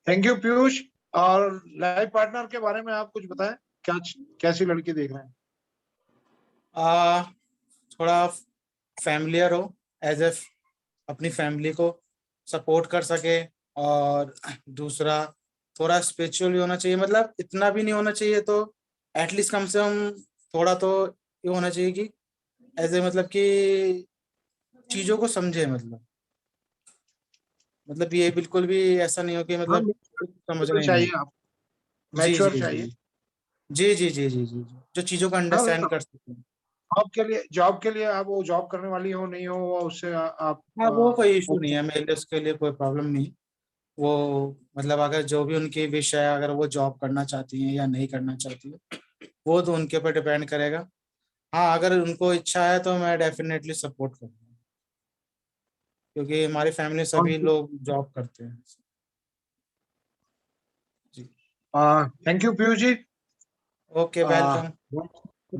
Thank you Piyush. और लाइफ पार्टनर के बारे में आप कुछ बताएं, कैसी लड़की देख रहे हैं? थोड़ा फैमिलियर हो, एज ए अपनी फैमिली को सपोर्ट कर सके, और दूसरा थोड़ा स्पिरिचुअल भी होना चाहिए, मतलब इतना भी नहीं होना चाहिए, तो एटलीस्ट कम से कम थोड़ा तो ये होना चाहिए कि एज ए मतलब कि चीजों को समझे, मतलब ये बिल्कुल भी ऐसा नहीं हो कि मतलब समझना ही नहीं। चाहिए आप जी मैच्योर जी चाहिए। जी जी जी जी जी, जो चीजों को अंडरस्टैंड कर सकते हैं। जॉब के लिए आप वो जॉब करने वाली हो नहीं हो उससे आप हाँ, वो कोई इशू नहीं है, मेरे लिए उसके लिए कोई प्रॉब्लम नहीं। वो मतलब अगर जो भी उनकी विश है, अगर वो जॉब करना चाहती हैं या नहीं करना चाहती है, वो तो उनके ऊपर डिपेंड करेगा। हाँ, अगर उनको इच्छा है तो मैं डेफिनेटली सपोर्ट करूँगा, क्योंकि हमारी फैमिली सभी लोग जॉब करते हैं। जी, thank you Piyush ji. Okay, welcome.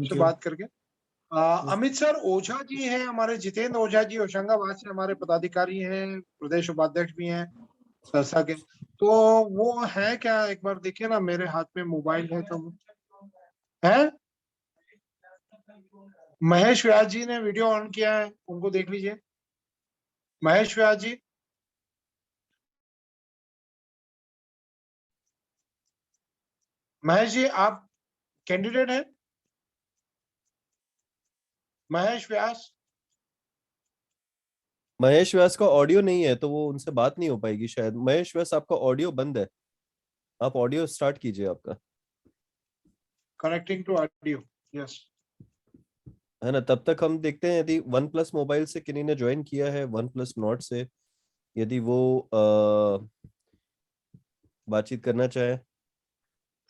से बात करके। अमित सर ओझा जी हैं हमारे, जितेंद्र ओझा जी होशंगाबाद से हमारे पदाधिकारी हैं, प्रदेश उपाध्यक्ष भी हैं सरसा के। तो वो है क्या, एक बार देखिए ना, मेरे हाथ में मोबाइल है तो है। महेश व्यास जी ने वीडियो ऑन किया है, उनको देख लीजिए। महेश व्यास जी, महेश जी आप कैंडिडेट हैं? महेश व्यास का ऑडियो नहीं है तो वो उनसे बात नहीं हो पाएगी शायद। महेश व्यास आपका ऑडियो बंद है, आप ऑडियो स्टार्ट कीजिए आपका। कनेक्टिंग टू ऑडियो, यस, है ना। तब तक हम देखते हैं यदि वन प्लस मोबाइल से किन्हीं ने ज्वाइन किया है, वन प्लस नॉट से, यदि वो बातचीत करना चाहे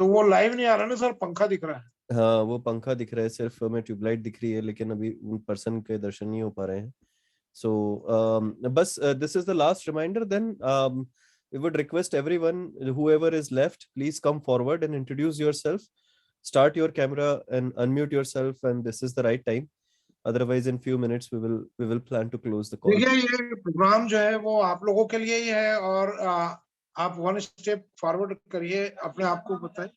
तो। वो लाइव नहीं आ रहा ना सर, पंखा दिख रहा है। हाँ, वो पंखा दिख रहा है, सिर्फ हमें ट्यूबलाइट दिख रही है, लेकिन अभी उन पर्सन के दर्शन नहीं हो पा रहे हैं। सो बस this is the last reminder, then we would request everyone, whoever is left, please come forward and introduce yourself, start your camera and unmute yourself, and this is the right time. Otherwise in few minutes we will plan to close the call. देखिए ये प्रोग्राम जो है वो आप लोगों के लिए ही है, और आप वन स्टेप फॉरवर्ड करिए, अपने आप को बताएं,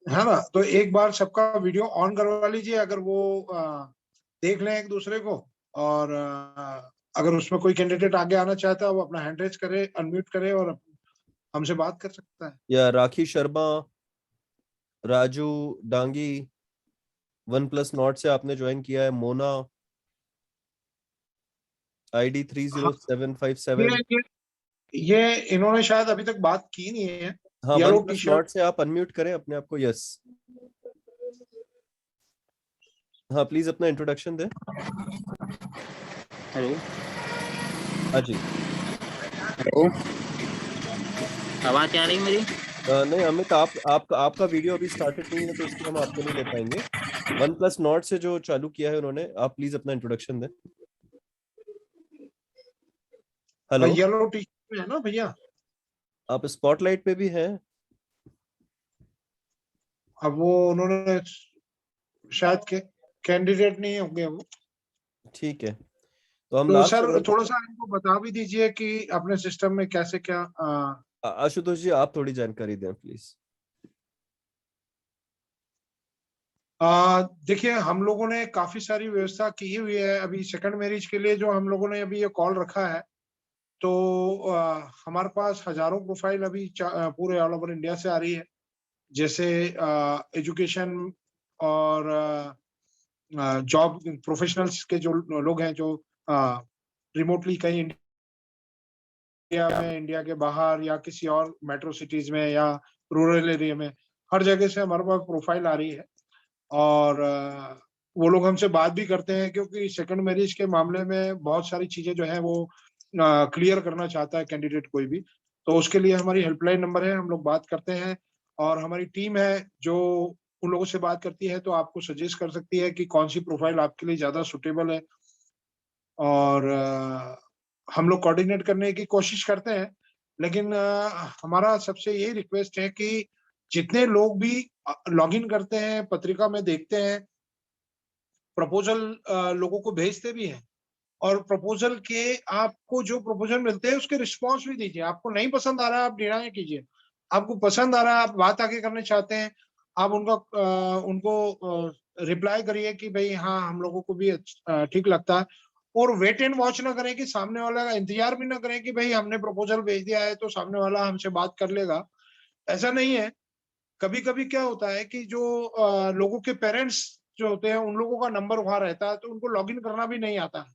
है ना। तो एक बार सबका वीडियो ऑन करवा लीजिए, अगर वो देख लें एक दूसरे को, और अगर उसमें कोई कैंडिडेट आगे आना चाहता है वो अपना हैंड रेज करे, अनम्यूट करे और हमसे बात कर सकता है। या Rakhi Sharma, Raju Dangi, OnePlus knot से आपने ज्वाइन किया है। मोना ID 30757। ये इन्होंने शायद अभी तक बात की नहीं है, हाँ, येलो OnePlus टी-शर्ट। Nord से आप अनम्यूट करें अपने आप को। यस, हाँ प्लीज अपना इंट्रोडक्शन दें। हेलो। हाँ जी। हेलो, आवाज आ रही है मेरी? नहीं अमित, आपका वीडियो अभी स्टार्टेड नहीं है तो इसलिए हम आपको नहीं ले पाएंगे। OnePlus Nord से जो चालू किया है उन्होंने, आप प्लीज अपना इंट्रोडक्शन दें। हेलो, येलो टी-शर्ट में है ना भैया? आप स्पॉटलाइट पे भी हैं। अब वो उन्होंने शायद के कैंडिडेट नहीं होंगे वो। ठीक है, तो हम तो लास्ट सर थोड़ा सा इनको बता भी दीजिए कि अपने सिस्टम में कैसे क्या। आशुतोष जी आप थोड़ी जानकारी दें प्लीज। देखिए, हम लोगों ने काफी सारी व्यवस्था की हुई है अभी सेकंड मैरिज के लिए। जो हम लोगों ने अभी ये कॉल रखा है, तो हमारे पास हजारों प्रोफाइल अभी पूरे ऑल ओवर इंडिया से आ रही है। जैसे एजुकेशन और जॉब प्रोफेशनल्स के जो लोग हैं, जो रिमोटली कहीं इंडिया में, इंडिया के बाहर या किसी और मेट्रो सिटीज में या रूरल एरिया में, हर जगह से हमारे पास प्रोफाइल आ रही है। और वो लोग हमसे बात भी करते हैं, क्योंकि सेकंड मैरिज के मामले में बहुत सारी चीजें जो है वो क्लियर करना चाहता है कैंडिडेट कोई भी। तो उसके लिए हमारी हेल्पलाइन नंबर है, हम लोग बात करते हैं। और हमारी टीम है जो उन लोगों से बात करती है, तो आपको सजेस्ट कर सकती है कि कौन सी प्रोफाइल आपके लिए ज्यादा सुटेबल है। और हम लोग कोऑर्डिनेट करने की कोशिश करते हैं। लेकिन हमारा सबसे यही रिक्वेस्ट है कि जितने लोग भी लॉगिन करते हैं, पत्रिका में देखते हैं, प्रपोजल लोगों को भेजते भी हैं, और प्रपोजल के आपको जो प्रपोजल मिलते हैं उसके रिस्पॉन्स भी दीजिए। आपको नहीं पसंद आ रहा है आप डिनाई कीजिए, आपको पसंद आ रहा है आप बात आगे करने चाहते हैं, आप उनको रिप्लाई करिए कि भाई हाँ हम लोगों को भी ठीक लगता है। और वेट एंड वॉच ना करें कि सामने वाला का इंतजार भी ना करें कि भाई हमने प्रपोजल भेज दिया है तो सामने वाला हमसे बात कर लेगा। ऐसा नहीं है। कभी कभी क्या होता है कि जो लोगों के पेरेंट्स जो होते हैं, उन लोगों का नंबर वहां रहता है, तो उनको लॉगिन करना भी नहीं आता है।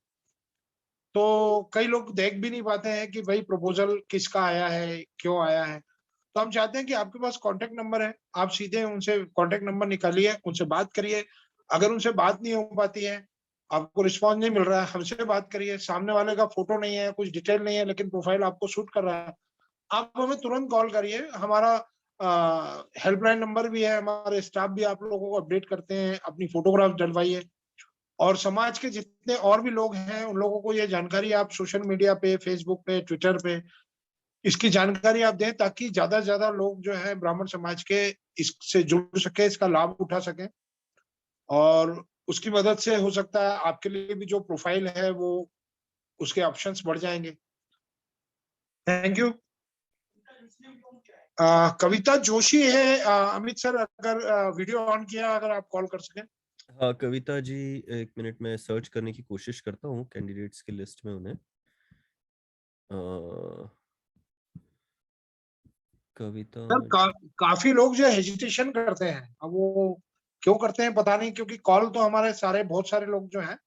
तो कई लोग देख भी नहीं पाते हैं कि भाई प्रपोजल किसका आया है, क्यों आया है। तो हम चाहते हैं कि आपके पास कांटेक्ट नंबर है, आप सीधे उनसे कांटेक्ट नंबर निकालिए, उनसे बात करिए। अगर उनसे बात नहीं हो पाती है, आपको रिस्पॉन्स नहीं मिल रहा है, हमसे बात करिए। सामने वाले का फोटो नहीं है, कुछ डिटेल नहीं है, लेकिन प्रोफाइल आपको सूट कर रहा है, आप हमें तुरंत कॉल करिए। हमारा हेल्पलाइन नंबर भी है, हमारे स्टाफ भी आप लोगों को अपडेट करते हैं। अपनी फोटोग्राफ डलवाइए। और समाज के जितने और भी लोग हैं, उन लोगों को ये जानकारी आप सोशल मीडिया पे, फेसबुक पे, ट्विटर पे इसकी जानकारी आप दें, ताकि ज्यादा से ज्यादा लोग जो है ब्राह्मण समाज के इससे जुड़ सके, इसका लाभ उठा सके। और उसकी मदद से हो सकता है आपके लिए भी जो प्रोफाइल है वो उसके ऑप्शंस बढ़ जाएंगे। Thank you. कविता जोशी है। अमित सर, अगर वीडियो ऑन किया, अगर आप कॉल कर सकें। हाँ कविता जी, एक मिनट में सर्च करने की कोशिश करता हूँ कैंडिडेट्स की लिस्ट में उन्हें। कविता सर काफी लोग जो हेजिटेशन करते हैं, अब वो क्यों करते हैं पता नहीं, क्योंकि कॉल तो हमारे बहुत सारे लोग जो हैं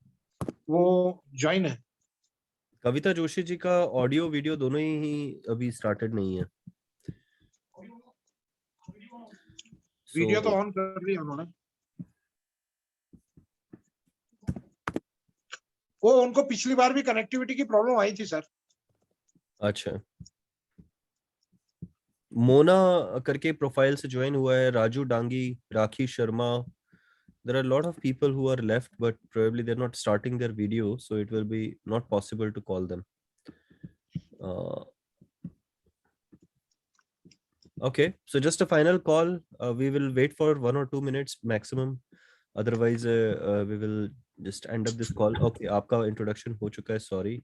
वो ज्वाइन है। कविता जोशी जी का ऑडियो वीडियो दोनों ही अभी स्टार्टेड नहीं है। वीडियो तो ऑन कर लिया उन्होंने। वो उनको पिछली बार भी कनेक्टिविटी की प्रॉब्लम आई थी सर। अच्छा, मोना करके प्रोफाइल से ज्वाइन हुआ है, राजू डांगी, राखी Sharma. There are a lot of people who are left, but probably they're not starting their video, so it will be not possible to call them. Okay, so just a final call. We will wait for 1 or 2 minutes maximum. Otherwise, we will just end up this call. Okay, आपका introduction हो चुका है. Sorry.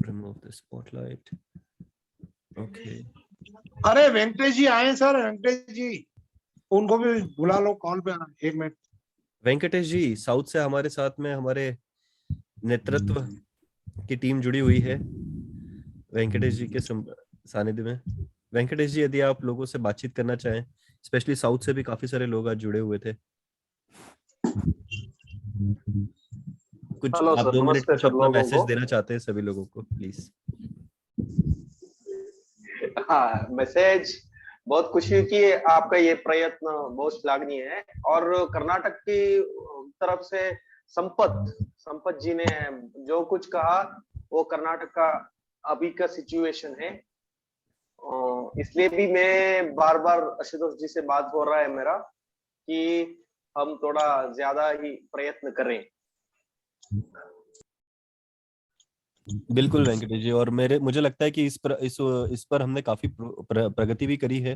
Remove the spotlight. Okay. अरे वेंकटेश जी आए सर, वेंकटेश जी, उनको भी बुला लो कॉल पे। 1 मिनट। वेंकटेश जी साउथ से हमारे साथ में हमारे नेतृत्व की टीम जुड़ी हुई है वेंकटेश जी के सानिध्य में। वेंकटेश जी, यदि आप लोगों से बातचीत करना चाहें, स्पेशली साउथ से भी काफी सारे लोग आज जुड़े हुए थे, कुछ आप 2 मिनट कुछ अपना मैसेज देना चाहते हैं सभी लोगों को, प्लीज। हाँ, मैसेज बहुत खुशी की आपका ये प्रयत्न बहुत श्लाघनीय है। और कर्नाटक की तरफ से संपत जी ने जो कुछ कहा वो कर्नाटक का अभी का सिचुएशन है। इसलिए भी मैं बार बार आशुतोष जी से बात हो रहा है मेरा कि हम थोड़ा ज्यादा ही प्रयत्न करें। बिल्कुल वेंकटेश जी, और मुझे लगता है कि इस पर हमने काफी प्रगति भी करी है।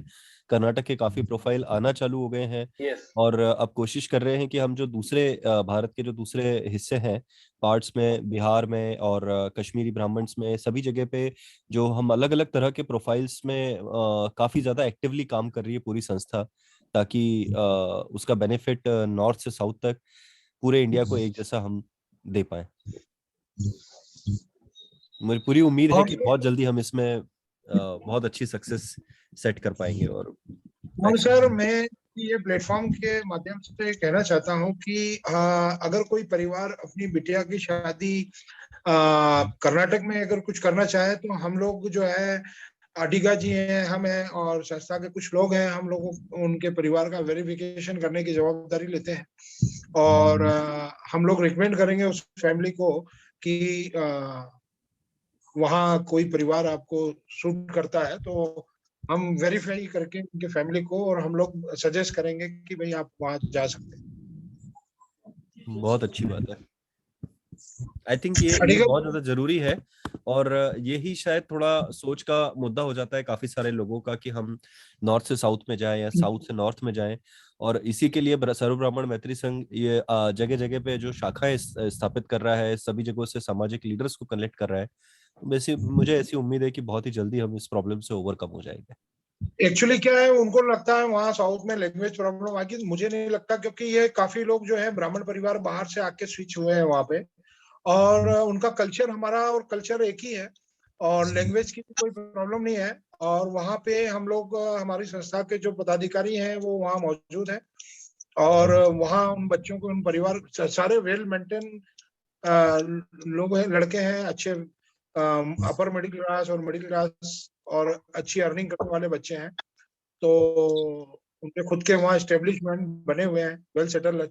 कर्नाटक के काफी प्रोफाइल आना चालू हो गए हैं। yes. और अब कोशिश कर रहे हैं कि हम जो दूसरे भारत के जो दूसरे हिस्से हैं, पार्ट्स में, बिहार में और कश्मीरी ब्राह्मण्स में, सभी जगह पे जो हम अलग अलग तरह के प्रोफाइल्स में काफी ज्यादा एक्टिवली काम कर रही है पूरी संस्था, ताकि उसका बेनिफिट नॉर्थ से साउथ तक पूरे इंडिया को एक जैसा हम दे पाए। मुझे पूरी उम्मीद है कि बहुत जल्दी हम इसमें बहुत अच्छी सक्सेस सेट कर पाएंगे। और सर, मैं ये प्लेटफॉर्म के माध्यम से कहना चाहता हूँ कि अगर कोई परिवार अपनी बिटिया की शादी कर्नाटक में अगर कुछ करना चाहे तो हम लोग जो है, अडिगा जी हैं, हम हैं और संस्था के कुछ लोग हैं, हम लोग उनके परिवार का वेरिफिकेशन करने की जवाबदारी लेते हैं। और हम लोग रिकमेंड करेंगे उस फैमिली को कि वहाँ कोई परिवार आपको सूट करता है तो हम वेरीफाई करके उनके फैमिली को, और हम लोग सजेस्ट करेंगे कि भाई आप वहाँ जा सकते हैं। बहुत अच्छी बात है। आई थिंक ये बहुत ज्यादा जरूरी है। और यही शायद थोड़ा सोच का मुद्दा हो जाता है काफी सारे लोगों का कि हम नॉर्थ से साउथ में जाएं या साउथ से नॉर्थ में जाएं। और इसी के लिए सर्व ब्राह्मण मैत्री संघ ये जगह जगह पे जो शाखाएं स्थापित कर रहा है, सभी जगहों से सामाजिक लीडर्स को कनेक्ट कर रहा है। वैसे मुझे ऐसी उम्मीद है कि बहुत ही जल्दी हम इस प्रॉब्लम से ओवरकम हो जाएंगे। एक्चुअली क्या है, उनको लगता है वहाँ साउथ में लैंग्वेज प्रॉब्लम आ गई। मुझे नहीं लगता, क्योंकि ये काफी लोग जो है ब्राह्मण परिवार बाहर से आके स्विच हुए हैं वहाँ पे, और उनका कल्चर हमारा और कल्चर एक ही है, और लैंग्वेज की कोई प्रॉब्लम नहीं है। और वहाँ पे हम लोग, हमारी संस्था के जो पदाधिकारी हैं वो वहाँ मौजूद हैं, और वहाँ उन बच्चों को, उन परिवार, सारे वेल मेंटेन लोग हैं, लड़के हैं, अच्छे अपर मिडिल क्लास और मिडिल क्लास और अच्छी अर्निंग करने वाले बच्चे हैं। तो उनके खुद के वहाँ एस्टेब्लिशमेंट बने हुए हैं, वेल सेटल।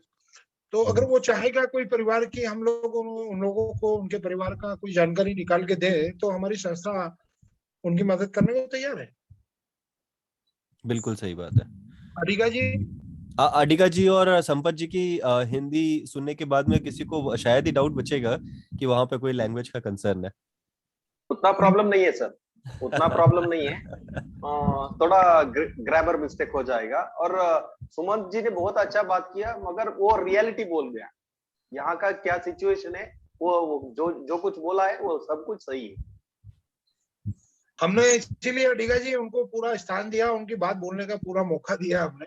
तो अगर वो चाहेगा कोई परिवार की, हम लोग उन लोगों को उनके परिवार का कोई जानकारी निकाल के दे, तो हमारी संस्था उनकी मदद करने को तैयार है। बिल्कुल सही बात है। अडिगा जी और संपत जी की हिंदी सुनने के बाद में किसी को शायद ही डाउट बचेगा कि वहां पे कोई लैंग्वेज का कंसर्न है। उतना प्रॉब्लम नहीं है सर, उतना प्रॉब्लम नहीं है। थोड़ा ग्रामर मिस्टेक हो जाएगा। और सुमंत जी ने बहुत अच्छा बात किया, मगर वो रियलिटी बोल गया। यहाँ का क्या सिचुएशन है, वो जो कुछ बोला है वो सब कुछ सही है। हमने इसीलिए अडिगा जी उनको पूरा स्थान दिया, उनकी बात बोलने का पूरा मौका दिया हमने।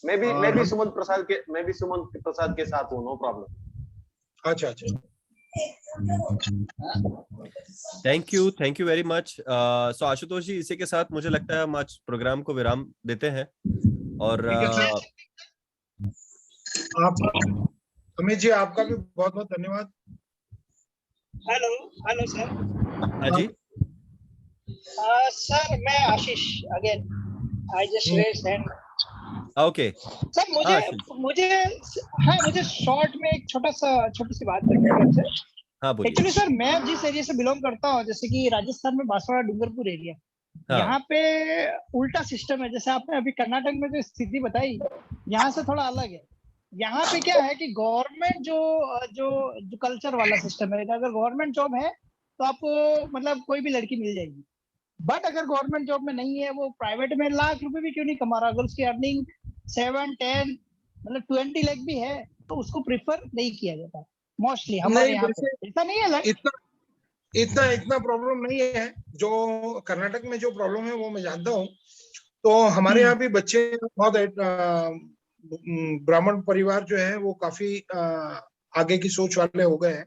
मैं भी सुमंत प्रसाद के साथ हूँ, नो प्रॉब्लम। अच्छा। Thank you very much. So Ashutosh ji, इसी के साथ मुझे लगता है हम आज प्रोग्राम को विराम देते हैं। और अमित जी, आपका भी बहुत बहुत धन्यवाद। Hello sir. हाँ जी सर, मैं Ashish again, I just raised hand. Okay sir, मुझे शॉर्ट में एक छोटी सी बात करनी है आपसे। हाँ बोलिए। एक्चुअली सर, मैं जिस एरिया से बिलोंग करता हूँ, जैसे कि राजस्थान में बांसवाड़ा डूंगरपुर एरिया, यहाँ पे उल्टा सिस्टम है। जैसे आपने अभी कर्नाटक में जो स्थिति बताई, यहाँ से थोड़ा अलग है। यहाँ पे क्या है कि गवर्नमेंट जो कल्चर वाला सिस्टम है, अगर गवर्नमेंट जॉब है तो आपको मतलब कोई भी लड़की मिल जाएगी। बट अगर गवर्नमेंट जॉब में नहीं है, वो प्राइवेट में लाख रुपए भी क्यों नहीं कमा रहा, अगर उसकी अर्निंग 7, 10 मतलब 20 लाख भी है, तो उसको प्रिफर नहीं किया जाता मोस्टली हमारे यहाँ पे। ऐसा नहीं है, इतना प्रॉब्लम नहीं है। जो कर्नाटक में जो प्रॉब्लम है वो मैं जानता हूँ। तो हमारे यहाँ भी बच्चे बहुत ब्राह्मण परिवार जो है वो काफी आगे की सोच वाले हो गए हैं,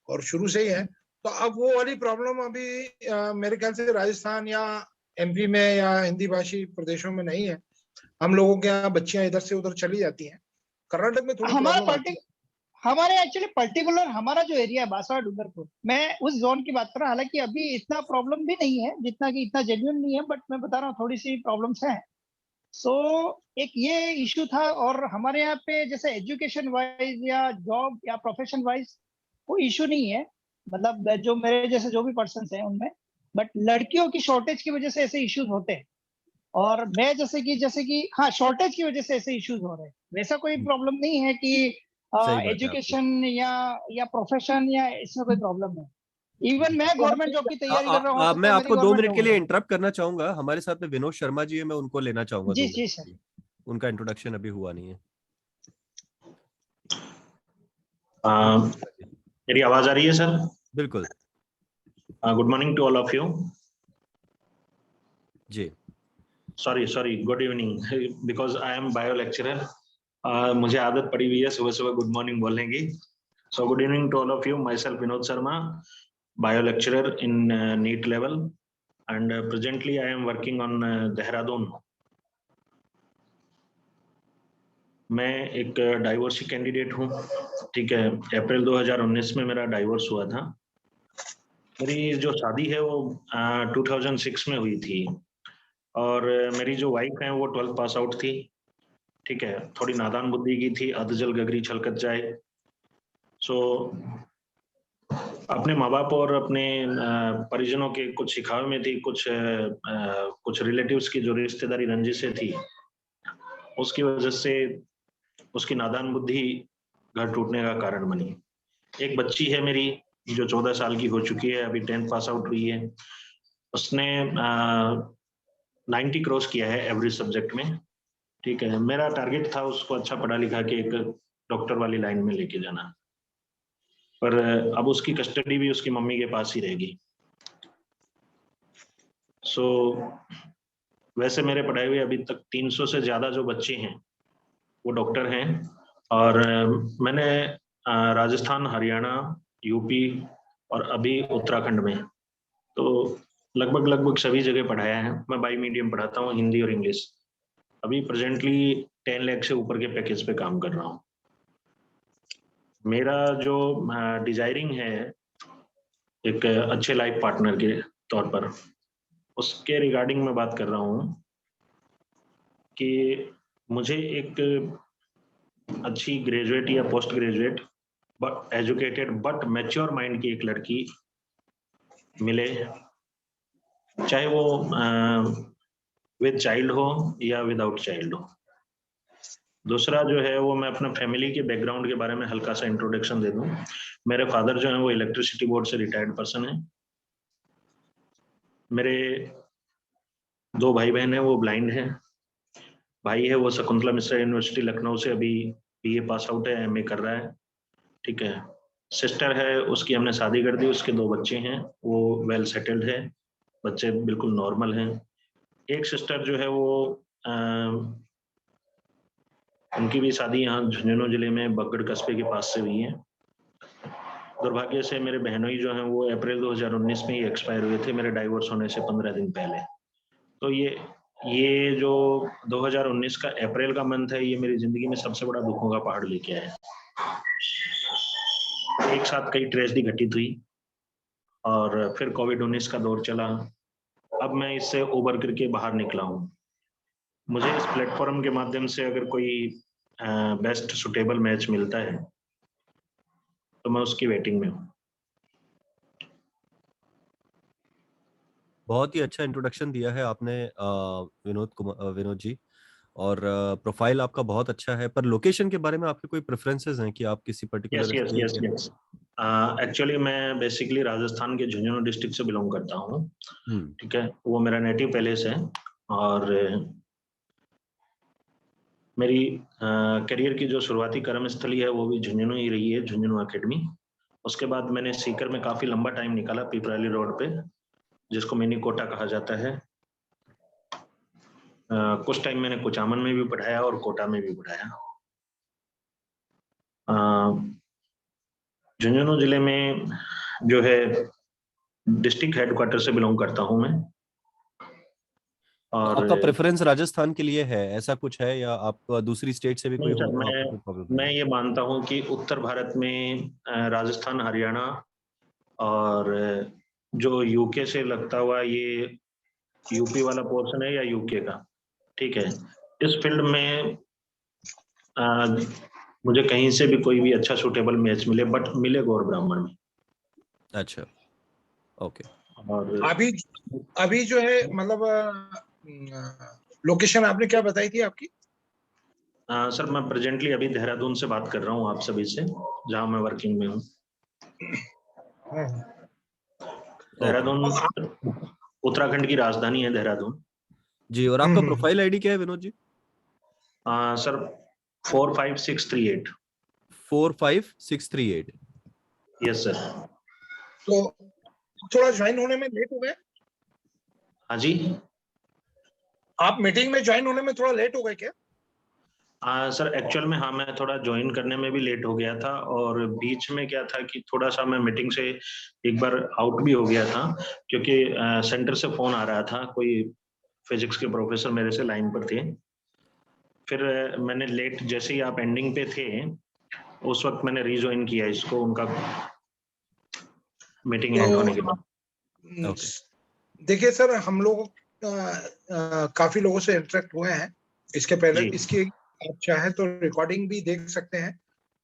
और शुरू से ही है। तो अब वो वाली प्रॉब्लम अभी मेरे ख्याल से राजस्थान या एमपी में या हिंदी भाषी प्रदेशों में नहीं है। हम लोगों के यहाँ बच्चियां इधर से उधर चली जाती हैं। कर्नाटक में थोड़ी हमारे एक्चुअली पर्टिकुलर हमारा जो एरिया है बांसवाड़ा डूंगरपुर, मैं उस जोन की बात कर रहा हूँ। हालांकि अभी इतना प्रॉब्लम भी नहीं है, जितना कि इतना जेन्युइन नहीं है, बट मैं बता रहा हूँ थोड़ी सी प्रॉब्लम्स हैं। सो एक ये इशू था। और हमारे यहाँ पे जैसे एजुकेशन वाइज या जॉब या प्रोफेशन वाइज कोई इशू नहीं है, मतलब जो मेरे जैसे जो भी पर्सन हैं उनमें, बट लड़कियों की शॉर्टेज की वजह से ऐसे इश्यूज होते हैं। और मैं जैसे कि हाँ, शॉर्टेज की वजह से ऐसे इश्यूज हो रहे हैं। वैसा कोई प्रॉब्लम नहीं है कि सही बात है आपकी। एजुकेशन या प्रोफेशन या इसमें कोई प्रॉब्लम है। इवन मैं गवर्नमेंट जॉब की तैयारी कर रहा हूँ, हो सकता मैं है मेरी आपको 2 गवर्नमेंट मिनट जॉब के हो लिए जाए। इंटरप्ट करना चाहूंगा। हमारे साथ में विनोद शर्मा जी है, मैं उनको लेना चाहूंगा 2 जी मिनट जी के सर। लिए। उनका इंट्रोडक्शन अभी हुआ नहीं है। मेरी आवाज आ रही है सर? बिल्कुल। Good morning to all of you. जी। Sorry good evening, because I am bio lecturer. मुझे आदत पड़ी हुई है सुबह सुबह गुड मॉर्निंग बोलने की। So good evening to all of you. Myself Vinod Sharma, bio lecturer in NEET level, and presently I am working on Dehradun. मैं एक डाइवोर्सी कैंडिडेट हूँ, ठीक है। अप्रैल 2019 में मेरा डाइवोर्स हुआ था। मेरी जो शादी है वो 2006 में हुई थी, और मेरी जो वाइफ है वो 12th पास आउट थी, ठीक है। थोड़ी नादान बुद्धि की थी, अधजल गगरी छलकत जाए। सो अपने माँ बाप और अपने परिजनों के कुछ सिखावे में थी, कुछ रिलेटिव्स की जो रिश्तेदारी रंजिशें थी, उसकी वजह से उसकी नादान बुद्धि घर टूटने का कारण बनी। एक बच्ची है मेरी जो 14 साल की हो चुकी है, अभी 10th पास आउट हुई है। उसने 90 क्रॉस किया है एवरेज सब्जेक्ट में, ठीक है। मेरा टारगेट था उसको अच्छा पढ़ा लिखा के एक डॉक्टर वाली लाइन में लेके जाना, पर अब उसकी कस्टडी भी उसकी मम्मी के पास ही रहेगी। सो वैसे मेरे पढ़ाए हुए अभी तक 300 से ज्यादा जो बच्चे हैं वो डॉक्टर हैं, और मैंने राजस्थान, हरियाणा, यूपी और अभी उत्तराखंड में, तो लगभग सभी जगह पढ़ाया है। मैं बाई मीडियम पढ़ाता हूँ, हिंदी और इंग्लिश। अभी प्रेजेंटली 10 लाख से ऊपर के पैकेज पे काम कर रहा हूँ। मेरा जो डिजायरिंग है एक अच्छे लाइफ पार्टनर के तौर पर, उसके रिगार्डिंग मैं बात कर रहा हूँ कि मुझे एक अच्छी ग्रेजुएट या post graduate but educated but mature mind की एक लड़की मिले, चाहे वो विद चाइल्ड हो या विदाउट चाइल्ड हो। दूसरा जो है वो मैं अपना फैमिली के बैकग्राउंड के बारे में हल्का सा इंट्रोडक्शन दे दूं। मेरे फादर जो है वो इलेक्ट्रिसिटी बोर्ड से रिटायर्ड पर्सन है। मेरे 2 भाई बहन है, वो ब्लाइंड है। भाई है वो शकुंतला मिश्रा यूनिवर्सिटी लखनऊ से अभी बीए पास आउट है, एमए कर रहा है, ठीक है। सिस्टर है, उसकी हमने शादी कर दी, उसके 2 बच्चे हैं, वो वेल सेटल्ड है, बच्चे बिल्कुल नॉर्मल हैं। एक सिस्टर जो है वो उनकी भी शादी यहाँ झुंझुनू जिले में बगड़ कस्बे के पास से हुई है। दुर्भाग्य से मेरे बहनोई जो हैं वो अप्रैल 2019 में ही एक्सपायर हुए थे, मेरे डाइवोर्स होने से 15 दिन पहले। तो ये जो 2019 का अप्रैल का मंथ है, ये मेरी जिंदगी में सबसे बड़ा दुखों का पहाड़ लेके आया है। एक साथ कई ट्रेजेडी घटित हुई, और फिर कोविड-19 का दौर चला। अब मैं इससे उबर करके बाहर निकला हूँ। मुझे इस प्लेटफॉर्म के माध्यम से अगर कोई बेस्ट सुटेबल मैच मिलता है तो मैं उसकी वेटिंग में हूँ। बहुत ही अच्छा इंट्रोडक्शन दिया है आपने विनोद जी, और प्रोफाइल आपका बहुत अच्छा है। पर लोकेशन के बारे में आपके कोई प्रेफरेंसेस हैं कि आप किसी पर्टिकुलर यस। एक्चुअली मैं बेसिकली राजस्थान के झुंझुनू डिस्ट्रिक्ट से बिलोंग करता हूँ, ठीक है। वो मेरा नेटिव पैलेस है, और मेरी करियर की जो शुरुआती कर्मस्थली है वो भी झुंझुनू ही रही है, झुंझुनू एकेडमी। उसके बाद मैंने सीकर में काफी लंबा टाइम निकाला, पिपराली रोड पे, जिसको मिनी कोटा कहा जाता है। कुछ टाइम मैंने कुचामन में भी पढ़ाया और कोटा में भी पढ़ाया। झुंझुनू जिले में जो है डिस्ट्रिक्ट हेडक्वार्टर से बिलोंग करता हूं मैं, और आपका प्रेफरेंस राजस्थान के लिए है, ऐसा कुछ है, या आप दूसरी स्टेट से भी कोई नहीं सर, हो तो आपको कोई प्रॉब्लम मैं ये मानता हूँ कि उत्तर भारत में राजस्थान, हरियाणा और जो यूके से लगता हुआ ये यूपी वाला पोर्शन है या यूके का, ठीक है, इस फील्ड में मुझे कहीं से भी कोई भी अच्छा सूटेबल मैच मिले, बट मिले गौर ब्राह्मण में। अच्छा, ओके। और अभी जो है मतलब लोकेशन आपने क्या बताई थी आपकी? सर मैं प्रेजेंटली अभी देहरादून से बात कर रहा हूँ आप सभी से, जहाँ मैं वर्किंग में हूँ। देहरादून उत्तराखंड की राजधानी है देहरादून जी। और आपका प्रोफाइल आईडी क्या है Vinod ji? Sir 45638। 45638। Yes sir. तो थोड़ा ज्वाइन होने में लेट हो गए? हाँ जी, आप मीटिंग में ज्वाइन होने में थोड़ा लेट हो गए क्या? सर एक्चुअल में हाँ, मैं थोड़ा ज्वाइन करने में भी लेट हो गया था, और बीच में क्या था कि थोड़ा सा मैं मीटिंग से एक बार आउट भी हो गया था, क्योंकि सेंटर से फोन आ रहा था, कोई फिजिक्स के प्रोफेसर मेरे से लाइन पर थे। फिर मैंने लेट, जैसे ही आप एंडिंग पे थे उस वक्त मैंने रीज्वाइन किया इसको, उनका मीटिंग एंड होने के बाद। देखिए सर, हम लोग काफी लोगों से इंटरेक्ट हुए हैं इसके पहले। इसकी आप चाहे तो रिकॉर्डिंग भी देख सकते हैं।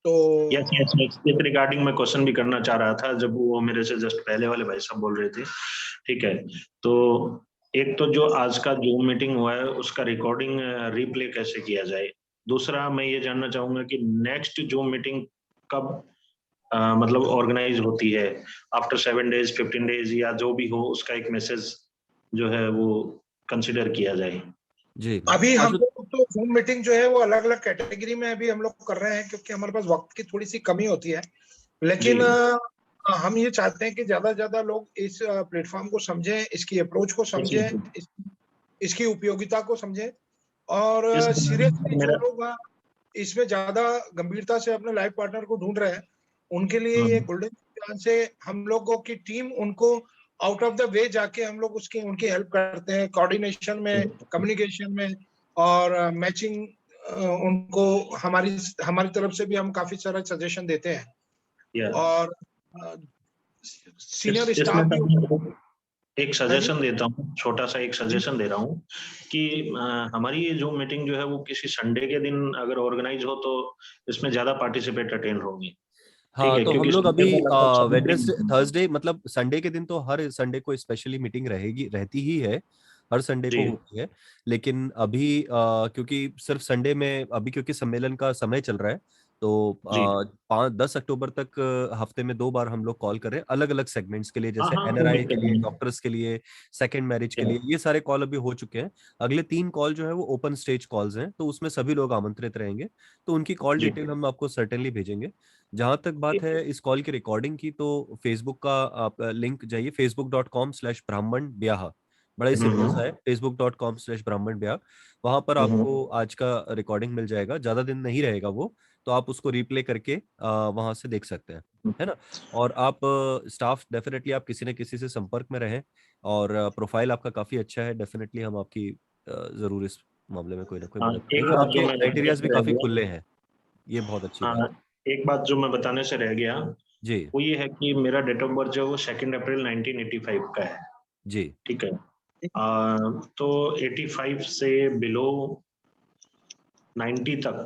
तो यस, इस रिगार्डिंग मैं क्वेश्चन भी करना चाह रहा था, जब वो मेरे से जस्ट पहले वाले भाई साहब बोल रहे थे। ठीक है, तो एक तो जो आज का जूम मीटिंग हुआ है उसका रिकॉर्डिंग रिप्ले कैसे किया जाए। दूसरा मैं ये जानना चाहूंगा कि नेक्स्ट जूम मीटिंग कब मतलब ऑर्गेनाइज होती है, आफ्टर 7 डेज, 15 डेज, या जो भी हो, उसका एक मैसेज जो है वो कंसिडर किया जाए। जी। अभी हम लोग तो जूम मीटिंग जो है वो अलग अलग कैटेगरी में अभी हम लोग कर रहे हैं, क्योंकि हमारे पास वक्त की थोड़ी सी कमी होती है। लेकिन हम ये चाहते हैं कि ज्यादा से ज्यादा लोग इस प्लेटफॉर्म को समझें, इसकी अप्रोच को समझें, इसकी उपयोगिता को समझें, और सीरियसली जो लोग इसमें ज्यादा गंभीरता से अपने लाइफ पार्टनर को ढूंढ रहे हैं, उनके लिए ये गोल्डन चांस है। हम लोगों की टीम उनको आउट ऑफ द वे जाके हम लोग उनकी हेल्प करते हैं, कोऑर्डिनेशन में, कम्युनिकेशन में, और मैचिंग। उनको हमारी तरफ से भी हम काफी सारा सजेशन देते हैं। और सीनियर स्टाफ भी एक सजेशन देता हूँ, छोटा सा एक सजेशन दे रहा हूँ कि हमारी ये जूम मीटिंग जो है वो किसी संडे के दिन अगर ऑर्गेनाइज हो तो इसमें ज्यादा पार्टिसिपेट अटेंड होंगे। हाँ, तो हम लोग अभी वेडनेसडे, थर्सडे, मतलब संडे के दिन तो हर संडे को स्पेशली मीटिंग रहती ही है, हर संडे को होती है। लेकिन अभी क्योंकि सिर्फ संडे में, अभी क्योंकि सम्मेलन का समय चल रहा है, तो 10 अक्टूबर तक हफ्ते में 2 बार हम लोग कॉल कर रहे हैं अलग अलग सेगमेंट्स के लिए, जैसे NRI के लिए, डॉक्टर्स के लिए, सेकंड मैरिज के लिए। ये सारे कॉल अभी हो चुके हैं। अगले 3 कॉल जो है वो ओपन स्टेज कॉल्स हैं, तो उसमें सभी लोग आमंत्रित रहेंगे। तो उनकी कॉल डिटेल हम आपको सर्टेनली भेजेंगे। जहां तक बात है इस कॉल की रिकॉर्डिंग की, तो फेसबुक का आप लिंक जाइए, facebook.com/ब्राह्मण ब्याह, बड़ा ही सिंपल सा है, facebook.com/ब्राह्मण ब्याह। वहां पर आपको आज का रिकॉर्डिंग मिल जाएगा, ज्यादा दिन नहीं रहेगा वो, तो आप उसको रिप्ले करके वहां से देख सकते हैं, है ना। और आप स्टाफ डेफिनेटली आप किसी न किसी से संपर्क में रहें, और प्रोफाइल आपका काफी अच्छा है, डेफिनेटली हम आपकी जरूर इस मामले में कोई ना कोई मदद करेंगे। आपके क्राइटेरियाज भी काफी खुले हैं, ये बहुत अच्छी बात है। एक बात जो मैं बताने से रह गया जी, वो ये है कि मेरा डेट ऑफ बर्थ जो है वो 2 अप्रैल 1985 का है। जी, ठीक है। तो 85 से बिलो 90 तक,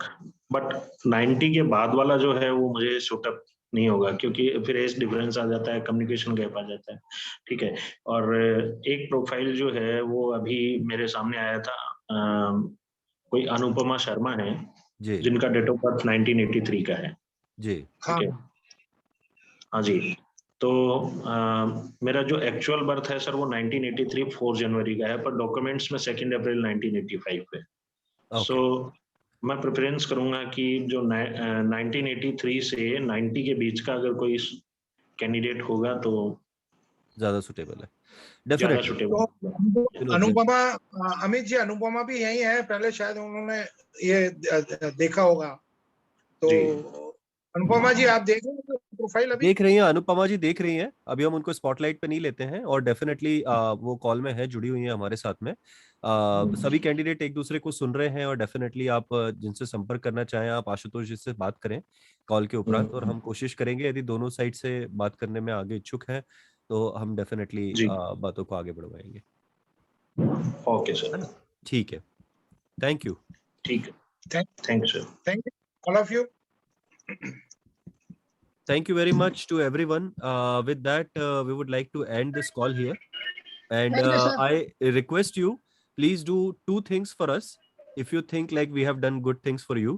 बट 90 के बाद वाला जो है वो मुझे सूटअप नहीं होगा, क्योंकि फिर एज डिफरेंस आ जाता है, कम्युनिकेशन गैप आ जाता है। ठीक है। और एक प्रोफाइल जो है वो अभी मेरे सामने आया था, कोई अनुपमा शर्मा है जी, जिनका डेट ऑफ बर्थ 1983 का है। जी, ठीक है। हाँ जी। तो मेरा जो एक्चुअल बर्थ है सर वो 1983 4 जनवरी का है, पर डॉक्यूमेंट्स में 2 अप्रैल 1985 पे। सो मैं प्रेफरेंस करूंगा कि जो 1983 से 90 के बीच का अगर कोई कैंडिडेट होगा तो ज्यादा सुटेबल है, ज्यादा डेफिनेटली। सुटेबल। अनुपमा, अमित जी, अनुपमा भी यही है, पहले शायद उन्होंने ये देखा होगा। तो अनुपमा जी, आप देख रहे हैं प्रोफाइल अभी देख रही हैं, अनुपमा जी देख रही हैं, अभी हम उनको स्पॉटलाइट पे नहीं लेते हैं, और डेफिनेटली वो कॉल में है, जुड़ी हुई हैं हमारे साथ में। सभी कैंडिडेट एक दूसरे को सुन रहे हैं, और डेफिनेटली आप जिनसे संपर्क करना चाहें आप आशुतोष जी से बात करें कॉल के उपरांत, और हम कोशिश करेंगे यदि दोनों साइड से बात करने में आगे इच्छुक हैं तो हम डेफिनेटली बातों को आगे बढ़वाएंगे। ओके सर, ठीक है, थैंक यू। ठीक है, thank you sir, thank you all of you. Thank you very much to everyone. With that, we would like to end this call here. And Thank you, sir. I request you, please do two things for us. If you think like we have done good things for you,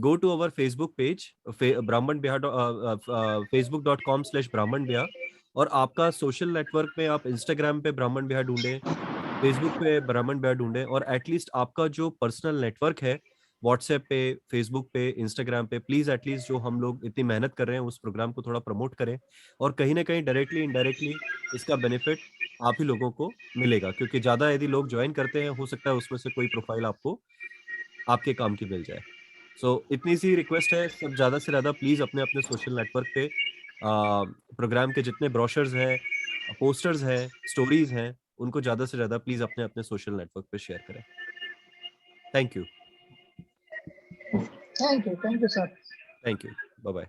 go to our Facebook page, Brahman Bihar, facebook.com/Brahman Bihar. और आपका सोशल नेटवर्क में आप इंस्टाग्राम पे ब्राह्मण बिहार ढूंढें, फेसबुक पे ब्राह्मण बिहार ढूंढें, और एटलीस्ट आपका जो पर्सनल नेटवर्क है व्हाट्सएप पे, फेसबुक पे, इंस्टाग्राम पे, प्लीज एटलीस्ट जो हम लोग इतनी मेहनत कर रहे हैं उस प्रोग्राम को थोड़ा प्रमोट करें, और कहीं ना कहीं डायरेक्टली इनडायरेक्टली इसका बेनिफिट आप ही लोगों को मिलेगा, क्योंकि ज्यादा यदि लोग ज्वाइन करते हैं हो सकता है उसमें से कोई प्रोफाइल आपको आपके काम की मिल जाए। सो इतनी सी रिक्वेस्ट है, सब ज्यादा से ज्यादा प्लीज अपने अपने सोशल नेटवर्क पे प्रोग्राम के जितने ब्रोशर्स हैं, पोस्टर्स हैं, स्टोरीज हैं, उनको ज्यादा से ज्यादा प्लीज अपने अपने सोशल नेटवर्क पे शेयर करें। Thank you sir. Thank you, bye bye.